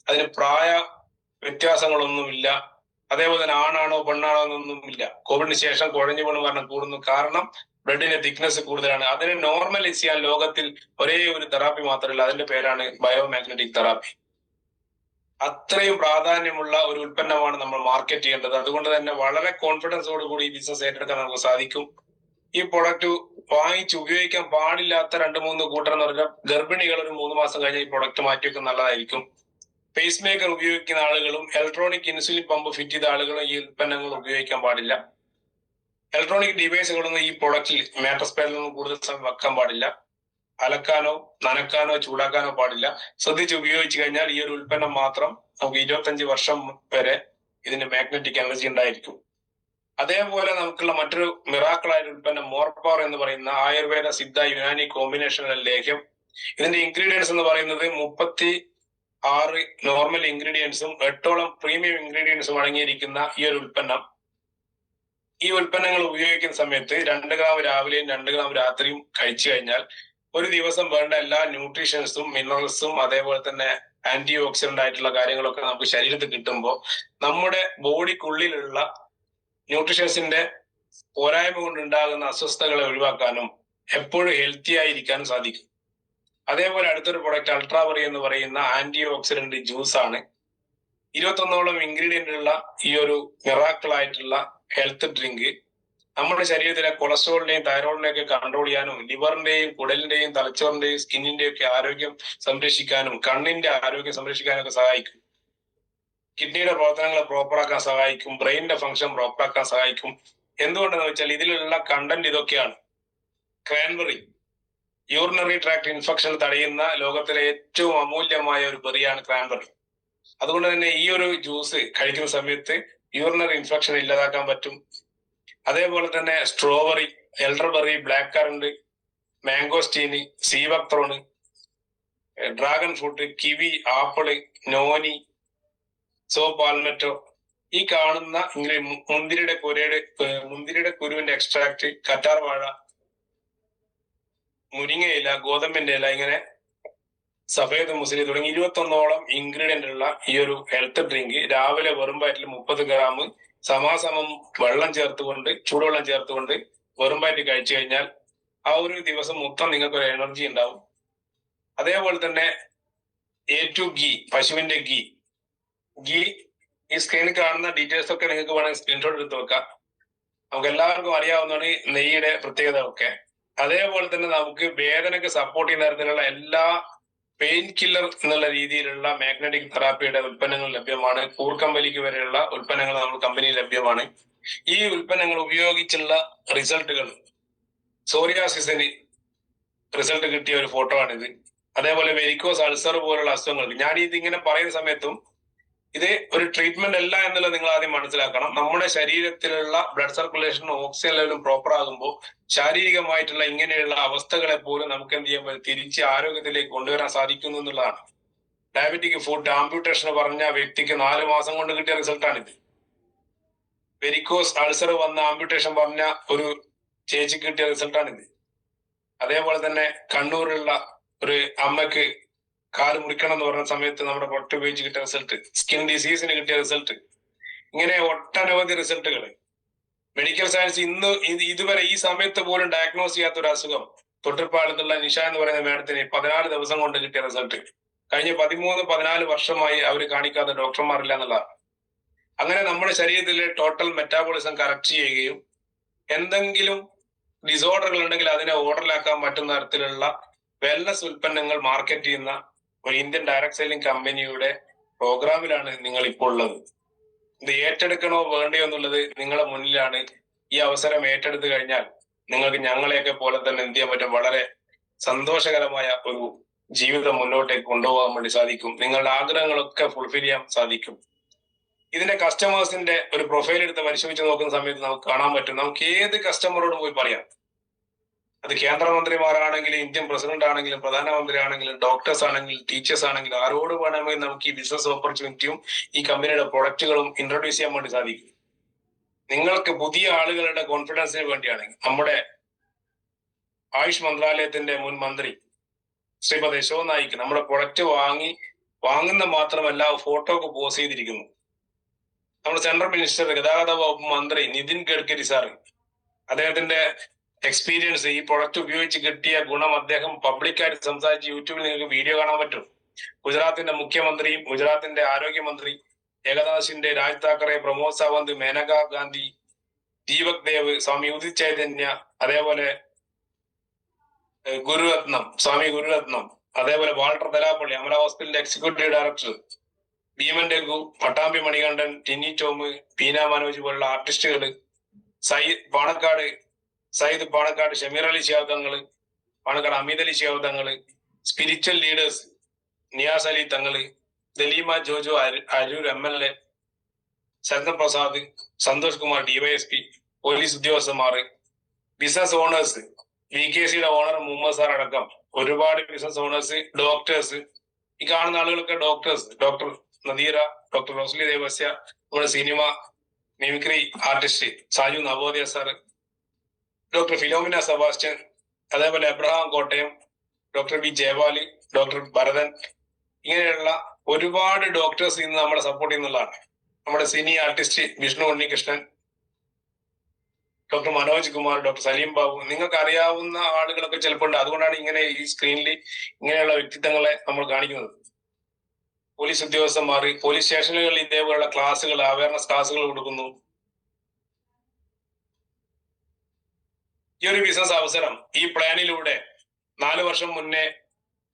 അതിന് പ്രായ വ്യത്യാസങ്ങളൊന്നുമില്ല. അതേപോലെ തന്നെ ആണാണോ പെണ്ണാണോ എന്നൊന്നുമില്ല. കോവിഡിന് ശേഷം കുഴഞ്ഞു വീണ് മരണം കൂടുന്നു. കാരണം ബ്ലഡിന്റെ തിക്നെസ് കൂടുതലാണ്. അതിനെ നോർമലൈസ് ചെയ്യാൻ ലോകത്തിൽ ഒരേ ഒരു തെറാപ്പി മാത്രമല്ല, അതിന്റെ പേരാണ് ബയോമാഗ്നറ്റിക് തെറാപ്പി. അത്രയും പ്രാധാന്യമുള്ള ഒരു ഉൽപ്പന്നമാണ് നമ്മൾ മാർക്കറ്റ് ചെയ്യേണ്ടത്. അതുകൊണ്ട് തന്നെ വളരെ കോൺഫിഡൻസോട് കൂടി ഈ ബിസിനസ് ഏറ്റെടുക്കാൻ നമുക്ക് സാധിക്കും. ഈ പ്രൊഡക്റ്റ് വാങ്ങിച്ച് ഉപയോഗിക്കാൻ പാടില്ലാത്ത 2-3 കൂട്ടർ എന്ന് പറഞ്ഞാൽ ഗർഭിണികൾ ഒരു 3 മാസം കഴിഞ്ഞ ഈ പ്രൊഡക്റ്റ് മാറ്റിവെക്കുന്നത് നല്ലതായിരിക്കും. പേസ് മേക്കർ ഉപയോഗിക്കുന്ന ആളുകളും ഇലക്ട്രോണിക് ഇൻസുലിൻ പമ്പ് ഫിറ്റ് ചെയ്ത ആളുകളും ഈ ഉൽപ്പന്നങ്ങൾ ഉപയോഗിക്കാൻ പാടില്ല. ഇലക്ട്രോണിക് ഡിവൈസുകളൊന്നും ഈ പ്രൊഡക്റ്റിൽ മാട്രസ് പാഡിൽ നിന്നും കൂടുതൽ സമയം വെക്കാൻ പാടില്ല. അലക്കാനോ നനക്കാനോ ചൂടാക്കാനോ പാടില്ല. ശ്രദ്ധിച്ച് ഉപയോഗിച്ചു കഴിഞ്ഞാൽ ഈ ഒരു ഉൽപ്പന്നം മാത്രം നമുക്ക് 25 വർഷം വരെ ഇതിന്റെ മാഗ്നറ്റിക് എനർജി ഉണ്ടായിരിക്കും. അതേപോലെ നമുക്കുള്ള മറ്റൊരു മിറാക്കിളായ ഉൽപ്പന്നം മോർ പവർ എന്ന് പറയുന്ന ആയുർവേദ സിദ്ധ യുനാനി കോമ്പിനേഷനുള്ള ലേഹ്യം. ഇതിന്റെ ഇൻഗ്രീഡിയൻസ് എന്ന് പറയുന്നത് 36 നോർമൽ ഇൻഗ്രീഡിയൻസും 8ഓളം പ്രീമിയം ഇൻഗ്രീഡിയൻസും അടങ്ങിയിരിക്കുന്ന ഈ ഒരു ഉൽപ്പന്നം. ഈ ഉൽപ്പന്നങ്ങൾ ഉപയോഗിക്കുന്ന സമയത്ത് 2 ഗ്രാം രാവിലെയും 2 ഗ്രാം രാത്രിയും കഴിച്ചു കഴിഞ്ഞാൽ ഒരു ദിവസം വേണ്ട എല്ലാ ന്യൂട്രീഷൻസും മിനറൽസും അതേപോലെ തന്നെ ആന്റി ഓക്സിഡന്റ് ആയിട്ടുള്ള കാര്യങ്ങളൊക്കെ നമുക്ക് ശരീരത്തിൽ കിട്ടുമ്പോൾ നമ്മുടെ ബോഡിക്കുള്ളിലുള്ള ന്യൂട്രീഷൻസിന്റെ പോരായ്മ കൊണ്ടുണ്ടാകുന്ന അസ്വസ്ഥതകളെ ഒഴിവാക്കാനും എപ്പോഴും ഹെൽത്തി ആയിരിക്കാനും സാധിക്കും. അതേപോലെ അടുത്തൊരു പ്രൊഡക്റ്റ് അൾട്രാവറി എന്ന് പറയുന്ന ആന്റി ഓക്സിഡന്റ് ജ്യൂസ് ആണ്. 21ഓളം ഇൻഗ്രീഡിയന്റ് ഉള്ള ഈ ഒരു മിറാക്കിൾ ആയിട്ടുള്ള ഹെൽത്ത് ഡ്രിങ്ക് നമ്മുടെ ശരീരത്തിലെ കൊളസ്ട്രോളിന്റെയും തൈറോയിഡിനെയും ഒക്കെ കൺട്രോൾ ചെയ്യാനും ലിവറിന്റെയും കുടലിന്റെയും തലച്ചോറിന്റെയും സ്കിന്നിന്റെയും ഒക്കെ ആരോഗ്യം സംരക്ഷിക്കാനും കണ്ണിന്റെ ആരോഗ്യം സംരക്ഷിക്കാനും ഒക്കെ സഹായിക്കും. കിഡ്നിയുടെ പ്രവർത്തനങ്ങളെ പ്രോപ്പറാക്കാൻ സഹായിക്കും. ബ്രെയിനിന്റെ ഫംഗ്ഷൻ പ്രോപ്പറാക്കാൻ സഹായിക്കും. എന്തുകൊണ്ടെന്ന് വെച്ചാൽ ഇതിലുള്ള കണ്ടന്റ് ഇതൊക്കെയാണ്. ക്രാൻബെറി യൂറിനറി ട്രാക്ട് ഇൻഫെക്ഷൻ തടയുന്ന ലോകത്തിലെ ഏറ്റവും അമൂല്യമായ ഒരു ബെറിയാണ് ക്രാൻബെറി. അതുകൊണ്ട് തന്നെ ഈ ഒരു ജ്യൂസ് കഴിക്കുന്ന സമയത്ത് യൂറിനറി ഇൻഫെക്ഷൻ ഇല്ലാതാക്കാൻ പറ്റും. അതേപോലെ തന്നെ strawberry, elderberry, black currant, mangosteen, sea buckthorn, dragon fruit, kiwi, apple, noni, saw palmetto, ഈ കാണുന്ന മുന്തിരിയുടെ കുരുവിന്റെ എക്സ്ട്രാക്ട്, കറ്റാർ വാഴ, മുരിങ്ങയില, ഗോതമ്പിന്റെ ഇല, ഇങ്ങനെ സഫേദ് മുസ്ലി തുടങ്ങി 21ഓളം ഇൻഗ്രീഡിയന്റ് ഉള്ള ഈ ഒരു ഹെൽത്ത് ഡ്രിങ്ക് രാവിലെ വെറും വയറ്റിൽ 30 ഗ്രാം സമാസമം വെള്ളം ചേർത്തുകൊണ്ട് ചൂടുവെള്ളം ചേർത്തുകൊണ്ട് വെറും വയറ്റിൽ കഴിച്ചു കഴിഞ്ഞാൽ ആ ഒരു ദിവസം മൊത്തം നിങ്ങൾക്ക് ഒരു എനർജി ഉണ്ടാവും. അതേപോലെ തന്നെ A2 ഗീ, പശുവിന്റെ ഗീ ഈ സ്ക്രീനിൽ കാണുന്ന ഡീറ്റെയിൽസ് ഒക്കെ നിങ്ങൾക്ക് വേണമെങ്കിൽ സ്ക്രീൻഷോട്ട് എടുത്ത് വെക്കാം. നമുക്ക് എല്ലാവർക്കും അറിയാവുന്നതാണ് നെയ്യുടെ പ്രത്യേകത ഒക്കെ. അതേപോലെ തന്നെ നമുക്ക് വേദനയ്ക്ക് സപ്പോർട്ട് ചെയ്യുന്ന തരത്തിലുള്ള എല്ലാ പെയിൻ കില്ലർ എന്നുള്ള രീതിയിലുള്ള മാഗ്നറ്റിക് തെറാപ്പിയുടെ ഉൽപ്പന്നങ്ങൾ ലഭ്യമാണ്. കൂർക്കമ്പലിക്ക് വരെയുള്ള ഉൽപ്പന്നങ്ങൾ നമ്മൾ കമ്പനിയിൽ ലഭ്യമാണ്. ഈ ഉൽപ്പന്നങ്ങൾ ഉപയോഗിച്ചുള്ള റിസൾട്ടുകൾ, സോറിയാസിസിന് റിസൾട്ട് കിട്ടിയ ഒരു ഫോട്ടോ ആണിത്. അതേപോലെ വെരിക്കോസ് അൾസർ പോലുള്ള അസുഖങ്ങൾക്ക് ഞാൻ ഇതിങ്ങനെ പറയുന്ന സമയത്തും ഇത് ഒരു ട്രീറ്റ്മെന്റ് അല്ല എന്നുള്ളത് നിങ്ങൾ ആദ്യം മനസ്സിലാക്കണം. നമ്മുടെ ശരീരത്തിലുള്ള ബ്ലഡ് സർക്കുലേഷനും ഓക്സിജൻ ലെവലും പ്രോപ്പർ ആകുമ്പോൾ ശാരീരികമായിട്ടുള്ള ഇങ്ങനെയുള്ള അവസ്ഥകളെ പോലും നമുക്ക് എന്ത് ചെയ്യാൻ പറ്റും, തിരിച്ച് ആരോഗ്യത്തിലേക്ക് കൊണ്ടുവരാൻ സാധിക്കുന്നു എന്നുള്ളതാണ്. ഡയബറ്റിക് ഫുഡ് ആംപ്യൂട്ടേഷൻ പറഞ്ഞ വ്യക്തിക്ക് 4 മാസം കൊണ്ട് കിട്ടിയ റിസൾട്ടാണിത്. വെരിക്കോസ് അൾസർ വന്ന ആംപ്യൂട്ടേഷൻ പറഞ്ഞ ഒരു ചേച്ചിക്ക് കിട്ടിയ റിസൾട്ടാണിത്. അതേപോലെ തന്നെ കണ്ണൂരിലുള്ള ഒരു അമ്മക്ക് കാല് മുറിക്കണം എന്ന് പറഞ്ഞ സമയത്ത് നമ്മുടെ പ്രൊഡക്റ്റ് ഉപയോഗിച്ച് കിട്ടിയ റിസൾട്ട്, സ്കിൻ ഡിസീസിന് കിട്ടിയ റിസൾട്ട്, ഇങ്ങനെ ഒട്ടനവധി റിസൾട്ടുകൾ. മെഡിക്കൽ സയൻസ് ഇതുവരെ ഈ സമയത്ത് പോലും ഡയഗ്നോസ് ചെയ്യാത്ത ഒരു അസുഖം തൊട്ടിപ്പാലത്തുള്ള നിഷ എന്ന് പറയുന്ന മാഡത്തിന് 14 ദിവസം കൊണ്ട് കിട്ടിയ റിസൾട്ട്. കഴിഞ്ഞ 13-14 വർഷമായി അവർ കാണിക്കാത്ത ഡോക്ടർമാരില്ല എന്നുള്ളതാണ്. അങ്ങനെ നമ്മുടെ ശരീരത്തിലെ ടോട്ടൽ മെറ്റാബോളിസം കറക്റ്റ് ചെയ്യുകയും എന്തെങ്കിലും ഡിസോർഡറുകൾ ഉണ്ടെങ്കിൽ അതിനെ ഓർഡറിലാക്കാൻ പറ്റുന്ന തരത്തിലുള്ള വെൽനസ് ഉൽപ്പന്നങ്ങൾ മാർക്കറ്റ് ചെയ്യുന്ന ഒരു ഇന്ത്യൻ ഡയറക്ട് സെല്ലിംഗ് കമ്പനിയുടെ പ്രോഗ്രാമിലാണ് നിങ്ങൾ ഇപ്പോൾ ഉള്ളത്. ഇത് ഏറ്റെടുക്കണോ വേണ്ടയോ എന്നുള്ളത് നിങ്ങളുടെ മുന്നിലാണ്. ഈ അവസരം ഏറ്റെടുത്തു കഴിഞ്ഞാൽ നിങ്ങൾക്ക് ഞങ്ങളെയൊക്കെ പോലെ തന്നെ എന്ത് ചെയ്യാൻ പറ്റും, വളരെ സന്തോഷകരമായ ഒരു ജീവിതം മുന്നോട്ടേക്ക് കൊണ്ടുപോകാൻ വേണ്ടി സാധിക്കും. നിങ്ങളുടെ ആഗ്രഹങ്ങളൊക്കെ ഫുൾഫിൽ ചെയ്യാൻ സാധിക്കും. ഇതിന്റെ കസ്റ്റമേഴ്സിന്റെ ഒരു പ്രൊഫൈൽ എടുത്ത് പരിശോധിച്ച് നോക്കുന്ന സമയത്ത് നമുക്ക് കാണാൻ പറ്റും, നമുക്ക് ഏത് കസ്റ്റമറോടും പോയി പറയാം. അത് കേന്ദ്രമന്ത്രിമാരാണെങ്കിലും ഇന്ത്യൻ പ്രസിഡന്റ് ആണെങ്കിലും പ്രധാനമന്ത്രി ആണെങ്കിലും ഡോക്ടേഴ്സ് ആണെങ്കിലും ടീച്ചേഴ്സ് ആണെങ്കിലും ആരോട് വേണമെങ്കിൽ നമുക്ക് ഈ ബിസിനസ് ഓപ്പർച്യൂണിറ്റിയും ഈ കമ്പനിയുടെ പ്രൊഡക്റ്റുകളും ഇൻട്രൊഡ്യൂസ് ചെയ്യാൻ വേണ്ടി സാധിക്കും. നിങ്ങൾക്ക് പുതിയ ആളുകളുടെ കോൺഫിഡൻസിന് വേണ്ടിയാണ് നമ്മുടെ ആയുഷ് മന്ത്രാലയത്തിന്റെ മുൻ മന്ത്രി ശ്രീമതി യശോദ നായിക്ക് നമ്മുടെ പ്രൊഡക്റ്റ് വാങ്ങുന്ന മാത്രമല്ല ഫോട്ടോക്ക് പോസ്റ്റ് ചെയ്തിരിക്കുന്നു. നമ്മുടെ സെൻട്രൽ മിനിസ്റ്റർ ഗതാഗത വകുപ്പ് മന്ത്രി നിതിൻ ഗഡ്കരി സാറ്, അദ്ദേഹത്തിന്റെ എക്സ്പീരിയൻസ്, ഈ പ്രൊഡക്റ്റ് ഉപയോഗിച്ച് കിട്ടിയ ഗുണം അദ്ദേഹം പബ്ലിക്കായിട്ട് സംസാരിച്ച് യൂട്യൂബിൽ നിങ്ങൾക്ക് വീഡിയോ കാണാൻ പറ്റും. ഗുജറാത്തിന്റെ മുഖ്യമന്ത്രിയും ഗുജറാത്തിന്റെ ആരോഗ്യമന്ത്രി ഏകനാഥിന്റെ രാജ് താക്കറെ, പ്രമോദ് സാവന്ത്, മേനക ഗാന്ധി, ദീപക് ദേവ്, സ്വാമി ഉദിത് ചൈതന്യ, അതേപോലെ സ്വാമി ഗുരുരത്നം, അതേപോലെ വാൾട്ടർ തലാപ്പള്ളി, അമല ഹോസ്പിറ്റലിന്റെ എക്സിക്യൂട്ടീവ് ഡയറക്ടർ, ഭീമൻ രഘു, പട്ടാമ്പി മണികണ്ഠൻ, ടിനി ടോം, പീന മനോജ് പോലുള്ള ആർട്ടിസ്റ്റുകൾ, Sayyid Panakkad Shameer Ali Shihab Thangal, Panakkad Hameed Ali Shihab Thangal, spiritual leaders Niyas Ali Thangal, Daleema Jojo Aroor MLA, Sarath Prasad, Santhosh Kumar DYSP, police ഉദ്യോഗസ്ഥന്മാർ, ബിസിനസ് ഓണേഴ്സ്, VKCയുടെ ഓണർ മുഹമ്മദ് സാർ അടക്കം ഒരുപാട് ബിസിനസ് ഓണേഴ്സ്, ഡോക്ടേഴ്സ്, ഈ കാണുന്ന ആളുകളൊക്കെ doctors, doctor Nadeera, doctor Rosly Devasya, നമ്മുടെ cinema mimicry artist Saju Navodaya sir, doctor Philomina Sebastian, അതേപോലെ Abraham Kottayam, doctor B Jayapali, doctor Bharathan, ഇങ്ങനെയുള്ള ഒരുപാട് ഡോക്ടേഴ്സ് ഇന്ന് നമ്മളെ സപ്പോർട്ട് ചെയ്യുന്നതാണ്. നമ്മുടെ cine artist Vishnu Unnikrishnan, doctor Manoj Kumar, doctor Saleem Babu, നിങ്ങൾക്ക് അറിയാവുന്ന ആളുകളൊക്കെ ചിലപ്പോൾ ഉണ്ട്. അതുകൊണ്ടാണ് ഇങ്ങനെ ഈ സ്ക്രീനിൽ ഇങ്ങനെയുള്ള വ്യക്തിത്വങ്ങളെ നമ്മൾ കാണിക്കുന്നത്. പോലീസ് ഉദ്യോഗസ്ഥന്മാർ, പോലീസ് സ്റ്റേഷനുകളിൽ ഇതേപോലുള്ള ക്ലാസ്സുകൾ, അവയർനെസ് ക്ലാസ്സുകൾ കൊടുക്കുന്നു. ഈ ഒരു ബിസിനസ് അവസരം ഈ പ്ലാനിലൂടെ 4 വർഷം മുന്നേ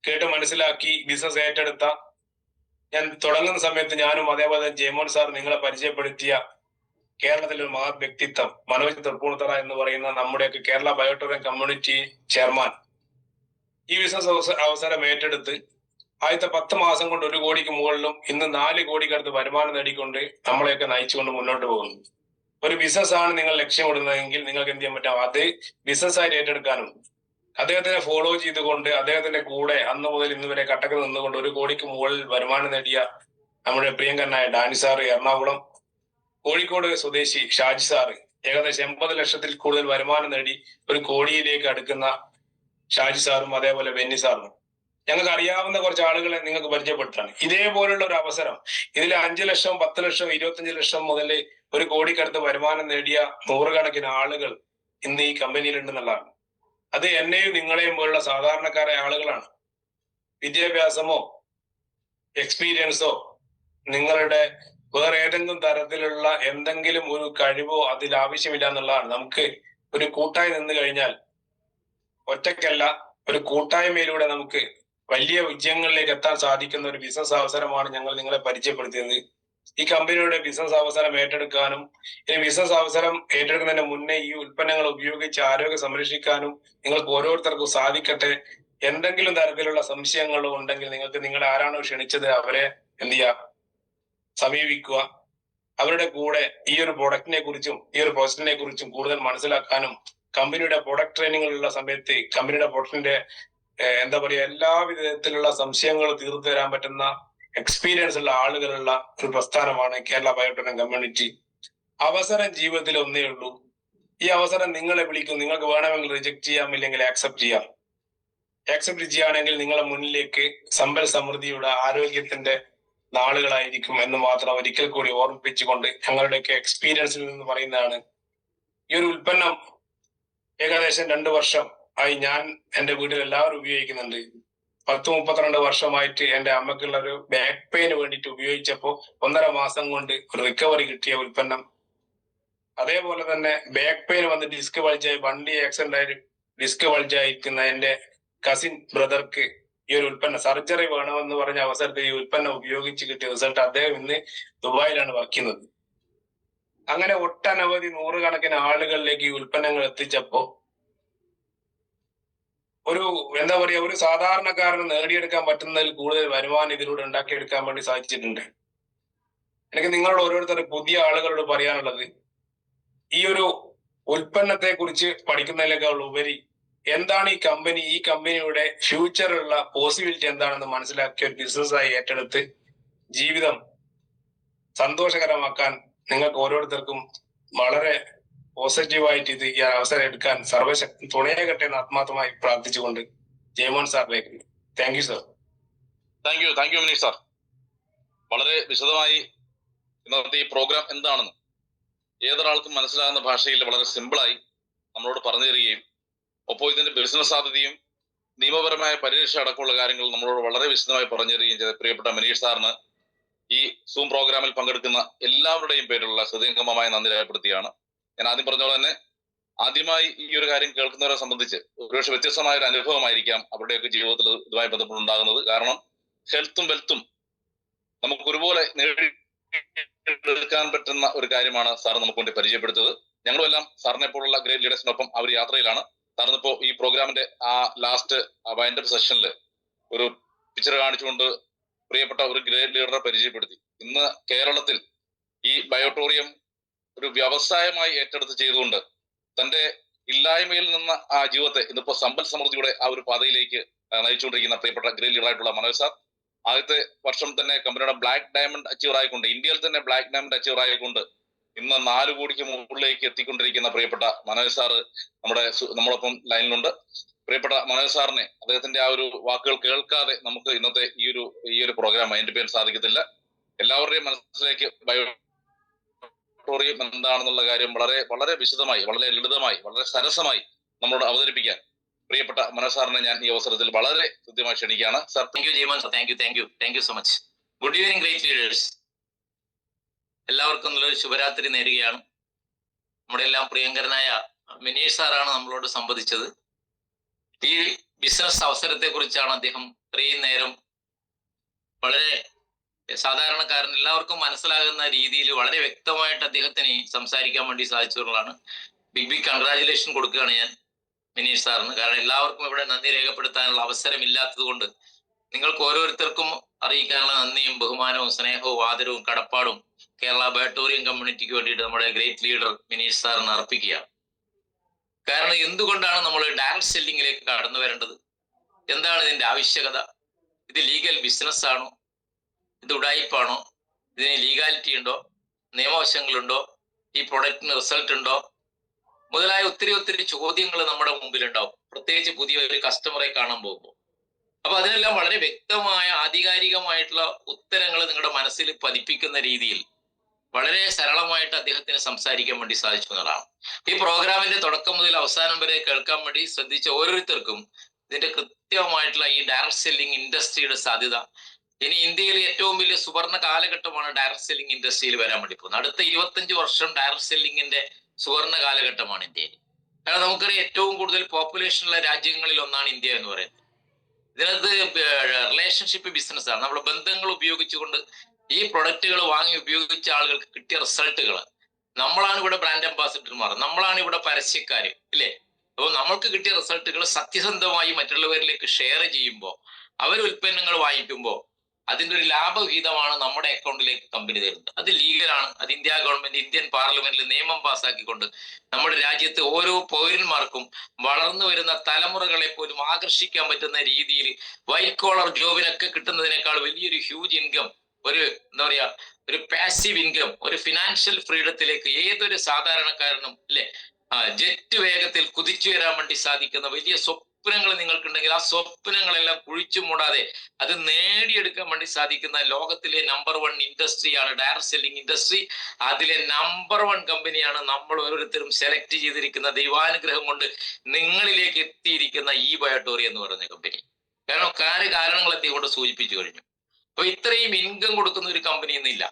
കേട്ട് മനസ്സിലാക്കി ബിസിനസ് ഏറ്റെടുത്ത, ഞാൻ തുടങ്ങുന്ന സമയത്ത് ഞാനും അതേപോലെ ജയമോൻ സാർ നിങ്ങളെ പരിചയപ്പെടുത്തിയ കേരളത്തിലെ ഒരു മഹത് വ്യക്തിത്വം മനോജ് തൃപ്പൂണിത്തറ എന്ന് പറയുന്ന നമ്മുടെയൊക്കെ കേരള ബയോടൂറിസം കമ്മ്യൂണിറ്റി ചെയർമാൻ ഈ ബിസിനസ് അവസരം ഏറ്റെടുത്ത് ആദ്യത്തെ 10 മാസം കൊണ്ട് 1 കോടിക്ക് മുകളിലും ഇന്ന് 4 കോടിക്കടുത്ത് വരുമാനം നേടിക്കൊണ്ട് നമ്മളെയൊക്കെ നയിച്ചുകൊണ്ട് മുന്നോട്ട് പോകുന്നു. ഒരു ബിസിനസ് ആണ് നിങ്ങൾ ലക്ഷ്യമിടുന്നതെങ്കിൽ നിങ്ങൾക്ക് എന്ത് ചെയ്യാൻ പറ്റാം, അത് ബിസിനസ് ആയിട്ട് ഏറ്റെടുക്കാനും അദ്ദേഹത്തിനെ ഫോളോ ചെയ്തുകൊണ്ട് അദ്ദേഹത്തിന്റെ കൂടെ അന്ന് മുതൽ ഇന്ന് വരെ കട്ടക്ക് നിന്നുകൊണ്ട് 1 കോടിക്ക് മുകളിൽ വരുമാനം നേടിയ നമ്മുടെ പ്രിയങ്കരനായ ഡാനി സാറ്, എറണാകുളം കോഴിക്കോട് സ്വദേശി ഷാജി സാറ്, ഏകദേശം 80 ലക്ഷത്തിൽ കൂടുതൽ വരുമാനം നേടി 1 കോടിയിലേക്ക് അടുക്കുന്ന ഷാജി സാറും അതേപോലെ ബെന്നി സാറും, ഞങ്ങൾക്ക് അറിയാവുന്ന കുറച്ച് ആളുകളെ നിങ്ങൾക്ക് പരിചയപ്പെടുത്താണ്. ഇതേപോലുള്ള ഒരു അവസരം, ഇതിൽ 5 ലക്ഷം, 10 ലക്ഷം, 25 ലക്ഷം മുതൽ 1 കോടിക്കടുത്ത് വരുമാനം നേടിയ നൂറുകണക്കിന് ആളുകൾ ഇന്ന് ഈ കമ്പനിയിൽ ഉണ്ടെന്നുള്ളതാണ്. അത് എന്നെയും നിങ്ങളെയും പോലുള്ള സാധാരണക്കാരായ ആളുകളാണ്. വിദ്യാഭ്യാസമോ എക്സ്പീരിയൻസോ നിങ്ങളുടെ വേറെ ഏതെങ്കിലും തരത്തിലുള്ള എന്തെങ്കിലും ഒരു കഴിവോ അതിൽ ആവശ്യമില്ല എന്നുള്ളതാണ്. നമുക്ക് ഒരു കൂട്ടായി നിന്ന് കഴിഞ്ഞാൽ, ഒറ്റയ്ക്കല്ല, ഒരു കൂട്ടായ്മയിലൂടെ നമുക്ക് വലിയ വിജയങ്ങളിലേക്ക് എത്താൻ സാധിക്കുന്ന ഒരു ബിസിനസ് അവസരമാണ് ഞങ്ങൾ നിങ്ങളെ പരിചയപ്പെടുത്തിയത്. ഈ കമ്പനിയുടെ ബിസിനസ് അവസരം ഏറ്റെടുക്കാനും, ഈ ബിസിനസ് അവസരം ഏറ്റെടുക്കുന്നതിന് മുന്നേ ഈ ഉൽപ്പന്നങ്ങൾ ഉപയോഗിച്ച് ആരോഗ്യം സംരക്ഷിക്കാനും നിങ്ങൾക്ക് ഓരോരുത്തർക്കും സാധിക്കട്ടെ. എന്തെങ്കിലും തരത്തിലുള്ള സംശയങ്ങളോ ഉണ്ടെങ്കിൽ നിങ്ങൾക്ക് നിങ്ങളെ ആരാണോ ക്ഷണിച്ചത് അവരെ എന്ത് ചെയ്യുക, സമീപിക്കുക. അവരുടെ കൂടെ ഈ ഒരു പ്രൊഡക്റ്റിനെ കുറിച്ചും ഈ ഒരു പ്രോജക്റ്റിനെ കുറിച്ചും കൂടുതൽ മനസ്സിലാക്കാനും, കമ്പനിയുടെ പ്രൊഡക്റ്റ് ട്രെയിനിങ്ങുള്ള സമയത്ത് കമ്പനിയുടെ പ്രൊഡക്റ്റിന്റെ എന്താ പറയുക, എല്ലാ വിധത്തിലുള്ള സംശയങ്ങൾ തീർത്തു തരാൻ പറ്റുന്ന എക്സ്പീരിയൻസ് ഉള്ള ആളുകളുള്ള ഒരു പ്രസ്ഥാനമാണ് കേരള ബയോടെക് കമ്മ്യൂണിറ്റി. അവസരം ജീവിതത്തിൽ ഒന്നേ ഉള്ളൂ. ഈ അവസരം നിങ്ങളെ വിളിക്കും. നിങ്ങൾക്ക് വേണമെങ്കിൽ റിജക്ട് ചെയ്യാം, ഇല്ലെങ്കിൽ ആക്സെപ്റ്റ് ചെയ്യാം. ആക്സെപ്റ്റ് ചെയ്യുകയാണെങ്കിൽ നിങ്ങളെ മുന്നിലേക്ക് സമ്പൽ സമൃദ്ധിയുടെ ആരോഗ്യത്തിന്റെ നാളുകളായിരിക്കും എന്ന് മാത്രം ഒരിക്കൽ കൂടി ഓർമ്മിപ്പിച്ചുകൊണ്ട് ഞങ്ങളുടെയൊക്കെ എക്സ്പീരിയൻസിൽ നിന്ന് പറയുന്നതാണ്. ഈ ഒരു ഉൽപ്പന്നം ഏകദേശം 2 വർഷം ആയി ഞാൻ എന്റെ വീട്ടിൽ എല്ലാവരും ഉപയോഗിക്കുന്നുണ്ട്. 10-32 വർഷമായിട്ട് എന്റെ അമ്മക്കുള്ള ഒരു ബാക്ക് പെയിന് വേണ്ടിയിട്ട് ഉപയോഗിച്ചപ്പോൾ 1.5 മാസം കൊണ്ട് ഒരു റിക്കവറി കിട്ടിയ ഉൽപ്പന്നം. അതേപോലെ തന്നെ ബാക്ക് പെയിൻ വന്ന് ഡിസ്ക് ബൾജായി, വണ്ടി ആക്സിഡന്റ് ആയി ഡിസ്ക് ബൾജായിരിക്കുന്ന എന്റെ കസിൻ ബ്രദർക്ക് ഈ ഒരു ഉൽപ്പന്നം സർജറി വേണമെന്ന് പറഞ്ഞ അവസരത്തിൽ ഈ ഉൽപ്പന്നം ഉപയോഗിച്ച് കിട്ടിയ റിസൾട്ട്, അദ്ദേഹം ഇന്ന് ദുബായിലാണ് വർക്ക് ചെയ്യുന്നത്. അങ്ങനെ ഒട്ടനവധി നൂറുകണക്കിന് ആളുകളിലേക്ക് ഈ ഉൽപ്പന്നങ്ങൾ എത്തിച്ചപ്പോ ഒരു എന്താ പറയുക, ഒരു സാധാരണക്കാരന് നേടിയെടുക്കാൻ പറ്റുന്നതിൽ കൂടുതൽ വരുമാനം ഇതിലൂടെ ഉണ്ടാക്കിയെടുക്കാൻ വേണ്ടി സാധിച്ചിട്ടുണ്ട്. എനിക്ക് നിങ്ങളോട് ഓരോരുത്തർ പുതിയ ആളുകളോട് പറയാനുള്ളത്, ഈ ഒരു ഉൽപ്പന്നത്തെ കുറിച്ച് പഠിക്കുന്നതിനേക്കാൾ ഉപരി എന്താണ് ഈ കമ്പനിയുടെ ഫ്യൂച്ചറുള്ള പോസിബിലിറ്റി എന്താണെന്ന് മനസ്സിലാക്കിയ ഒരു ബിസിനസ്സായി ഏറ്റെടുത്ത് ജീവിതം സന്തോഷകരമാക്കാൻ നിങ്ങൾക്ക് ഓരോരുത്തർക്കും വളരെ പോസിറ്റീവായിട്ട് ഇത് ഈ അവസരം എടുക്കാൻ സർവശക്തി തുണയാകട്ടെ എന്ന് ആത്മാർത്ഥമായി പ്രാർത്ഥിച്ചുകൊണ്ട് ജയമോൻ സാറിലേക്ക്. Thank you sir. Thank you Manish sir. വളരെ വിശദമായി ഇന്നത്തെ ഈ പ്രോഗ്രാം എന്താണെന്ന് ഏതൊരാൾക്കും മനസ്സിലാകുന്ന ഭാഷയിൽ വളരെ സിമ്പിളായി നമ്മളോട് പറഞ്ഞു തരികയും ഒപ്പം ഇതിന്റെ ബിസിനസ് സാധ്യതയും നിയമപരമായ പരിരക്ഷ അടക്കമുള്ള കാര്യങ്ങൾ നമ്മളോട് വളരെ വിശദമായി പറഞ്ഞു തരികയും ചെയ്ത പ്രിയപ്പെട്ട മനീഷ് സാറിന് ഈ സൂം പ്രോഗ്രാമിൽ പങ്കെടുക്കുന്ന എല്ലാവരുടെയും പേരിലുള്ള ഹൃദയംഗമമായ നന്ദി രേഖപ്പെടുത്തിയാണ്. ഞാൻ ആദ്യം പറഞ്ഞ പോലെ തന്നെ ആദ്യമായി ഈ ഒരു കാര്യം കേൾക്കുന്നവരെ സംബന്ധിച്ച് ഒരുപക്ഷെ വ്യത്യസ്തമായ ഒരു അനുഭവമായിരിക്കാം അവരുടെയൊക്കെ ജീവിതത്തിൽ ഇതുമായി ബന്ധപ്പെട്ടുണ്ടാകുന്നത്. കാരണം ഹെൽത്തും വെൽത്തും നമുക്ക് ഒരുപോലെ നേടിയെടുക്കാൻ പറ്റുന്ന ഒരു കാര്യമാണ് സാർ നമുക്ക് വേണ്ടി പരിചയപ്പെടുത്തത്. ഞങ്ങളും എല്ലാം സാറിനെ പോലുള്ള ഗ്രേറ്റ് ലീഡേഴ്സിനൊപ്പം അവർ യാത്രയിലാണ്. സാറിനിപ്പോ ഈ പ്രോഗ്രാമിന്റെ ആ ലാസ്റ്റ് വൈൻഡപ്പ് സെഷനിൽ ഒരു പിക്ചർ കാണിച്ചുകൊണ്ട് പ്രിയപ്പെട്ട ഒരു ഗ്രേറ്റ് ലീഡറെ പരിചയപ്പെടുത്തി. ഇന്ന് കേരളത്തിൽ ഈ ബയോട്ടോറിയം ഒരു വ്യവസായമായി ഏറ്റെടുത്ത് ചെയ്തുകൊണ്ട് തന്റെ ഇല്ലായ്മയിൽ നിന്ന് ആ ജീവിതത്തെ ഇന്നിപ്പോ സമ്പൽ സമൃദ്ധിയുടെ ആ ഒരു പാതയിലേക്ക് നയിച്ചുകൊണ്ടിരിക്കുന്ന പ്രിയപ്പെട്ട ഗ്രേറ്റ് ലീഡറായിട്ടുള്ള മനോജ് സാർ, ആദ്യത്തെ വർഷം തന്നെ കമ്പനിയുടെ ബ്ലാക്ക് ഡയമണ്ട് അച്ചീവർ ആയിക്കൊണ്ട്, ഇന്ത്യയിൽ തന്നെ ബ്ലാക്ക് ഡയമണ്ട് അച്ചീവർ ആയിക്കൊണ്ട് ഇന്ന് 4 കോടിക്ക് മുകളിലേക്ക് എത്തിക്കൊണ്ടിരിക്കുന്ന പ്രിയപ്പെട്ട മനോജ് സാറ് നമ്മളൊപ്പം ലൈനിലുണ്ട്. പ്രിയപ്പെട്ട മനോജ് സാറിനെ, അദ്ദേഹത്തിന്റെ ആ ഒരു വാക്കുകൾ കേൾക്കാതെ നമുക്ക് ഇന്നത്തെ ഈ ഒരു പ്രോഗ്രാം അതിന്റെ പേര് സാധിക്കത്തില്ല. എല്ലാവരുടെയും മനസ്സിലേക്ക് ബയോട്ടോറിയം എന്താണെന്നുള്ള കാര്യം വളരെ വളരെ വിശദമായി, വളരെ ലളിതമായി, വളരെ സരസമായി നമ്മളോട് അവതരിപ്പിക്കാൻ പ്രിയപ്പെട്ട മനോജ് സാറിനെ ഞാൻ ഈ അവസരത്തിൽ വളരെ കൃത്യമായി ക്ഷണിക്കുകയാണ്. Sir, thank you Jayamon sir. Thank you so much. Good evening great leaders. എല്ലാവർക്കും നല്ലൊരു ശുഭരാത്രി നേരുകയാണ്. നമ്മുടെ എല്ലാം പ്രിയങ്കരനായ മനീഷ് സാറാണ് നമ്മളോട് സംവദിച്ചത്. ഈ ബിസിനസ് അവസരത്തെ കുറിച്ചാണ് അദ്ദേഹം ഇത്രയും നേരം വളരെ സാധാരണക്കാരൻ എല്ലാവർക്കും മനസ്സിലാകുന്ന രീതിയിൽ വളരെ വ്യക്തമായിട്ട് അദ്ദേഹത്തിന് സംസാരിക്കാൻ വേണ്ടി സാധിച്ചതുകൊണ്ടാണ് ബിഗ് കൺഗ്രാജുലേഷൻ കൊടുക്കുകയാണ് ഞാൻ മനീഷ് സാറിന്. കാരണം എല്ലാവർക്കും ഇവിടെ നന്ദി രേഖപ്പെടുത്താനുള്ള അവസരം ഇല്ലാത്തത് കൊണ്ട് നിങ്ങൾക്ക് ഓരോരുത്തർക്കും അറിയിക്കാനുള്ള നന്ദിയും ബഹുമാനവും സ്നേഹവും ആദരവും കടപ്പാടും കേരള ബയോട്ടോറിയം കമ്മ്യൂണിറ്റിക്ക് വേണ്ടിയിട്ട് നമ്മുടെ ഗ്രേറ്റ് ലീഡർ മനീഷ് സാറിന് അർപ്പിക്കുകയാണ്. കാരണം എന്തുകൊണ്ടാണ് നമ്മൾ ഡയറക്ട് സെല്ലിങ്ങിലേക്ക് കടന്നു വരേണ്ടത്? എന്താണ് ഇതിന്റെ ആവശ്യകത? ഇത് ലീഗൽ ബിസിനസ് ആണോ? ഇത് ഉഡായിപ്പാണോ? ഇതിന് ലീഗാലിറ്റി ഉണ്ടോ? നിയമവശങ്ങളുണ്ടോ? ഈ പ്രൊഡക്റ്റിന് റിസൾട്ട് ഉണ്ടോ? മുതലായ ഒത്തിരി ചോദ്യങ്ങൾ നമ്മുടെ മുമ്പിൽ ഉണ്ടാവും, പ്രത്യേകിച്ച് പുതിയ ഒരു കസ്റ്റമറെ കാണാൻ പോകുമ്പോൾ. അപ്പൊ അതിനെല്ലാം വളരെ വ്യക്തമായ ആധികാരികമായിട്ടുള്ള ഉത്തരങ്ങൾ നിങ്ങളുടെ മനസ്സിൽ പതിപ്പിക്കുന്ന രീതിയിൽ വളരെ സരളമായിട്ട് അദ്ദേഹത്തിന് സംസാരിക്കാൻ വേണ്ടി സാധിച്ചു എന്നതാണ്. ഈ പ്രോഗ്രാമിന്റെ തുടക്കം മുതൽ അവസാനം വരെ കേൾക്കാൻ വേണ്ടി ശ്രദ്ധിച്ച ഓരോരുത്തർക്കും ഇതിന്റെ കൃത്യമായിട്ടുള്ള ഈ ഡയറക്ട് സെല്ലിംഗ് ഇൻഡസ്ട്രിയുടെ സാധ്യത, ഇനി ഇന്ത്യയിൽ ഏറ്റവും വലിയ സുവർണ കാലഘട്ടമാണ് ഡയറക്ട് സെല്ലിംഗ് ഇൻഡസ്ട്രിയിൽ വരാൻ വേണ്ടി പോകുന്നത്. അടുത്ത 25 വർഷം ഡയറക്ട് സെല്ലിംഗിന്റെ സുവർണ കാലഘട്ടമാണ് ഇന്ത്യയിൽ. കാരണം നമുക്കറിയാം ഏറ്റവും കൂടുതൽ പോപ്പുലേഷനുള്ള രാജ്യങ്ങളിൽ ഒന്നാണ് ഇന്ത്യ എന്ന് പറയുന്നത്. ഇതിനകത്ത് റിലേഷൻഷിപ്പ് ബിസിനസ്സാണ്. നമ്മുടെ ബന്ധങ്ങൾ ഉപയോഗിച്ചുകൊണ്ട് ഈ പ്രൊഡക്റ്റുകൾ വാങ്ങി ഉപയോഗിച്ച ആളുകൾക്ക് കിട്ടിയ റിസൾട്ടുകൾ, നമ്മളാണ് ഇവിടെ ബ്രാൻഡ് അംബാസിഡർമാർ, നമ്മളാണ് ഇവിടെ പരസ്യക്കാര്, ഇല്ലേ? അപ്പോൾ നമ്മൾക്ക് കിട്ടിയ റിസൾട്ടുകൾ സത്യസന്ധമായി മറ്റുള്ളവരിലേക്ക് ഷെയർ ചെയ്യുമ്പോൾ, അവർ ഉൽപ്പന്നങ്ങൾ വാങ്ങിക്കുമ്പോൾ അതിന്റെ ഒരു ലാഭവിഹിതമാണ് നമ്മുടെ അക്കൗണ്ടിലേക്ക് കമ്പനി തരുന്നത്. അത് ലീഗലാണ്. അത് ഇന്ത്യ ഗവൺമെന്റ്, ഇന്ത്യൻ പാർലമെന്റിൽ നിയമം പാസ്സാക്കിക്കൊണ്ട് നമ്മുടെ രാജ്യത്ത് ഓരോ പൗരന്മാർക്കും വളർന്നു വരുന്ന തലമുറകളെ പോലും ആകർഷിക്കാൻ പറ്റുന്ന രീതിയിൽ വൈറ്റ് കോളർ ജോബിനൊക്കെ കിട്ടുന്നതിനേക്കാൾ വലിയൊരു ഹ്യൂജ് ഇൻകം, ഒരു എന്താ പറയാ, ഒരു പാസീവ് ഇൻകം, ഒരു ഫിനാൻഷ്യൽ ഫ്രീഡത്തിലേക്ക് ഏതൊരു സാധാരണക്കാരനും അല്ലെ ജെറ്റ് വേഗത്തിൽ കുതിച്ചു വരാൻ വേണ്ടി സാധിക്കുന്ന വലിയ സ്വപ്നങ്ങൾ നിങ്ങൾക്കുണ്ടെങ്കിൽ ആ സ്വപ്നങ്ങളെല്ലാം കുഴിച്ചു മൂടാതെ അത് നേടിയെടുക്കാൻ വേണ്ടി സാധിക്കുന്ന ലോകത്തിലെ നമ്പർ 1 ഇൻഡസ്ട്രിയാണ് ഡയറക്ട് സെല്ലിംഗ് ഇൻഡസ്ട്രി. അതിലെ നമ്പർ 1 കമ്പനിയാണ് നമ്മൾ ഓരോരുത്തരും സെലക്ട് ചെയ്തിരിക്കുന്ന, ദൈവാനുഗ്രഹം കൊണ്ട് നിങ്ങളിലേക്ക് എത്തിയിരിക്കുന്ന ഈ ബയോട്ടോറി എന്ന് പറയുന്ന കമ്പനി. കാരണം കാരണങ്ങൾ അദ്ദേഹം കൊണ്ട് സൂചിപ്പിച്ചു കഴിഞ്ഞു. അപ്പൊ ഇത്രയും ഇൻകം കൊടുക്കുന്ന ഒരു കമ്പനി ഇന്നില്ല.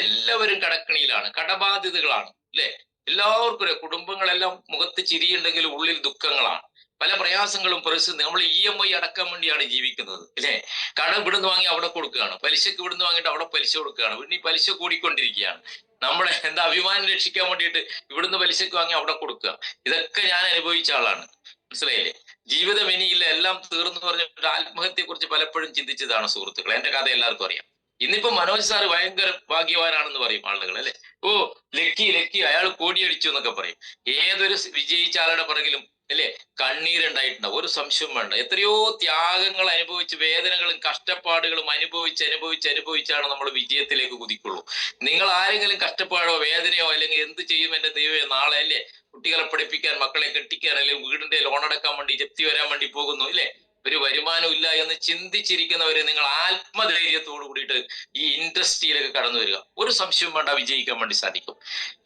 എല്ലാവരും കടക്കണിയിലാണ്, കടബാധിതകളാണ്, അല്ലെ? എല്ലാവർക്കും കുടുംബങ്ങളെല്ലാം മുഖത്ത് ചിരിയുണ്ടെങ്കിലും ഉള്ളിൽ ദുഃഖങ്ങളാണ്. പല പ്രയാസങ്ങളും പരിസ്ഥിതി. നമ്മൾ EMI അടക്കാൻ വേണ്ടിയാണ് ജീവിക്കുന്നത്, അല്ലെ? കടം ഇവിടുന്ന് വാങ്ങി അവിടെ കൊടുക്കുകയാണ്, പലിശക്ക് ഇവിടുന്ന് വാങ്ങിയിട്ട് അവിടെ പലിശ കൊടുക്കുകയാണ്, പിന്നെ ഈ പലിശ കൂടിക്കൊണ്ടിരിക്കുകയാണ്. നമ്മുടെ അഭിമാനം രക്ഷിക്കാൻ വേണ്ടിയിട്ട് ഇവിടുന്ന് പലിശക്ക് വാങ്ങി അവിടെ കൊടുക്കുക. ഇതൊക്കെ ഞാൻ അനുഭവിച്ച ആളാണ്, മനസ്സിലായില്ലേ? ജീവിതം ഇനിയില്ല, എല്ലാം തീർന്നു പറഞ്ഞിട്ട് ആത്മഹത്യയെ കുറിച്ച് പലപ്പോഴും ചിന്തിച്ചതാണ് സുഹൃത്തുക്കളെ. എന്റെ കഥ എല്ലാവർക്കും അറിയാം. ഇന്നിപ്പോ മനോജ് സാറ് ഭയങ്കര ഭാഗ്യവാനാണെന്ന് പറയും ആളുകൾ, അല്ലെ? ഓ ലക്കി അയാൾ കോടിയടിച്ചു എന്നൊക്കെ പറയും. ഏതൊരു വിജയിച്ച ആളുടെ പിറകിലും അല്ലെ കണ്ണീരുണ്ടായിട്ടുണ്ടാവും, ഒരു സംശയം വേണ്ട. എത്രയോ ത്യാഗങ്ങൾ അനുഭവിച്ച്, വേദനകളും കഷ്ടപ്പാടുകളും അനുഭവിച്ചാണ് നമ്മൾ വിജയത്തിലേക്ക് കുതിക്കുള്ളൂ. നിങ്ങൾ ആരെങ്കിലും കഷ്ടപ്പാടോ വേദനയോ അല്ലെങ്കിൽ എന്ത് ചെയ്യും എന്റെ ദൈവമേ നാളെ, അല്ലേ? കുട്ടികളെ പഠിപ്പിക്കാൻ, മക്കളെ കെട്ടിക്കാൻ, അല്ലെങ്കിൽ വീടിന്റെ ലോൺ അടക്കാൻ വേണ്ടി ജപ്തി വരാൻ വേണ്ടി പോകുന്നു, ഇല്ലേ? ഒരു വരുമാനം ഇല്ല എന്ന് ചിന്തിച്ചിരിക്കുന്നവരെ നിങ്ങൾ ആത്മധൈര്യത്തോടു കൂടിയിട്ട് ഈ ഇൻഡസ്ട്രിയിലേക്ക് കടന്നു വരിക. ഒരു സംശയം വേണ്ട, വിജയിക്കാൻ വേണ്ടി സാധിക്കും.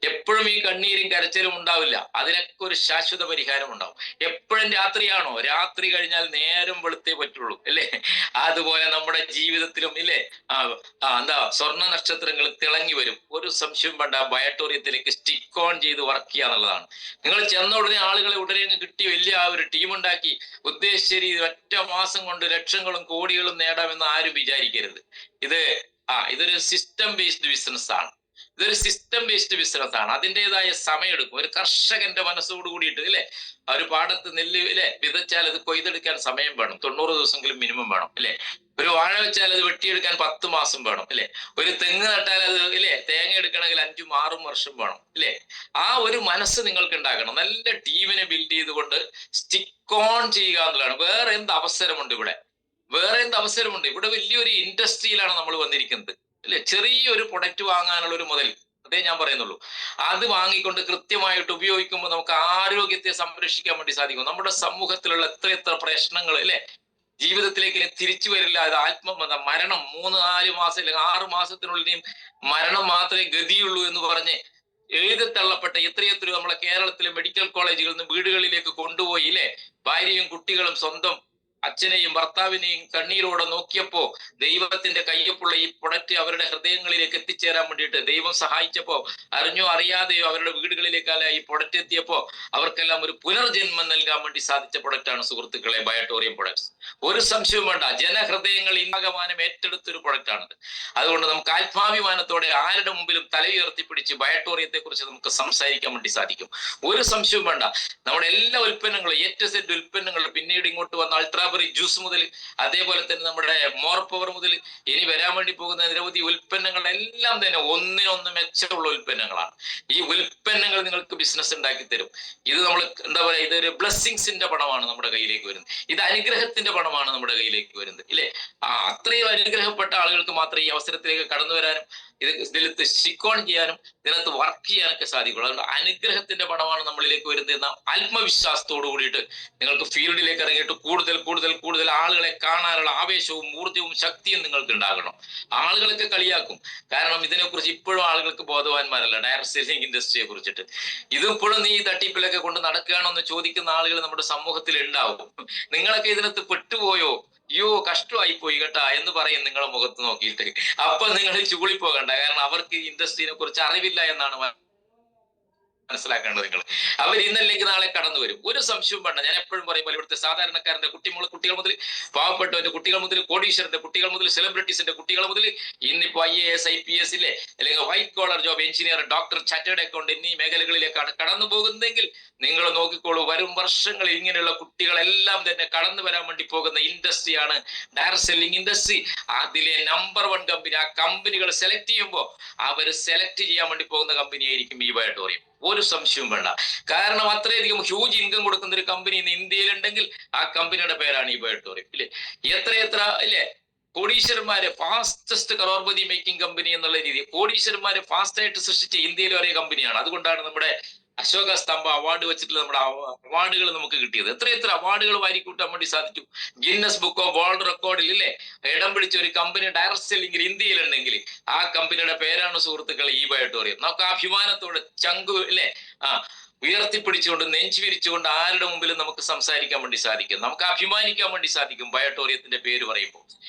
എപ്പോഴും ഈ കണ്ണീരും കരച്ചിലും ഉണ്ടാവില്ല, അതിനൊക്കെ ഒരു ശാശ്വത പരിഹാരം ഉണ്ടാവും. എപ്പോഴും രാത്രിയാണോ? രാത്രി കഴിഞ്ഞാൽ നേരം വെളുത്തേ പറ്റുള്ളൂ, അല്ലേ? അതുപോലെ നമ്മുടെ ജീവിതത്തിലും ഇല്ലേ സ്വർണ്ണ നക്ഷത്രങ്ങൾ തിളങ്ങി വരും. ഒരു സംശയം വേണ്ട, ബയോട്ടോറിയത്തിലേക്ക് സ്റ്റിക്ക് ഓൺ ചെയ്ത് വർക്ക് ചെയ്യുക എന്നുള്ളതാണ്. നിങ്ങൾ ചെന്ന ഉടനെ ആളുകളെ ഉടനെ അങ്ങ് കിട്ടി വലിയ ആ ഒരു ടീമുണ്ടാക്കി ഉദ്ദേശിച്ച രീതി ഒറ്റ മാസം കൊണ്ട് ലക്ഷങ്ങളും കോടികളും നേടാമെന്ന് ആരും വിചാരിക്കരുത്. ഇതൊരു സിസ്റ്റം ബേസ്ഡ് ബിസിനസ് ആണ്. അതിൻ്റെതായ സമയമെടുക്കും. ഒരു കർഷകന്റെ മനസ്സോട് കൂടിയിട്ട് ഇല്ലേ, ഒരു പാടത്ത് നെല്ല് ഇല്ലേ വിതച്ചാൽ അത് കൊയ്തെടുക്കാൻ സമയം വേണം, 90 ദിവസമെങ്കിലും മിനിമം വേണം, അല്ലെ? ഒരു വാഴ വെച്ചാൽ അത് വെട്ടിയെടുക്കാൻ 10 മാസം വേണം, അല്ലെ? ഒരു തെങ്ങ് നട്ടാൽ അത് ഇല്ലേ തേങ്ങ എടുക്കണമെങ്കിൽ 5-6 വർഷം വേണം, അല്ലെ? ആ ഒരു മനസ്സ് നിങ്ങൾക്ക് ഉണ്ടാക്കണം. നല്ല ടീമിനെ ബിൽഡ് ചെയ്തുകൊണ്ട് സ്റ്റിക്ക് ഓൺ ചെയ്യുക എന്നുള്ളതാണ്. വേറെ എന്ത് അവസരമുണ്ട് ഇവിടെ? ഇവിടെ വലിയൊരു ഇൻഡസ്ട്രിയിലാണ് നമ്മൾ വന്നിരിക്കുന്നത്, അല്ലെ? ചെറിയൊരു പ്രൊഡക്റ്റ് വാങ്ങാനുള്ള ഒരു മുതൽ, അതേ ഞാൻ പറയുന്നുള്ളൂ. അത് വാങ്ങിക്കൊണ്ട് കൃത്യമായിട്ട് ഉപയോഗിക്കുമ്പോൾ നമുക്ക് ആരോഗ്യത്തെ സംരക്ഷിക്കാൻ വേണ്ടി സാധിക്കും. നമ്മുടെ സമൂഹത്തിലുള്ള എത്ര പ്രശ്നങ്ങൾ അല്ലെ ജീവിതത്തിലേക്ക് ഇനി തിരിച്ചു വരില്ല. അത് മരണം 3-4 മാസം അല്ലെങ്കിൽ 6 മാസത്തിനുള്ളിൽ മരണം മാത്രമേ ഗതിയുള്ളൂ എന്ന് പറഞ്ഞ് എഴുതിത്തള്ളപ്പെട്ട എത്രയോ നമ്മളെ കേരളത്തിലെ മെഡിക്കൽ കോളേജുകളിൽ നിന്ന് വീടുകളിലേക്ക് കൊണ്ടുപോയി ഇല്ലേ, ഭാര്യയും കുട്ടികളും സ്വന്തം അച്ഛനെയും ഭർത്താവിനെയും കണ്ണീരോടെ നോക്കിയപ്പോ ദൈവത്തിന്റെ കയ്യൊപ്പുള്ള ഈ പ്രൊഡക്റ്റ് അവരുടെ ഹൃദയങ്ങളിലേക്ക് എത്തിച്ചേരാൻ വേണ്ടിയിട്ട് ദൈവം സഹായിച്ചപ്പോ, അറിഞ്ഞോ അറിയാതെയോ അവരുടെ വീടുകളിലേക്കല്ല ഈ പ്രൊഡക്റ്റ് എത്തിയപ്പോ അവർക്കെല്ലാം ഒരു പുനർജന്മം നൽകാൻ വേണ്ടി സാധിച്ച പ്രൊഡക്റ്റാണ് സുഹൃത്തുക്കളെ ബയോട്ടോറിയം പ്രൊഡക്ട്സ്. ഒരു സംശയവും വേണ്ട, ജനഹൃദയങ്ങൾ ഇന്നാകമാനം ഏറ്റെടുത്തൊരു പ്രൊഡക്റ്റാണിത്. അതുകൊണ്ട് നമുക്ക് ആത്മാഭിമാനത്തോടെ ആരുടെ മുമ്പിലും തല ഉയർത്തിപ്പിടിച്ച് ബയോട്ടോറിയത്തെ കുറിച്ച് നമുക്ക് സംസാരിക്കാൻ വേണ്ടി സാധിക്കും. ഒരു സംശയവും വേണ്ട, നമ്മുടെ എല്ലാ ഉൽപ്പന്നങ്ങളും A-Z ഉൽപ്പന്നങ്ങൾ പിന്നീട് ഇങ്ങോട്ട് വന്ന അൾട്രാ ജ്യൂസ് മുതൽ അതേപോലെ തന്നെ നമ്മുടെ മോർ പവർ മുതൽ ഇനി വരാൻ വേണ്ടി പോകുന്ന നിരവധി ഉൽപ്പന്നങ്ങളെല്ലാം തന്നെ ഒന്നിനൊന്ന് മെച്ചമുള്ള ഉൽപ്പന്നങ്ങളാണ്. ഈ ഉൽപ്പന്നങ്ങൾ നിങ്ങൾക്ക് ബിസിനസ് ഉണ്ടാക്കി തരും. ഇത് നമ്മൾ എന്താ പറയാ, ഇതൊരു ബ്ലെസ്സിങ്സിന്റെ പണമാണ് നമ്മുടെ കയ്യിലേക്ക് വരുന്നത്. ഇത് അനുഗ്രഹത്തിന്റെ അനുഗ്രഹത്തിന്റെ പണമാണ് നമ്മുടെ കയ്യിലേക്ക് വരുന്നത് ഇല്ലേ. അത്രയും അനുഗ്രഹപ്പെട്ട ആളുകൾക്ക് മാത്രമേ ഈ അവസരത്തിലേക്ക് കടന്നു വരാനും ഇതിൽ സ്റ്റിക്ക് ഓൺ ചെയ്യാനും ഇതിനകത്ത് വർക്ക് ചെയ്യാനൊക്കെ സാധിക്കുള്ളൂ. അതുകൊണ്ട് അനുഗ്രഹത്തിന്റെ പണമാണ് നമ്മളിലേക്ക് വരുന്നത് എന്ന ആത്മവിശ്വാസത്തോടു കൂടിയിട്ട് നിങ്ങൾക്ക് ഫീൽഡിലേക്ക് ഇറങ്ങിയിട്ട് കൂടുതൽ കൂടുതൽ കൂടുതൽ ആളുകളെ കാണാനുള്ള ആവേശവും ഊർജ്ജവും ശക്തിയും നിങ്ങൾക്ക് ഉണ്ടാകണം. ആളുകളൊക്കെ കളിയാക്കും, കാരണം ഇതിനെക്കുറിച്ച് ഇപ്പോഴും ആളുകൾക്ക് ബോധവാന്മാരല്ല. ഡയറക്ട് സെല്ലിംഗ് ഇൻഡസ്ട്രിയെ കുറിച്ചിട്ട് ഇതിപ്പോഴും നീ തട്ടിപ്പിലൊക്കെ കൊണ്ട് നടക്കുകയാണോ എന്ന് ചോദിക്കുന്ന ആളുകൾ നമ്മുടെ സമൂഹത്തിൽ ഉണ്ടാവും. നിങ്ങളൊക്കെ ഇതിനകത്ത് പെട്ടുപോയോ, അയ്യോ കഷ്ടമായി പോയി കേട്ടാ എന്ന് പറയും നിങ്ങളെ മുഖത്ത് നോക്കിയിട്ട്. അപ്പൊ നിങ്ങൾ ചൂളിപ്പോകണ്ട, കാരണം അവർക്ക് ഇൻഡസ്ട്രീനെ കുറിച്ച് അറിവില്ല എന്നാണ് മനസ്സിലാക്കേണ്ടത്. നിങ്ങൾ അവർ ഇന്നല്ലെങ്കിൽ നാളെ കടന്നു വരും, ഒരു സംശയവും വേണ്ട. ഞാൻ എപ്പോഴും പറയുമ്പോൾ ഇവിടുത്തെ സാധാരണക്കാരന്റെ കുട്ടികൾ മുതൽ പാവപ്പെട്ടവന്റെ കുട്ടികൾ മുതൽ കോടീശ്വരന്റെ കുട്ടികൾ മുതൽ സെലിബ്രിറ്റീസിന്റെ കുട്ടികൾ മുതൽ ഇന്നിപ്പോ IAS IPS ഇല്ലേ, അല്ലെങ്കിൽ white collar job, engineer, doctor, chartered account എന്നീ മേഖലകളിലേക്കാണ് കടന്നു പോകുന്നതെങ്കിൽ നിങ്ങൾ നോക്കിക്കോളൂ, വരും വർഷങ്ങളിൽ ഇങ്ങനെയുള്ള കുട്ടികളെല്ലാം തന്നെ കടന്നു വരാൻ വേണ്ടി പോകുന്ന ഇൻഡസ്ട്രിയാണ് ഡയറക്ട് സെല്ലിംഗ് ഇൻഡസ്ട്രി. അതിലെ നമ്പർ 1 കമ്പനി, ആ കമ്പനികൾ സെലക്ട് ചെയ്യുമ്പോൾ അവർ സെലക്ട് ചെയ്യാൻ വേണ്ടി പോകുന്ന കമ്പനി ആയിരിക്കും ഈ ബയോട്ടോറിയം. ഒരു സംശയവും വേണ്ട. കാരണം അത്രയധികം ഹ്യൂജ് ഇൻകം കൊടുക്കുന്ന ഒരു കമ്പനി ഇന്ന് ഇന്ത്യയിലുണ്ടെങ്കിൽ ആ കമ്പനിയുടെ പേരാണ് ഈ ബയോട്ടോറിയം ഇല്ലേ. എത്ര ഇല്ലേ കോടീശ്വരന്മാരെ ഫാസ്റ്റസ്റ്റ് കറോർപതി മേക്കിംഗ് കമ്പനി എന്നുള്ള രീതി കോടീശ്വരന്മാരെ ഫാസ്റ്റ് ആയിട്ട് സൃഷ്ടിച്ച ഇന്ത്യയിലെ ഒരേ കമ്പനിയാണ്. അതുകൊണ്ടാണ് നമ്മുടെ അശോക സ്തംഭ അവാർഡ് വെച്ചിട്ടുള്ള നമ്മുടെ അവാർഡുകൾ നമുക്ക് കിട്ടിയത്. എത്ര അവാർഡുകൾ വാരിക്കൂട്ടാൻ വേണ്ടി സാധിച്ചു. ഗിന്നസ് ബുക്ക് ഓഫ് വേൾഡ് റെക്കോർഡിൽ ഇല്ലേ ഇടം പിടിച്ച ഒരു കമ്പനി ഡയറക്ട് സെല്ലിംഗിൽ ഇന്ത്യയിലുണ്ടെങ്കിൽ ആ കമ്പനിയുടെ പേരാണ് സുഹൃത്തുക്കളെ ഈ ബയോട്ടോറിയം. നമുക്ക് അഭിമാനത്തോടെ ചങ്കു ഇല്ലേ ഉയർത്തിപ്പിടിച്ചുകൊണ്ട് നെഞ്ചു വിരിച്ചുകൊണ്ട് ആരുടെ മുമ്പിലും നമുക്ക് സംസാരിക്കാൻ വേണ്ടി സാധിക്കും, നമുക്ക് അഭിമാനിക്കാൻ വേണ്ടി സാധിക്കും. ബയോട്ടോറിയത്തിന്റെ പേര് പറയുമ്പോൾ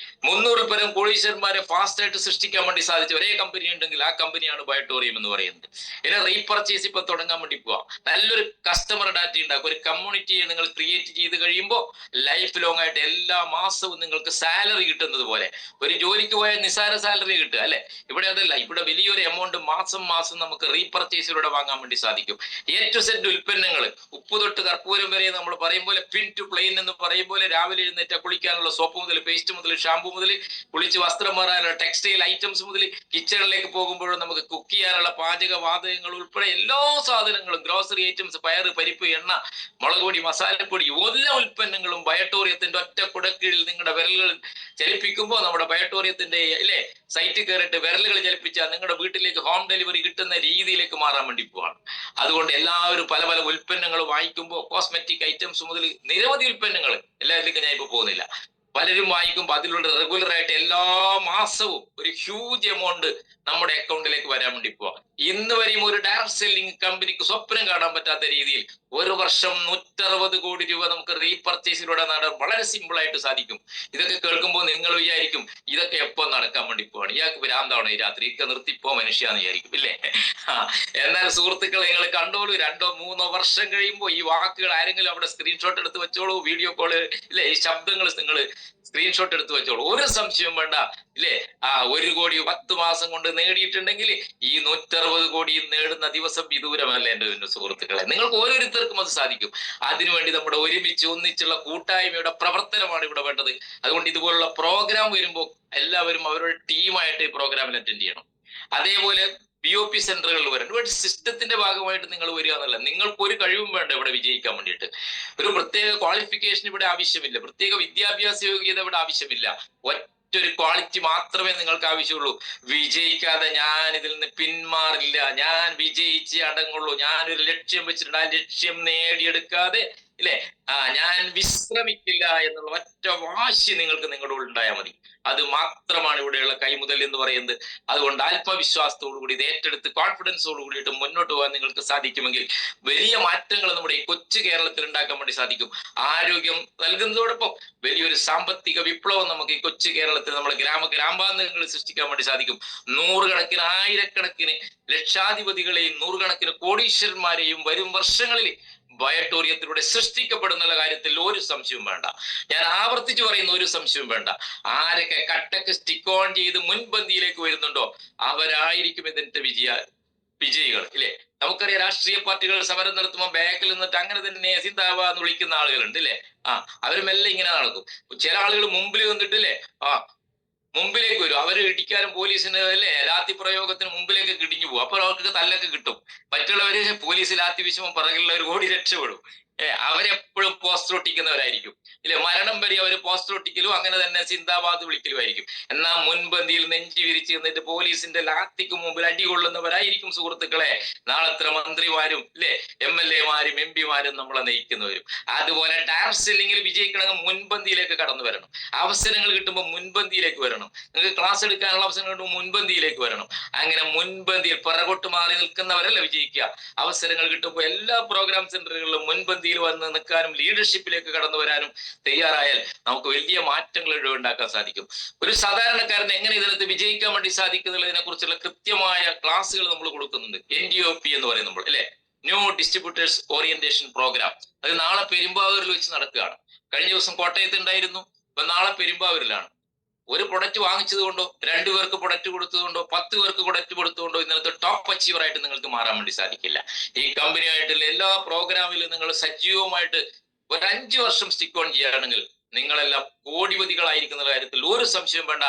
300 പരം കോടീശ്വരന്മാരെ ഫാസ്റ്റ് ആയിട്ട് സൃഷ്ടിക്കാൻ വേണ്ടി സാധിച്ച ഒരേ കമ്പനി ഉണ്ടെങ്കിൽ ആ കമ്പനിയാണ് ബയോട്ടോറിയം എന്ന് പറയുന്നത്. ഇതിനെ റീപർച്ചേസ് ഇപ്പൊ തുടങ്ങാൻ വേണ്ടി പോവാം. നല്ലൊരു കസ്റ്റമർ ഡാറ്റ ഉണ്ടാക്കും. ഒരു കമ്മ്യൂണിറ്റിയെ നിങ്ങൾ ക്രിയേറ്റ് ചെയ്ത് കഴിയുമ്പോൾ ലൈഫ് ലോങ് ആയിട്ട് എല്ലാ മാസവും നിങ്ങൾക്ക് സാലറി കിട്ടുന്നത് പോലെ, ഒരു ജോലിക്ക് പോയാൽ നിസ്സാര സാലറി കിട്ടുക അല്ലെ, ഇവിടെ അതല്ല. ഇവിടെ വലിയൊരു എമൗണ്ട് മാസം നമുക്ക് റീപർച്ചേസിലൂടെ വാങ്ങാൻ വേണ്ടി സാധിക്കും. ഏറ്റവും സെറ്റ് ഉൽപ്പന്നങ്ങൾ, ഉപ്പ് തൊട്ട് കർപ്പൂരം വരെ നമ്മൾ പറയും പോലെ, പിൻ ടു പ്ലെയിൻ എന്ന് പറയും പോലെ, രാവിലെ എഴുന്നേറ്റ കുളിക്കാനുള്ള സോപ്പ് മുതൽ പേസ്റ്റ് മുതൽ ഷാമ്പു മുതൽ കുളിച്ച് വസ്ത്രം മാറാനുള്ള ടെക്സ്റ്റൈൽ ഐറ്റംസ് മുതൽ കിച്ചണിലേക്ക് പോകുമ്പോഴും നമുക്ക് കുക്ക് ചെയ്യാനുള്ള പാചക വാതകങ്ങൾ ഉൾപ്പെടെ എല്ലാ സാധനങ്ങളും, ഗ്രോസറി ഐറ്റംസ്, പയറ്, പരിപ്പ്, എണ്ണ, മുളക് പൊടി, മസാലപ്പൊടി, എല്ലാ ഉൽപ്പന്നങ്ങളും ബയോട്ടോറിയത്തിന്റെ ഒറ്റ കുടക്കീഴിൽ നിങ്ങളുടെ വിരലുകൾ ചലിപ്പിക്കുമ്പോൾ നമ്മുടെ ബയോട്ടോറിയത്തിന്റെ ഇല്ലേ സൈറ്റിൽ കയറിയിട്ട് വിരലുകൾ ചലിപ്പിച്ചാൽ നിങ്ങളുടെ വീട്ടിലേക്ക് ഹോം ഡെലിവറി കിട്ടുന്ന രീതിയിലേക്ക് മാറാൻ വേണ്ടി പോവാണ്. അതുകൊണ്ട് എല്ലാവരും പല ഉൽപ്പന്നങ്ങൾ വാങ്ങിക്കുമ്പോൾ കോസ്മെറ്റിക് ഐറ്റംസ് മുതൽ നിരവധി ഉൽപ്പന്നങ്ങൾ എല്ലാവരിലേക്കും ഞാൻ ഇപ്പൊ പോകുന്നില്ല, പലരും വാങ്ങിക്കുമ്പോൾ അതിലൂടെ റെഗുലർ ആയിട്ട് എല്ലാ മാസവും ഒരു ഹ്യൂജ് എമൗണ്ട് നമ്മുടെ അക്കൗണ്ടിലേക്ക് വരാൻ വേണ്ടി പോവാം. ഇന്ന് വരെയും ഒരു ഡയറക്ട് സെല്ലിംഗ് കമ്പനിക്ക് സ്വപ്നം കാണാൻ പറ്റാത്ത രീതിയിൽ ഒരു വർഷം 160 കോടി രൂപ നമുക്ക് റീപർച്ചേസിലൂടെ നേടാൻ വളരെ സിമ്പിൾ ആയിട്ട് സാധിക്കും. ഇതൊക്കെ കേൾക്കുമ്പോൾ നിങ്ങൾ വിചാരിക്കും ഇതൊക്കെ എപ്പോ നടക്കാൻ വേണ്ടി പോവാണ്, ഇയാൾക്ക് ഭ്രാന്താണ് ഈ രാത്രി ഒക്കെ നിർത്തിപ്പോ മനുഷ്യാന്ന് വിചാരിക്കും ഇല്ലേ. എന്നാൽ സുഹൃത്തുക്കളെ നിങ്ങൾ കണ്ടോളൂ, 2-3 വർഷം കഴിയുമ്പോൾ ഈ വാക്കുകൾ ആരെങ്കിലും അവിടെ സ്ക്രീൻഷോട്ട് എടുത്ത് വെച്ചോളൂ, വീഡിയോ കോള് ഇല്ലേ, ഈ ശബ്ദങ്ങൾ നിങ്ങൾ സ്ക്രീൻഷോട്ട് എടുത്ത് വെച്ചോളൂ, ഒരു സംശയവും വേണ്ട ഇല്ലേ. 1 കോടി 10 മാസം കൊണ്ട് നേടിയിട്ടുണ്ടെങ്കിൽ ഈ 160 കോടി നേടുന്ന ദിവസം വിദൂരമല്ല എന്റെ സുഹൃത്തുക്കളെ. നിങ്ങൾക്ക് ഓരോരുത്തർക്കും അത് സാധിക്കും. അതിനുവേണ്ടി നമ്മുടെ ഒരുമിച്ച് ഒന്നിച്ചുള്ള കൂട്ടായ്മയുടെ പ്രവർത്തനമാണ് ഇവിടെ വേണ്ടത്. അതുകൊണ്ട് ഇതുപോലുള്ള പ്രോഗ്രാം വരുമ്പോൾ എല്ലാവരും അവരുടെ ടീമായിട്ട് ഈ പ്രോഗ്രാമിൽ അറ്റൻഡ് ചെയ്യണം. അതേപോലെ BOP സെന്ററുകളിൽ വരണം. ഇവിടെ സിസ്റ്റത്തിന്റെ ഭാഗമായിട്ട് നിങ്ങൾ വരിക എന്നല്ല, നിങ്ങൾക്ക് ഒരു കഴിവും വേണ്ട ഇവിടെ വിജയിക്കാൻ വേണ്ടിയിട്ട്. ഒരു പ്രത്യേക ക്വാളിഫിക്കേഷൻ ഇവിടെ ആവശ്യമില്ല, പ്രത്യേക വിദ്യാഭ്യാസ യോഗ്യത ഇവിടെ ആവശ്യമില്ല. ഒറ്റൊരു ക്വാളിറ്റി മാത്രമേ നിങ്ങൾക്ക് ആവശ്യമുള്ളൂ. വിജയിക്കാതെ ഞാൻ ഇതിൽ നിന്ന് പിന്മാറില്ല, ഞാൻ വിജയിച്ച് അടങ്ങുള്ളൂ, ഞാനൊരു ലക്ഷ്യം വെച്ചിട്ടുണ്ട്, ആ ലക്ഷ്യം നേടിയെടുക്കാതെ ഇല്ലേ ഞാൻ വിശ്രമിക്കില്ല എന്നുള്ള ഒറ്റ വാശി നിങ്ങൾക്ക് നിങ്ങളുടെ ഉള്ളിൽ ഉണ്ടായാൽ മതി. അത് മാത്രമാണ് ഇവിടെയുള്ള കൈമുതൽ എന്ന് പറയുന്നത്. അതുകൊണ്ട് ആത്മവിശ്വാസത്തോടു കൂടി ഇത് ഏറ്റെടുത്ത് കോൺഫിഡൻസോട് കൂടിയിട്ട് മുന്നോട്ട് പോകാൻ നിങ്ങൾക്ക് സാധിക്കുമെങ്കിൽ വലിയ മാറ്റങ്ങൾ നമ്മുടെ ഈ കൊച്ചു കേരളത്തിൽ ഉണ്ടാക്കാൻ വേണ്ടി സാധിക്കും. ആരോഗ്യം നൽകുന്നതോടൊപ്പം വലിയൊരു സാമ്പത്തിക വിപ്ലവം നമുക്ക് ഈ കൊച്ചു കേരളത്തിൽ നമ്മുടെ ഗ്രാമാന്തരങ്ങളിൽ സൃഷ്ടിക്കാൻ വേണ്ടി സാധിക്കും. നൂറുകണക്കിന് ആയിരക്കണക്കിന് ലക്ഷാധിപതികളെയും നൂറുകണക്കിന് കോടീശ്വരന്മാരെയും വരും വർഷങ്ങളിൽ ബയോട്ടോറിയത്തിലൂടെ സൃഷ്ടിക്കപ്പെടുന്നുള്ള കാര്യത്തിൽ ഒരു സംശയവും വേണ്ട. ഞാൻ ആവർത്തിച്ചു പറയുന്ന ഒരു സംശയവും വേണ്ട. ആരൊക്കെ കട്ടക്ക് സ്റ്റിക്ക് ഓൺ ചെയ്ത് മുൻപന്തിയിലേക്ക് വരുന്നുണ്ടോ അവരായിരിക്കും ഇതിന്റെ വിജയികൾ ഇല്ലേ. നമുക്കറിയാം രാഷ്ട്രീയ പാർട്ടികൾ സമരം നടത്തുമ്പോൾ ബാക്കിൽ നിന്നിട്ട് അങ്ങനെ തന്നെ സിന്ദാബാദ് എന്ന് വിളിക്കുന്ന ആളുകളുണ്ട് ഇല്ലേ. അവര് മെല്ലെ ഇങ്ങനെ നടക്കും. ചില ആളുകൾ മുമ്പിൽ വന്നിട്ടില്ലേ മുമ്പിലേക്ക് വരും. അവര് ഇടിക്കാനും പോലീസിന് അല്ലേ ലാത്തി പ്രയോഗത്തിന് മുമ്പിലേക്ക് കിടിഞ്ഞു പോകും. അപ്പോൾ അവർക്ക് തല്ലൊക്കെ കിട്ടും. മറ്റുള്ളവര് പോലീസ് ലാത്തി വീശുമ്പോൾ പിറകിലുള്ളവർ ഓടി രക്ഷപ്പെടും. അവരെപ്പോഴും പോസ്റ്റർ ഒട്ടിക്കുന്നവരായിരിക്കും. ഇല്ലെ, മരണം വരെ അവർ പോസ്റ്റർ ഒട്ടിക്കലും അങ്ങനെ തന്നെ സിന്ദാബാദ് വിളിക്കലുമായിരിക്കും. എന്നാൽ മുൻപന്തിയിൽ നെഞ്ചി വിരിച്ച് നിന്നിട്ട് പോലീസിന്റെ ലാത്തിക്ക് മുമ്പിൽ അടികൊള്ളുന്നവരായിരിക്കും സുഹൃത്തുക്കളെ നാളത്തെ മന്ത്രിമാരും ഇല്ലെ, MLA-മാരും MP-മാരും നമ്മളെ നയിക്കുന്നവരും. അതുപോലെ ഡയറക്ട് സെല്ലിങ്ങിൽ വിജയിക്കണമെങ്കിൽ മുൻപന്തിയിലേക്ക് കടന്നു വരണം. അവസരങ്ങൾ കിട്ടുമ്പോൾ മുൻപന്തിയിലേക്ക് വരണം. നിങ്ങൾക്ക് ക്ലാസ് എടുക്കാനുള്ള അവസരങ്ങൾ കിട്ടുമ്പോൾ മുൻപന്തിയിലേക്ക് വരണം. അങ്ങനെ മുൻപന്തിയിൽ പിറകോട്ട് മാറി നിൽക്കുന്നവരല്ല വിജയിക്കുക. അവസരങ്ങൾ കിട്ടുമ്പോൾ എല്ലാ പ്രോഗ്രാം സെന്ററുകളിലും മുൻപന്തിയിൽ വന്ന് നിൽക്കാനും ലീഡർഷിപ്പിലേക്ക് കടന്നു വരാനും തയ്യാറായാൽ നമുക്ക് വലിയ മാറ്റങ്ങൾ ഉണ്ടാക്കാൻ സാധിക്കും. ഒരു സാധാരണക്കാരന് എങ്ങനെ ഇതിനകത്ത് വിജയിക്കാൻ വേണ്ടി സാധിക്കുന്നതിനെ കുറിച്ചുള്ള കൃത്യമായ ക്ലാസ്സുകൾ നമ്മൾ കൊടുക്കുന്നുണ്ട്. NDOP എന്ന് പറയുമ്പോൾ അല്ലെ, ന്യൂ ഡിസ്ട്രിബ്യൂട്ടേഴ്സ് ഓറിയന്റേഷൻ പ്രോഗ്രാം. അത് നാളെ പെരുമ്പാവൂരിൽ വെച്ച് നടക്കുകയാണ്. കഴിഞ്ഞ ദിവസം കോട്ടയത്ത് ഉണ്ടായിരുന്നു, ഇപ്പൊ നാളെ പെരുമ്പാവൂരിലാണ്. ഒരു പ്രൊഡക്റ്റ് വാങ്ങിച്ചത് കൊണ്ടോ 2 പേർക്ക് പ്രൊഡക്റ്റ് കൊടുത്തതുകൊണ്ടോ 10 പേർക്ക് പ്രൊഡക്റ്റ് കൊടുത്തുകൊണ്ടോ ഇന്നത്തെ ടോപ്പ് അച്ചീവർ ആയിട്ട് നിങ്ങൾക്ക് മാറാൻ വേണ്ടി സാധിക്കില്ല. ഈ കമ്പനിയായിട്ടുള്ള എല്ലാ പ്രോഗ്രാമിലും നിങ്ങൾ സജീവമായിട്ട് ഒരു 5 വർഷം സ്റ്റിക്ക് ഓൺ ചെയ്യുകയാണെങ്കിൽ നിങ്ങളെല്ലാം കോടിപതികളായിരിക്കുന്ന കാര്യത്തിൽ ഒരു സംശയം വേണ്ട.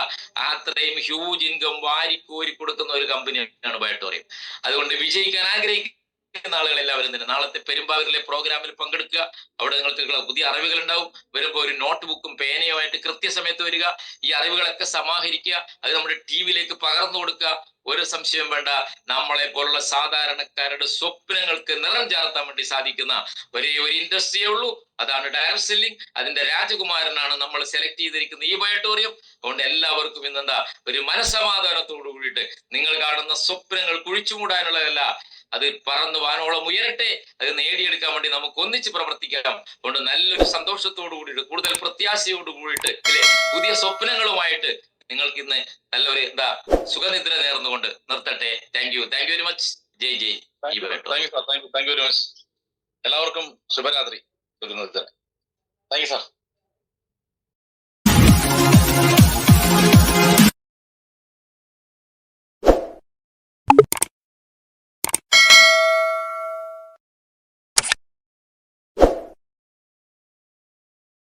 അത്രയും ഹ്യൂജ് ഇൻകം വാരിക്കോരി കൊടുക്കുന്ന ഒരു കമ്പനിയാണ് ബയോട്ടോറിയം. അതുകൊണ്ട് വിജയിക്കാൻ ആഗ്രഹിക്കുന്ന ആളുകൾ എല്ലാവരും തന്നെ നാളത്തെ പെരുമ്പാവൂരിലെ പ്രോഗ്രാമിൽ പങ്കെടുക്കുക. അവിടെ നിങ്ങൾക്ക് പുതിയ അറിവുകൾ ഉണ്ടാവും. വരുമ്പോൾ ഒരു നോട്ട് ബുക്കും പേനയുമായിട്ട് കൃത്യസമയത്ത് വരിക. ഈ അറിവുകളൊക്കെ സമാഹരിക്കുക, അത് നമ്മുടെ ടീമിലേക്ക് പകർന്നു കൊടുക്കുക. ഒരു സംശയം വേണ്ട, നമ്മളെ പോലുള്ള സാധാരണക്കാരുടെ സ്വപ്നങ്ങൾക്ക് നിറം ചാർത്താൻ വേണ്ടി സാധിക്കുന്ന ഒരേ ഒരു ഇൻഡസ്ട്രിയേ ഉള്ളൂ, അതാണ് ഡയറക്ട് സെല്ലിംഗ്. അതിന്റെ രാജകുമാരനാണ് നമ്മൾ സെലക്ട് ചെയ്തിരിക്കുന്ന ഈ ബയോട്ടോറിയം. അതുകൊണ്ട് എല്ലാവർക്കും ഇന്നെന്താ ഒരു മനസ്സമാധാനത്തോടു കൂടിയിട്ട് നിങ്ങൾ കാണുന്ന സ്വപ്നങ്ങൾ കുഴിച്ചുമൂടാനുള്ളതല്ല, അത് പറന്ന് വാനോളം ഉയരട്ടെ. അത് നേടിയെടുക്കാൻ വേണ്ടി നമുക്ക് ഒന്നിച്ച് പ്രവർത്തിക്കാം. അതുകൊണ്ട് നല്ലൊരു സന്തോഷത്തോടു കൂടിയിട്ട്, കൂടുതൽ പ്രത്യാശയോട് കൂടിയിട്ട് അല്ലെ, പുതിയ സ്വപ്നങ്ങളുമായിട്ട് നിങ്ങൾക്ക് ഇന്ന് നല്ലൊരു സുഖനിദ്ര നേർന്നുകൊണ്ട് നിർത്തട്ടെ. Thank you very much. ജയ് ജയ്. Thank you very much. എല്ലാവർക്കും ശുഭരാത്രി. Thank you sir.